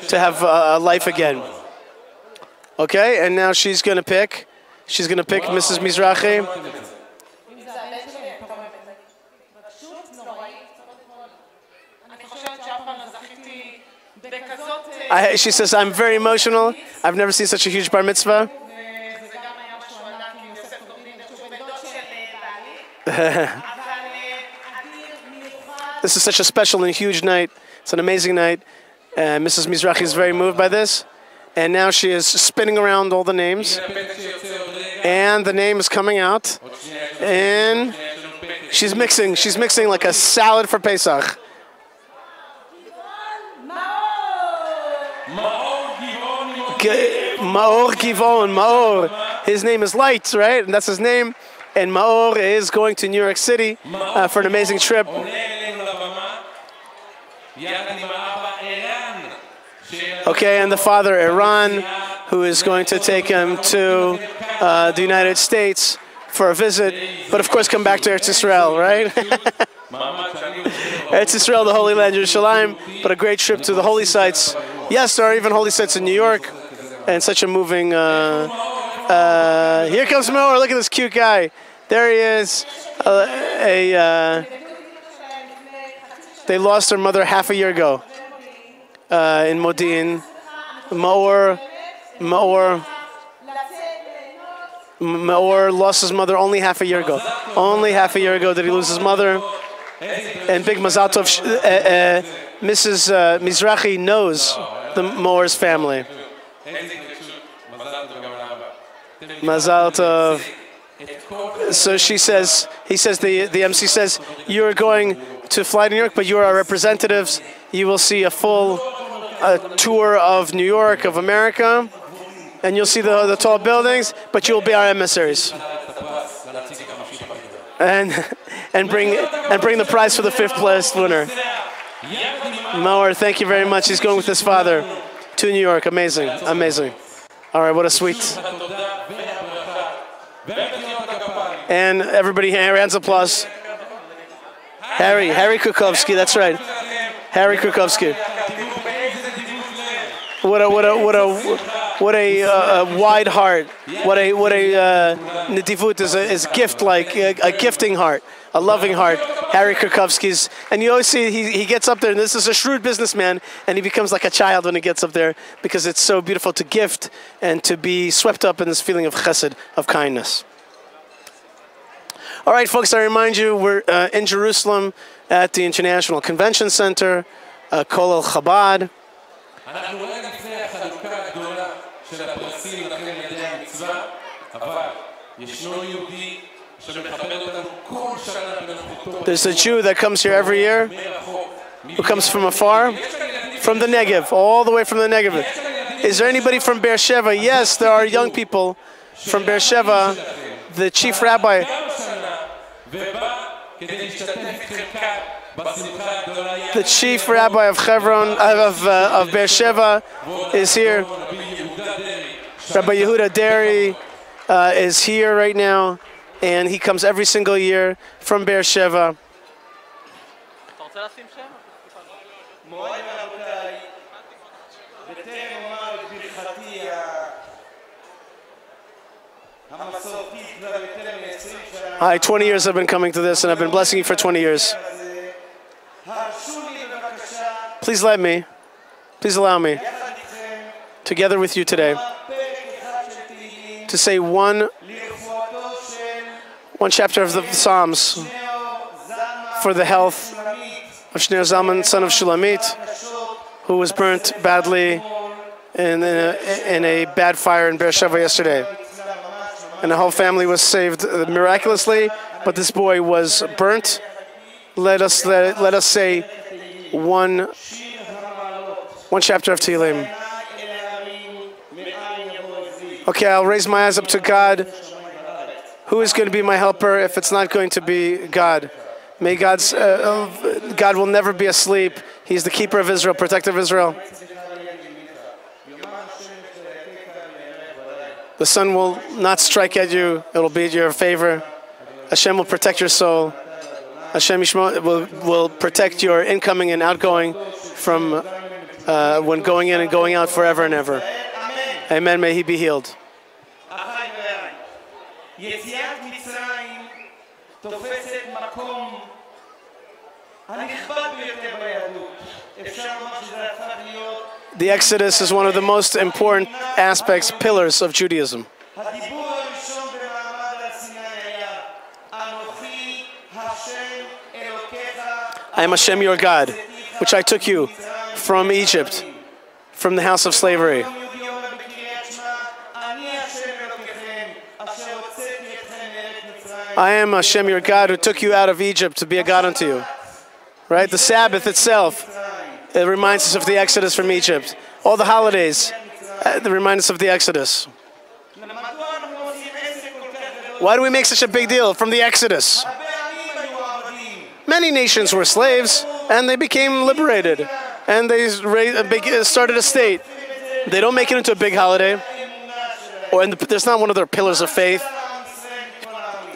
to have a life again. Okay, and now she's going to pick Mrs. Mizrahi. She says, I'm very emotional. I've never seen such a huge bar mitzvah. This is such a special and huge night. It's an amazing night. Mrs. Mizrahi is very moved by this. And now she is spinning around all the names. And the name is coming out. And she's mixing like a salad for Pesach. Maor Givon, Maor. His name is Light, right? And that's his name. And Maor is going to New York City for an amazing trip. Okay, and the father, Iran, who is going to take him to the United States for a visit, but of course come back to Eretz Yisrael, right? Eretz Yisrael, the Holy Land, Yerushalayim, but a great trip to the holy sites. Yes, there are even holy sites in New York, and such a moving... here comes Moore, look at this cute guy. There he is. They lost their mother half a year ago in Modi'in. Maor lost his mother only half a year ago. Only half a year ago did he lose his mother. And big Mazal Tov, Mrs. Mizrahi knows the Maor's family. Mazal Tov. So he says, the MC says, you're going to fly to New York, but you are our representatives. You will see a full tour of New York, of America, and you'll see the tall buildings, but you'll be our emissaries. And bring the prize for the 5th place winner. Maor, thank you very much. He's going with his father to New York. Amazing, amazing. All right, what a sweet. And everybody, hands applause. Harry Kukovsky, that's right. Harry Kukovsky. What a wide heart. What a nedivut is a gift, like a gifting heart, a loving heart. Harry Kukovsky's, and you always see he gets up there, and this is a shrewd businessman, and he becomes like a child when he gets up there because it's so beautiful to gift and to be swept up in this feeling of chesed, of kindness. All right, folks, I remind you, we're in Jerusalem at the International Convention Center, Kol Chabad. There's a Jew that comes here every year, who comes from afar, from the Negev, all the way from the Negev. Is there anybody from Beersheba? Yes, there are young people from Beersheba. The chief rabbi... The chief rabbi of Hebron, of Beersheba, is here. Rabbi Yehuda Derry is here right now, and he comes every single year from Be'er Sheva. Hi, 20 years I've been coming to this, and I've been blessing you for 20 years. Please let me, please allow me, together with you today, to say one chapter of the Psalms for the health of Shneor Zalman, son of Shulamit, who was burnt badly in a bad fire in Be'er Sheva yesterday. And the whole family was saved miraculously, but this boy was burnt. Let us say one chapter of Tehillim. Okay, I'll raise my eyes up to God. Who is going to be my helper if it's not going to be God? May God will never be asleep. He's the keeper of Israel, protector of Israel. The sun will not strike at you. It will be in your favor. Hashem will protect your soul. Hashem will protect your incoming and outgoing from when going in and going out forever and ever. Amen. May he be healed. The Exodus is one of the most important aspects, pillars of Judaism. I am Hashem your God, which I took you from Egypt, from the house of slavery. I am Hashem your God who took you out of Egypt to be a God unto you. Right? The Sabbath itself, it reminds us of the Exodus from Egypt. All the holidays, they remind us of the Exodus. Why do we make such a big deal from the Exodus? Many nations were slaves, and they became liberated, and they started a state. They don't make it into a big holiday, there's not one of their pillars of faith.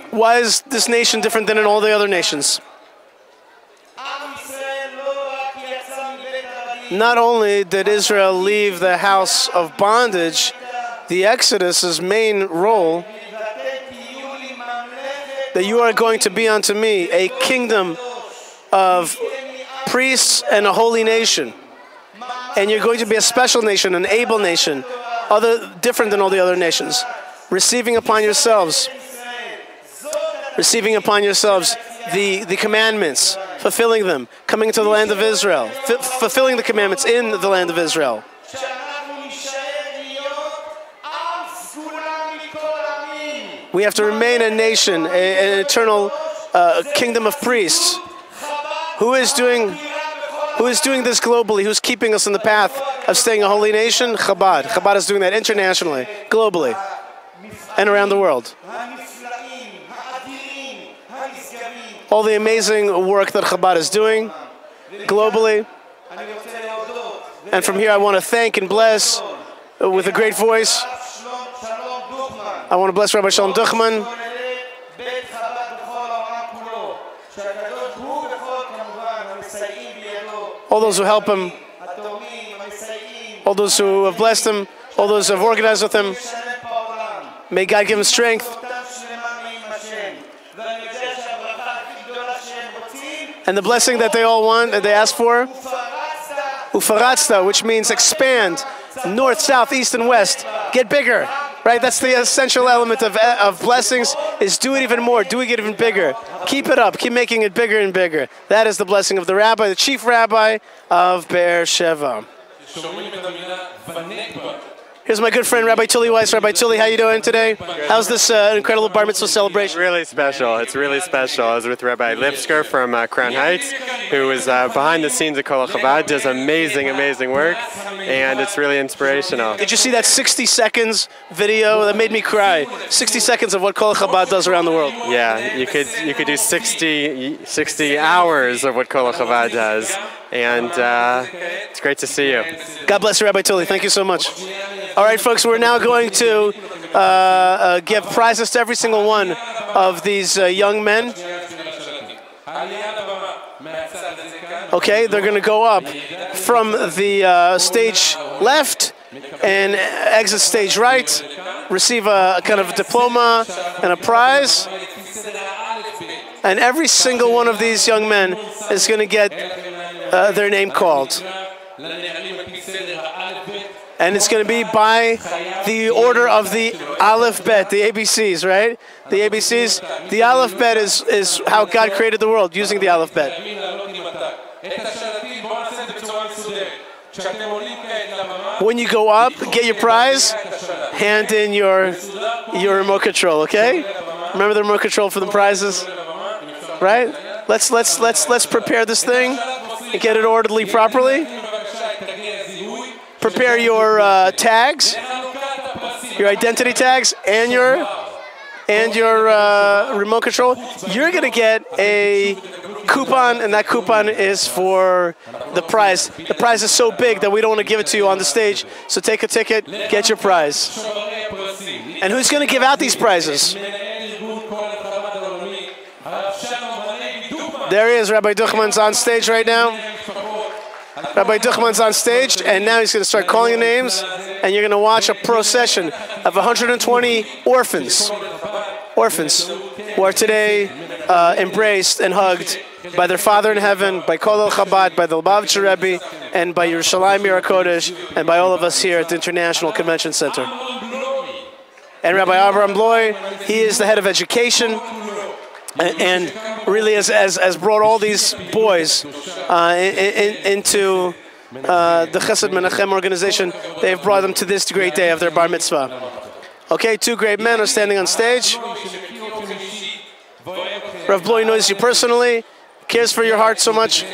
Why is this nation different than in all the other nations? Not only did Israel leave the house of bondage, the Exodus's main role, that you are going to be unto me a kingdom of priests and a holy nation. And you're going to be a special nation, an able nation, different than all the other nations. Receiving upon yourselves the commandments, fulfilling them, coming into the land of Israel, fulfilling the commandments in the land of Israel. We have to remain a nation, an eternal kingdom of priests. Who is doing this globally? Who's keeping us in the path of staying a holy nation? Chabad. Chabad is doing that internationally, globally, and around the world. All the amazing work that Chabad is doing globally. And from here I want to thank and bless with a great voice. I want to bless Rabbi Shalom Duchman. All those who help him. All those who have blessed him. All those who have organized with him. May God give him strength. And the blessing that they all want, that they ask for, Ufaratzta, which means expand, north, south, east, and west, get bigger, right? That's the essential element of blessings, is do it even more, do it even bigger. Keep it up, keep making it bigger and bigger. That is the blessing of the rabbi, the chief rabbi of Be'er Sheva. Here's my good friend, Rabbi Tully Weiss. Rabbi Tully, how you doing today? How's this incredible bar mitzvah celebration? Really special. It's really special. I was with Rabbi Lipsker from Crown Heights, who is behind the scenes at Kol Chabad, does amazing, amazing work, and it's really inspirational. Did you see that 60 seconds video? That made me cry. 60 seconds of what Kol Chabad does around the world. Yeah, you could do 60 hours of what Kol Chabad does, and it's great to see you. God bless you, Rabbi Tully. Thank you so much. All right, folks, we're now going to give prizes to every single one of these young men. Okay, they're going to go up from the stage left and exit stage right, receive a kind of diploma and a prize. And every single one of these young men is going to get their name called. And it's going to be by the order of the Aleph Bet, the ABCs, right? The ABCs. The Aleph Bet is how God created the world, using the Aleph Bet. When you go up, get your prize, hand in your remote control, okay? Remember the remote control for the prizes? Right? Let's prepare this thing and get it orderly properly. Prepare your tags, your identity tags, and your remote control. You're gonna get a coupon, and that coupon is for the prize. The prize is so big that we don't want to give it to you on the stage. So take a ticket, get your prize. And who's gonna give out these prizes? There he is, Rabbi Duchman's on stage right now. Rabbi Duchman's on stage, and now he's going to start calling your names, and you're going to watch a procession of 120 orphans who are today embraced and hugged by their Father in heaven, by Kol El Chabad, by the Lubavitcher Rebbe, and by Yerushalayim Yer HaKodesh, and by all of us here at the International Convention Center. And Rabbi Abraham Bloy, he is the head of education, and really has brought all these boys into the Chesed Menachem organization. They've brought them to this great day of their bar mitzvah. Okay, two great men are standing on stage. Rav Bloy knows you personally, cares for your heart so much.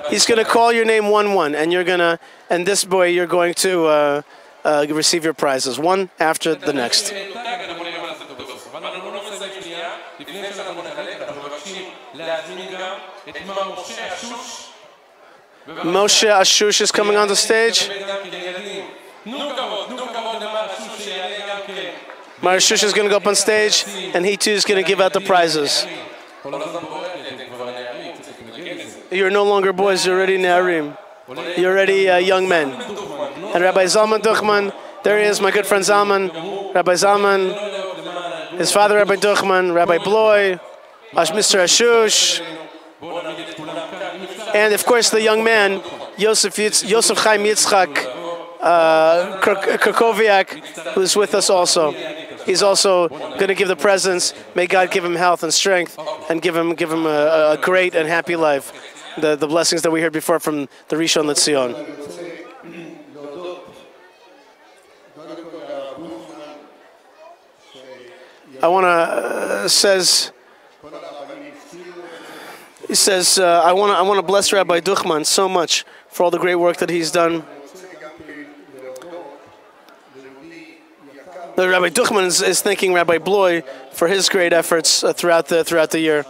He's going to call your name 1-1, and this boy, you're going to receive your prizes, one after the next. Moshe Ashush is coming on the stage. Mar Ashush is going to go up on stage, and he too is going to give out the prizes. You're no longer boys, you're already Ne'arim. You're already young men. And Rabbi Zalman Duchman, there he is, my good friend Zalman. Rabbi Zalman, his father Rabbi Duchman, Rabbi Bloy, Mr. Ashush, and of course the young man, Yosef Chaim Yitzchak Krakowiak, who's with us also. He's also going to give the presents. May God give him health and strength, and give him a great and happy life. The blessings that we heard before from the Rishon LeZion. I want to I want to bless Rabbi Duchman so much for all the great work that he's done. Rabbi Duchman is thanking Rabbi Bloy for his great efforts throughout the year.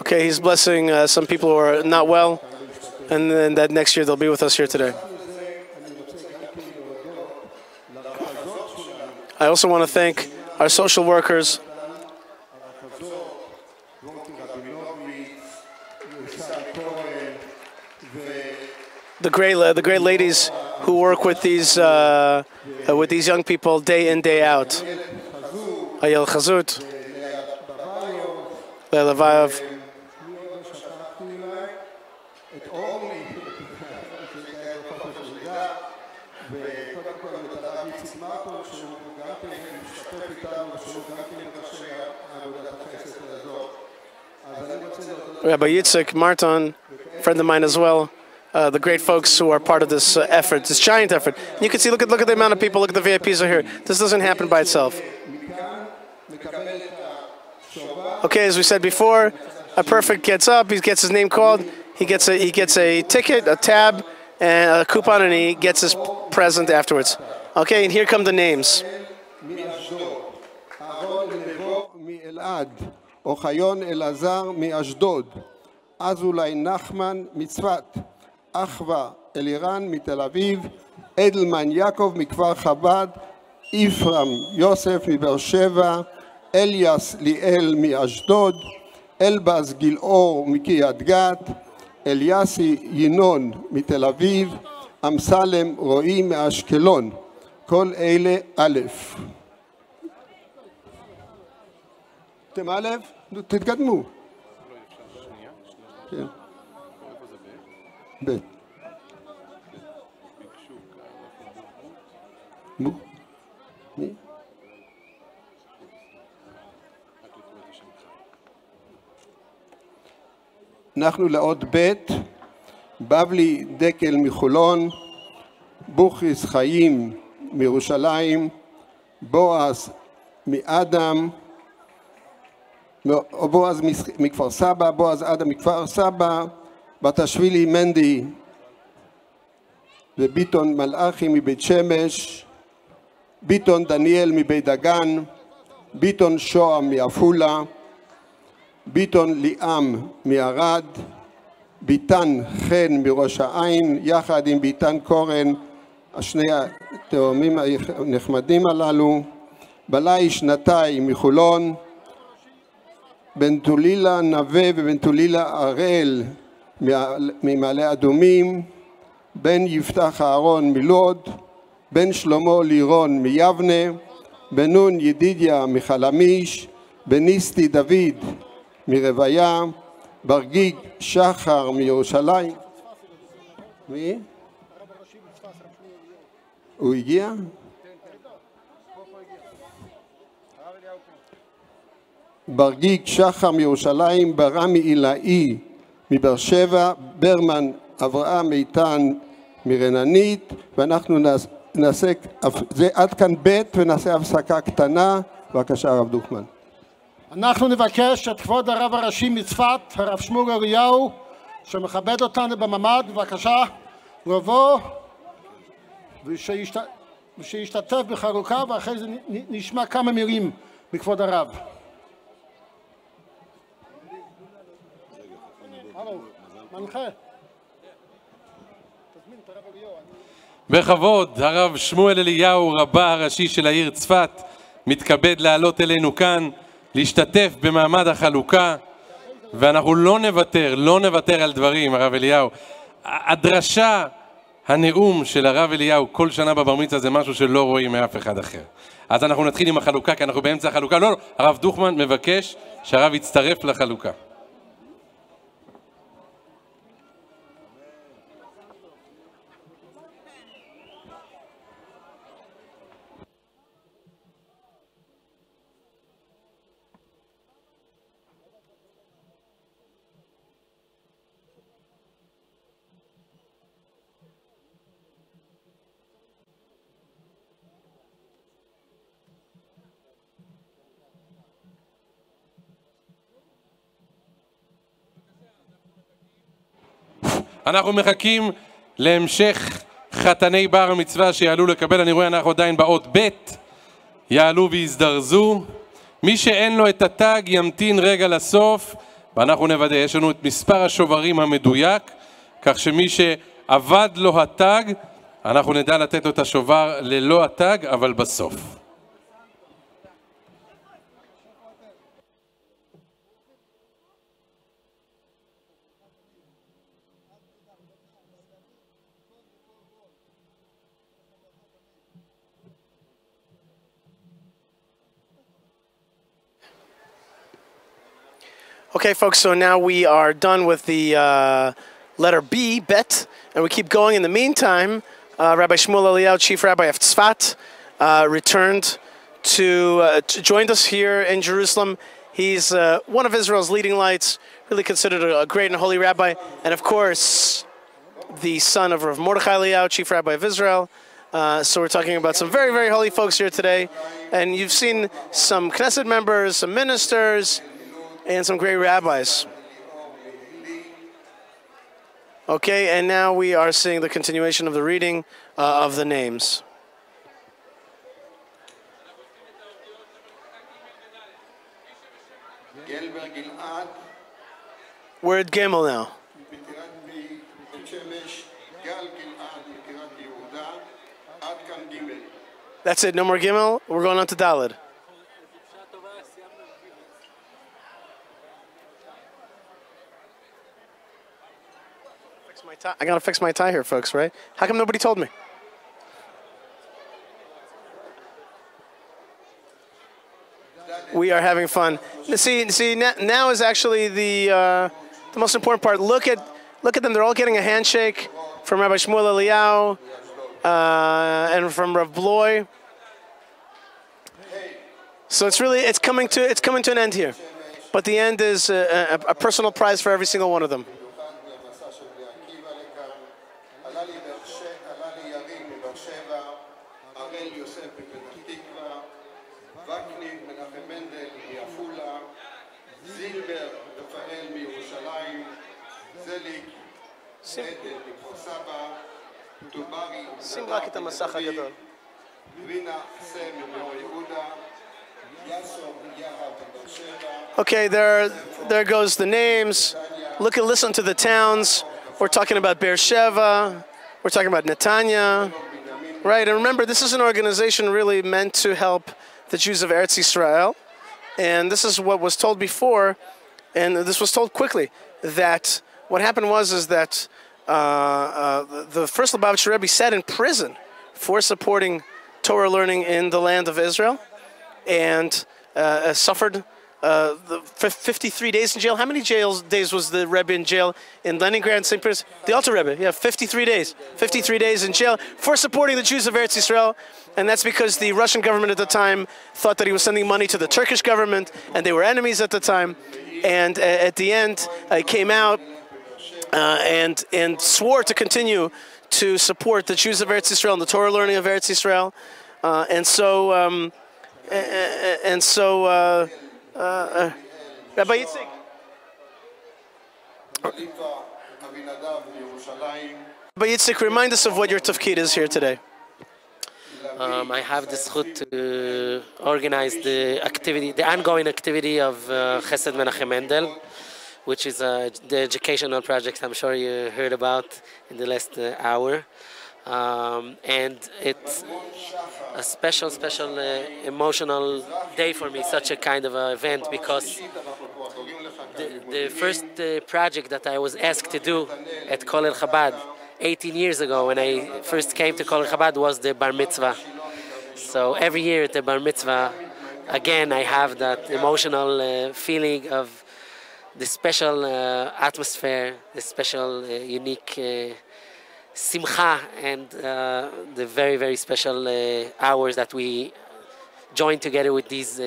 Okay, he's blessing some people who are not well, and then that next year they'll be with us here today. I also want to thank our social workers, the great ladies who work with these young people day in, day out. Ayel Chazut, Leila Vayev. Rabbi Yitzhak Martin, friend of mine as well, the great folks who are part of this effort, this giant effort. And you can see, look at the amount of people, look at the VIPs are here. This doesn't happen by itself. Okay, as we said before, a perfect gets up, he gets his name called, he gets a ticket, a tab, and a coupon, and he gets his present afterwards. Okay, and here come the names. אוחיון אלעזר מאשדוד, אזולאי נחמן מצפת, אחווה אלירן מתל אביב, אדלמן יעקב מכפר חב"ד, יפרם יוסף מבאר שבע, אליאס ליאל מאשדוד, אלבז גילאור מקריית גת, אליאסי ינון מתל אביב, אמסלם רועי מאשקלון. כל אלה א'. אתם א'? תתקדמו. כן. ב'. מי? אנחנו לעוד ב'. בבלי דקל מחולון, בוכריס חיים מירושלים, בועז מאדם, בועז מכפר סבא, בועז אדם מכפר סבא, בתשווילי מנדי וביטון מלאכי מבית שמש, ביטון דניאל מבית דגן, ביטון שוהם מעפולה, ביטון ליאם מערד, ביטן חן מראש העין, יחד עם ביטן קורן, השני התאומים הנחמדים הללו, בלאי שנתיים מחולון, בן תולילה נווה ובן תולילה הראל ממעלה אדומים, בן יפתח אהרון מלוד, בן שלמה לירון מיבנה, בן נון ידידיה מחלמיש, בן ניסתי דוד מרוויה, ברגיג שחר מירושלים. מי? הוא הגיע? ברגיג שחר מירושלים, ברמי אילאי מבאר שבע, ברמן אברהם איתן מרננית, ואנחנו נעשה, זה עד כאן ב' ונעשה הפסקה קטנה. בבקשה הרב דוכמן. אנחנו נבקש את כבוד הרב הראשי מצפת, הרב שמואל אליהו, שמכבד אותנו בממ"ד, בבקשה לבוא ושישתתף בחלוקה, ואחרי זה נשמע כמה מילים מכבוד הרב. מנחה. בכבוד, הרב שמואל אליהו, רבה הראשי של העיר צפת, מתכבד לעלות אלינו כאן, להשתתף במעמד החלוקה, ואנחנו לא נוותר על דברים, הרב אליהו. הדרשה, הנאום של הרב אליהו כל שנה בבר מצווה זה משהו שלא רואים מאף אחד אחר. אז אנחנו נתחיל עם החלוקה, כי אנחנו באמצע החלוקה. לא, הרב דוכמן מבקש שהרב יצטרף לחלוקה. אנחנו מחכים להמשך חתני בר המצווה שיעלו לקבל. אני רואה אנחנו עדיין באות ב', יעלו ויזדרזו. מי שאין לו את התג ימתין רגע לסוף, ואנחנו נוודא. יש לנו את מספר השוברים המדויק, כך שמי שעבד לו התג, אנחנו נדע לתת לו את השובר ללא התג, אבל בסוף. Okay, folks, so now we are done with the letter B, bet, and we keep going. In the meantime, Rabbi Shmuel Eliyahu, Chief Rabbi of Tzfat, returned joined us here in Jerusalem. He's one of Israel's leading lights, really considered a great and holy rabbi, and of course, the son of Rav Mordechai Eliyahu, Chief Rabbi of Israel. So we're talking about some very, very holy folks here today, and you've seen some Knesset members, some ministers, and some great rabbis. Okay, and now we are seeing the continuation of the reading of the names. We're at Gimel now. That's it, no more Gimel. We're going on to Daled. I gotta fix my tie here, folks, right? How come nobody told me? We are having fun. See, now is actually the most important part. Look at them. They're all getting a handshake from Rabbi Shmuel Eliyahu and from Rav Bloy. So it's coming to an end here. But the end is a personal prize for every single one of them. שים רק את המסך הגדול. Okay, there goes the names. Listen to the towns. We're talking about Beersheba. We're talking about Netanya. Right, and remember, this is an organization really meant to help the Jews of Eretz Yisrael. And this is what was told before, and this was told quickly, that what happened is that the first Lubavitcher Rebbe sat in prison for supporting Torah learning in the land of Israel, and suffered 53 days in jail. How many days was the Rebbe in jail in Leningrad, St. Petersburg? The Alter Rebbe, yeah, 53 days. 53 days in jail for supporting the Jews of Eretz Yisrael. And that's because the Russian government at the time thought that he was sending money to the Turkish government, and they were enemies at the time. And at the end, he came out and swore to continue to support the Jews of Eretz Yisrael and the Torah learning of Eretz Yisrael. Rabbi Yitzchak. Rabbi Yitzchak, remind us of what your tafkid is here today. I have the zchut to organize the ongoing activity of Chesed Menachem Mendel, which is the educational project I'm sure you heard about in the last hour. And it's a special emotional day for me, such a kind of event, because the first project that I was asked to do at Kol El Chabad 18 years ago, when I first came to Kol El Chabad, was the bar mitzvah. So every year at the bar mitzvah, again, I have that emotional feeling of the special atmosphere, the special unique simcha, and the very, very special hours that we join together with these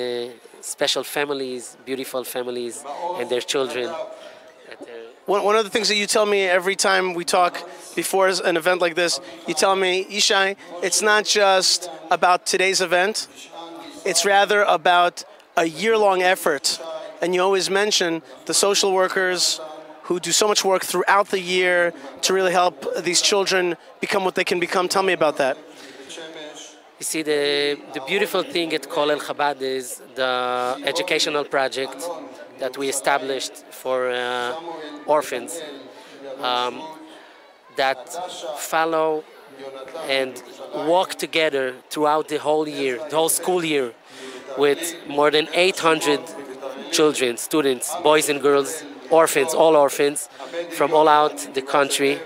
special families, beautiful families, and their children. One of the things that you tell me every time we talk before an event like this, you tell me, Yishai, it's not just about today's event, it's rather about a year-long effort. And you always mention the social workers who do so much work throughout the year to really help these children become what they can become. Tell me about that. You see, the beautiful thing at Kol El Chabad is the educational project that we established for orphans that follow and walk together throughout the whole year, the whole school year, with more than 800 children, students, boys and girls, orphans, all orphans, from all out the country,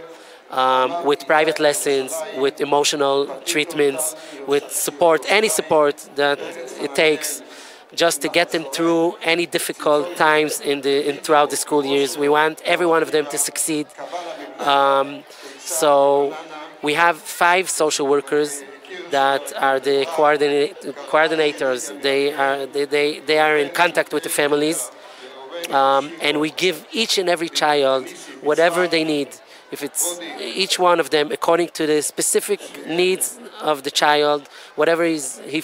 with private lessons, with emotional treatments, with support, any support that it takes, just to get them through any difficult times throughout the school years. We want every one of them to succeed. So we have 5 social workers that are the coordinators. They are in contact with the families, and we give each and every child whatever they need. If it's each one of them according to the specific needs of the child, whatever he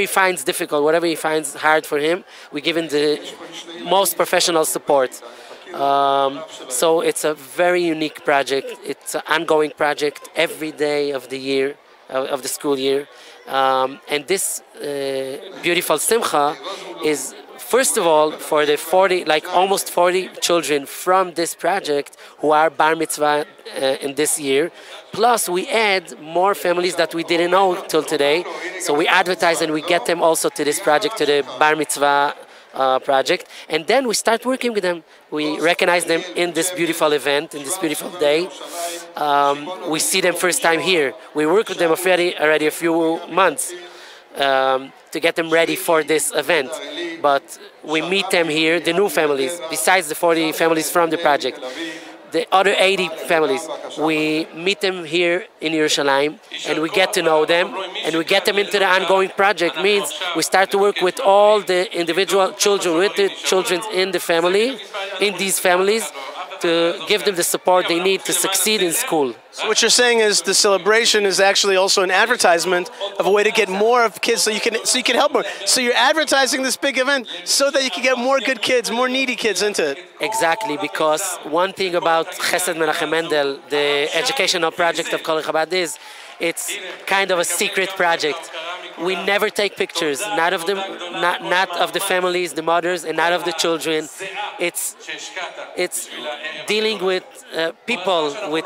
finds difficult, whatever he finds hard for him, we give him the most professional support. So it's a very unique project. It's an ongoing project every day of the year, of the school year. And this beautiful simcha is first of all, for the 40, like almost 40 children from this project who are bar mitzvah in this year, plus we add more families that we didn't know till today. So we advertise and we get them also to this project, to the bar mitzvah project, and then we start working with them. We recognize them in this beautiful event, in this beautiful day. We see them first time here. We work with them already a few months to get them ready for this event. But we meet them here, the new families, besides the 40 families from the project. The other 80 families, we meet them here in Yerushalayim, and we get to know them, and we get them into the ongoing project. Means we start to work with all the individual children, with the children in the family, in these families, to give them the support they need to succeed in school. So what you're saying is the celebration is actually also an advertisement of a way to get more of kids, so you can help more. So you're advertising this big event so that you can get more good kids, more needy kids into it. Exactly, because one thing about Chesed Menachem Mendel, the educational project of Kol Chabad, is it's kind of a secret project. We never take pictures, not of the families, the mothers, and not of the children. It's dealing with people, with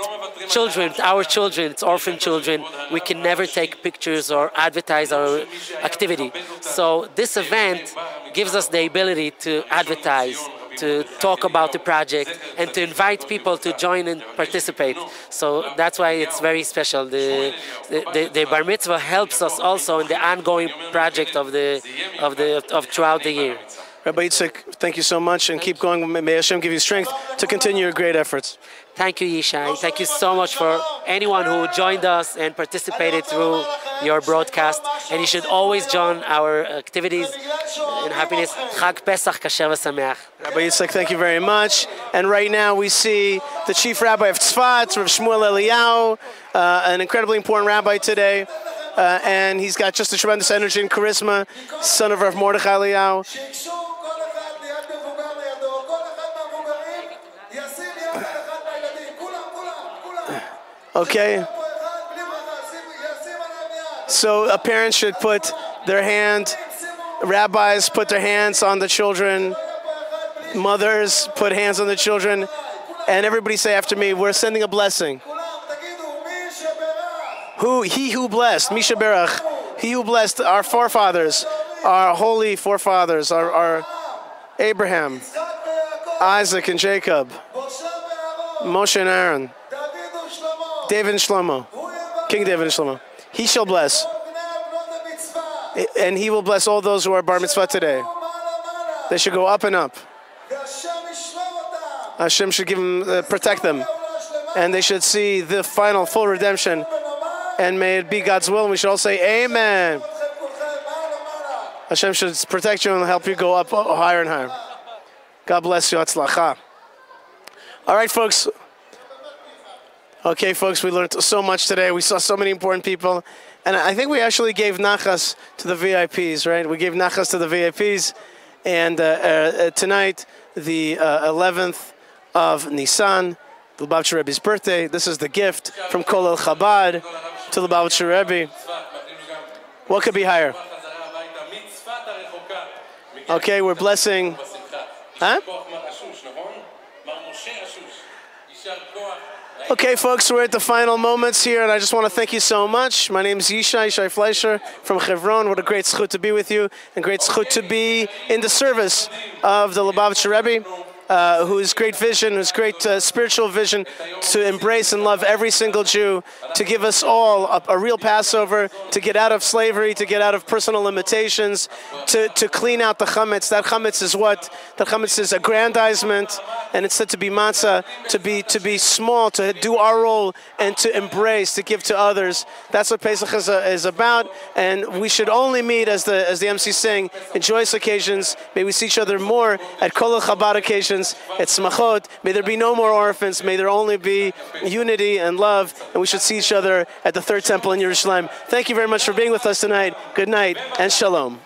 children, our children, it's orphan children. We can never take pictures or advertise our activity. So this event gives us the ability to advertise, to talk about the project, and to invite people to join and participate. So that's why it's very special. The bar mitzvah helps us also in the ongoing project of throughout the year. Rabbi Yitzhak, thank you so much, and keep going. May Hashem give you strength to continue your great efforts. Thank you, Yishai. Thank you so much for anyone who joined us and participated through your broadcast. And you should always join our activities in happiness. Chag Pesach Kasher v'Sameach. Rabbi Yitzhak, thank you very much. And right now we see the chief rabbi of Tzfat, Rav Shmuel Eliyahu, an incredibly important rabbi today. And he's got just a tremendous energy and charisma, son of Rav Mordechai Eliyahu. Okay. So a parent should put their hand, rabbis put their hands on the children, mothers put hands on the children, and everybody say after me, we're sending a blessing. He who blessed, Misha Berach, he who blessed our forefathers, our holy forefathers, our Abraham, Isaac and Jacob, Moshe and Aaron, David and Shlomo, King David and Shlomo. He shall bless. And he will bless all those who are bar mitzvah today. They should go up and up. Hashem should give them, protect them. And they should see the final full redemption. And may it be God's will. And we should all say, Amen. Hashem should protect you and help you go up higher and higher. God bless you. Hatzlacha. All right, folks. Okay, folks, we learned so much today. We saw so many important people. And I think we actually gave nachas to the VIPs, right? We gave nachas to the VIPs. And tonight, the 11th of Nisan, the Lubavitcher Rebbe's birthday. This is the gift from Kol El Chabad to the Lubavitcher Rebbe. What could be higher? Okay, we're blessing. Huh? Okay, folks, we're at the final moments here, and I just want to thank you so much. My name is Yishai Fleischer from Hebron. What a great zchut to be with you, and great zchut to be in the service of the Lubavitcher Rebbe, whose great vision, whose great spiritual vision to embrace and love every single Jew, to give us all a real Passover, to get out of slavery, to get out of personal limitations, to clean out the chametz. That chametz is what? That chametz is aggrandizement, and instead to be matzah, to be small, to do our role, and to embrace, to give to others. That's what Pesach is about, and we should only meet, as the MC saying, in joyous occasions. May we see each other more at Kol Chabad occasions. It's smachot. May there be no more orphans. May there only be unity and love. And we should see each other at the third temple in Yerushalayim. Thank you very much for being with us tonight. Good night and shalom.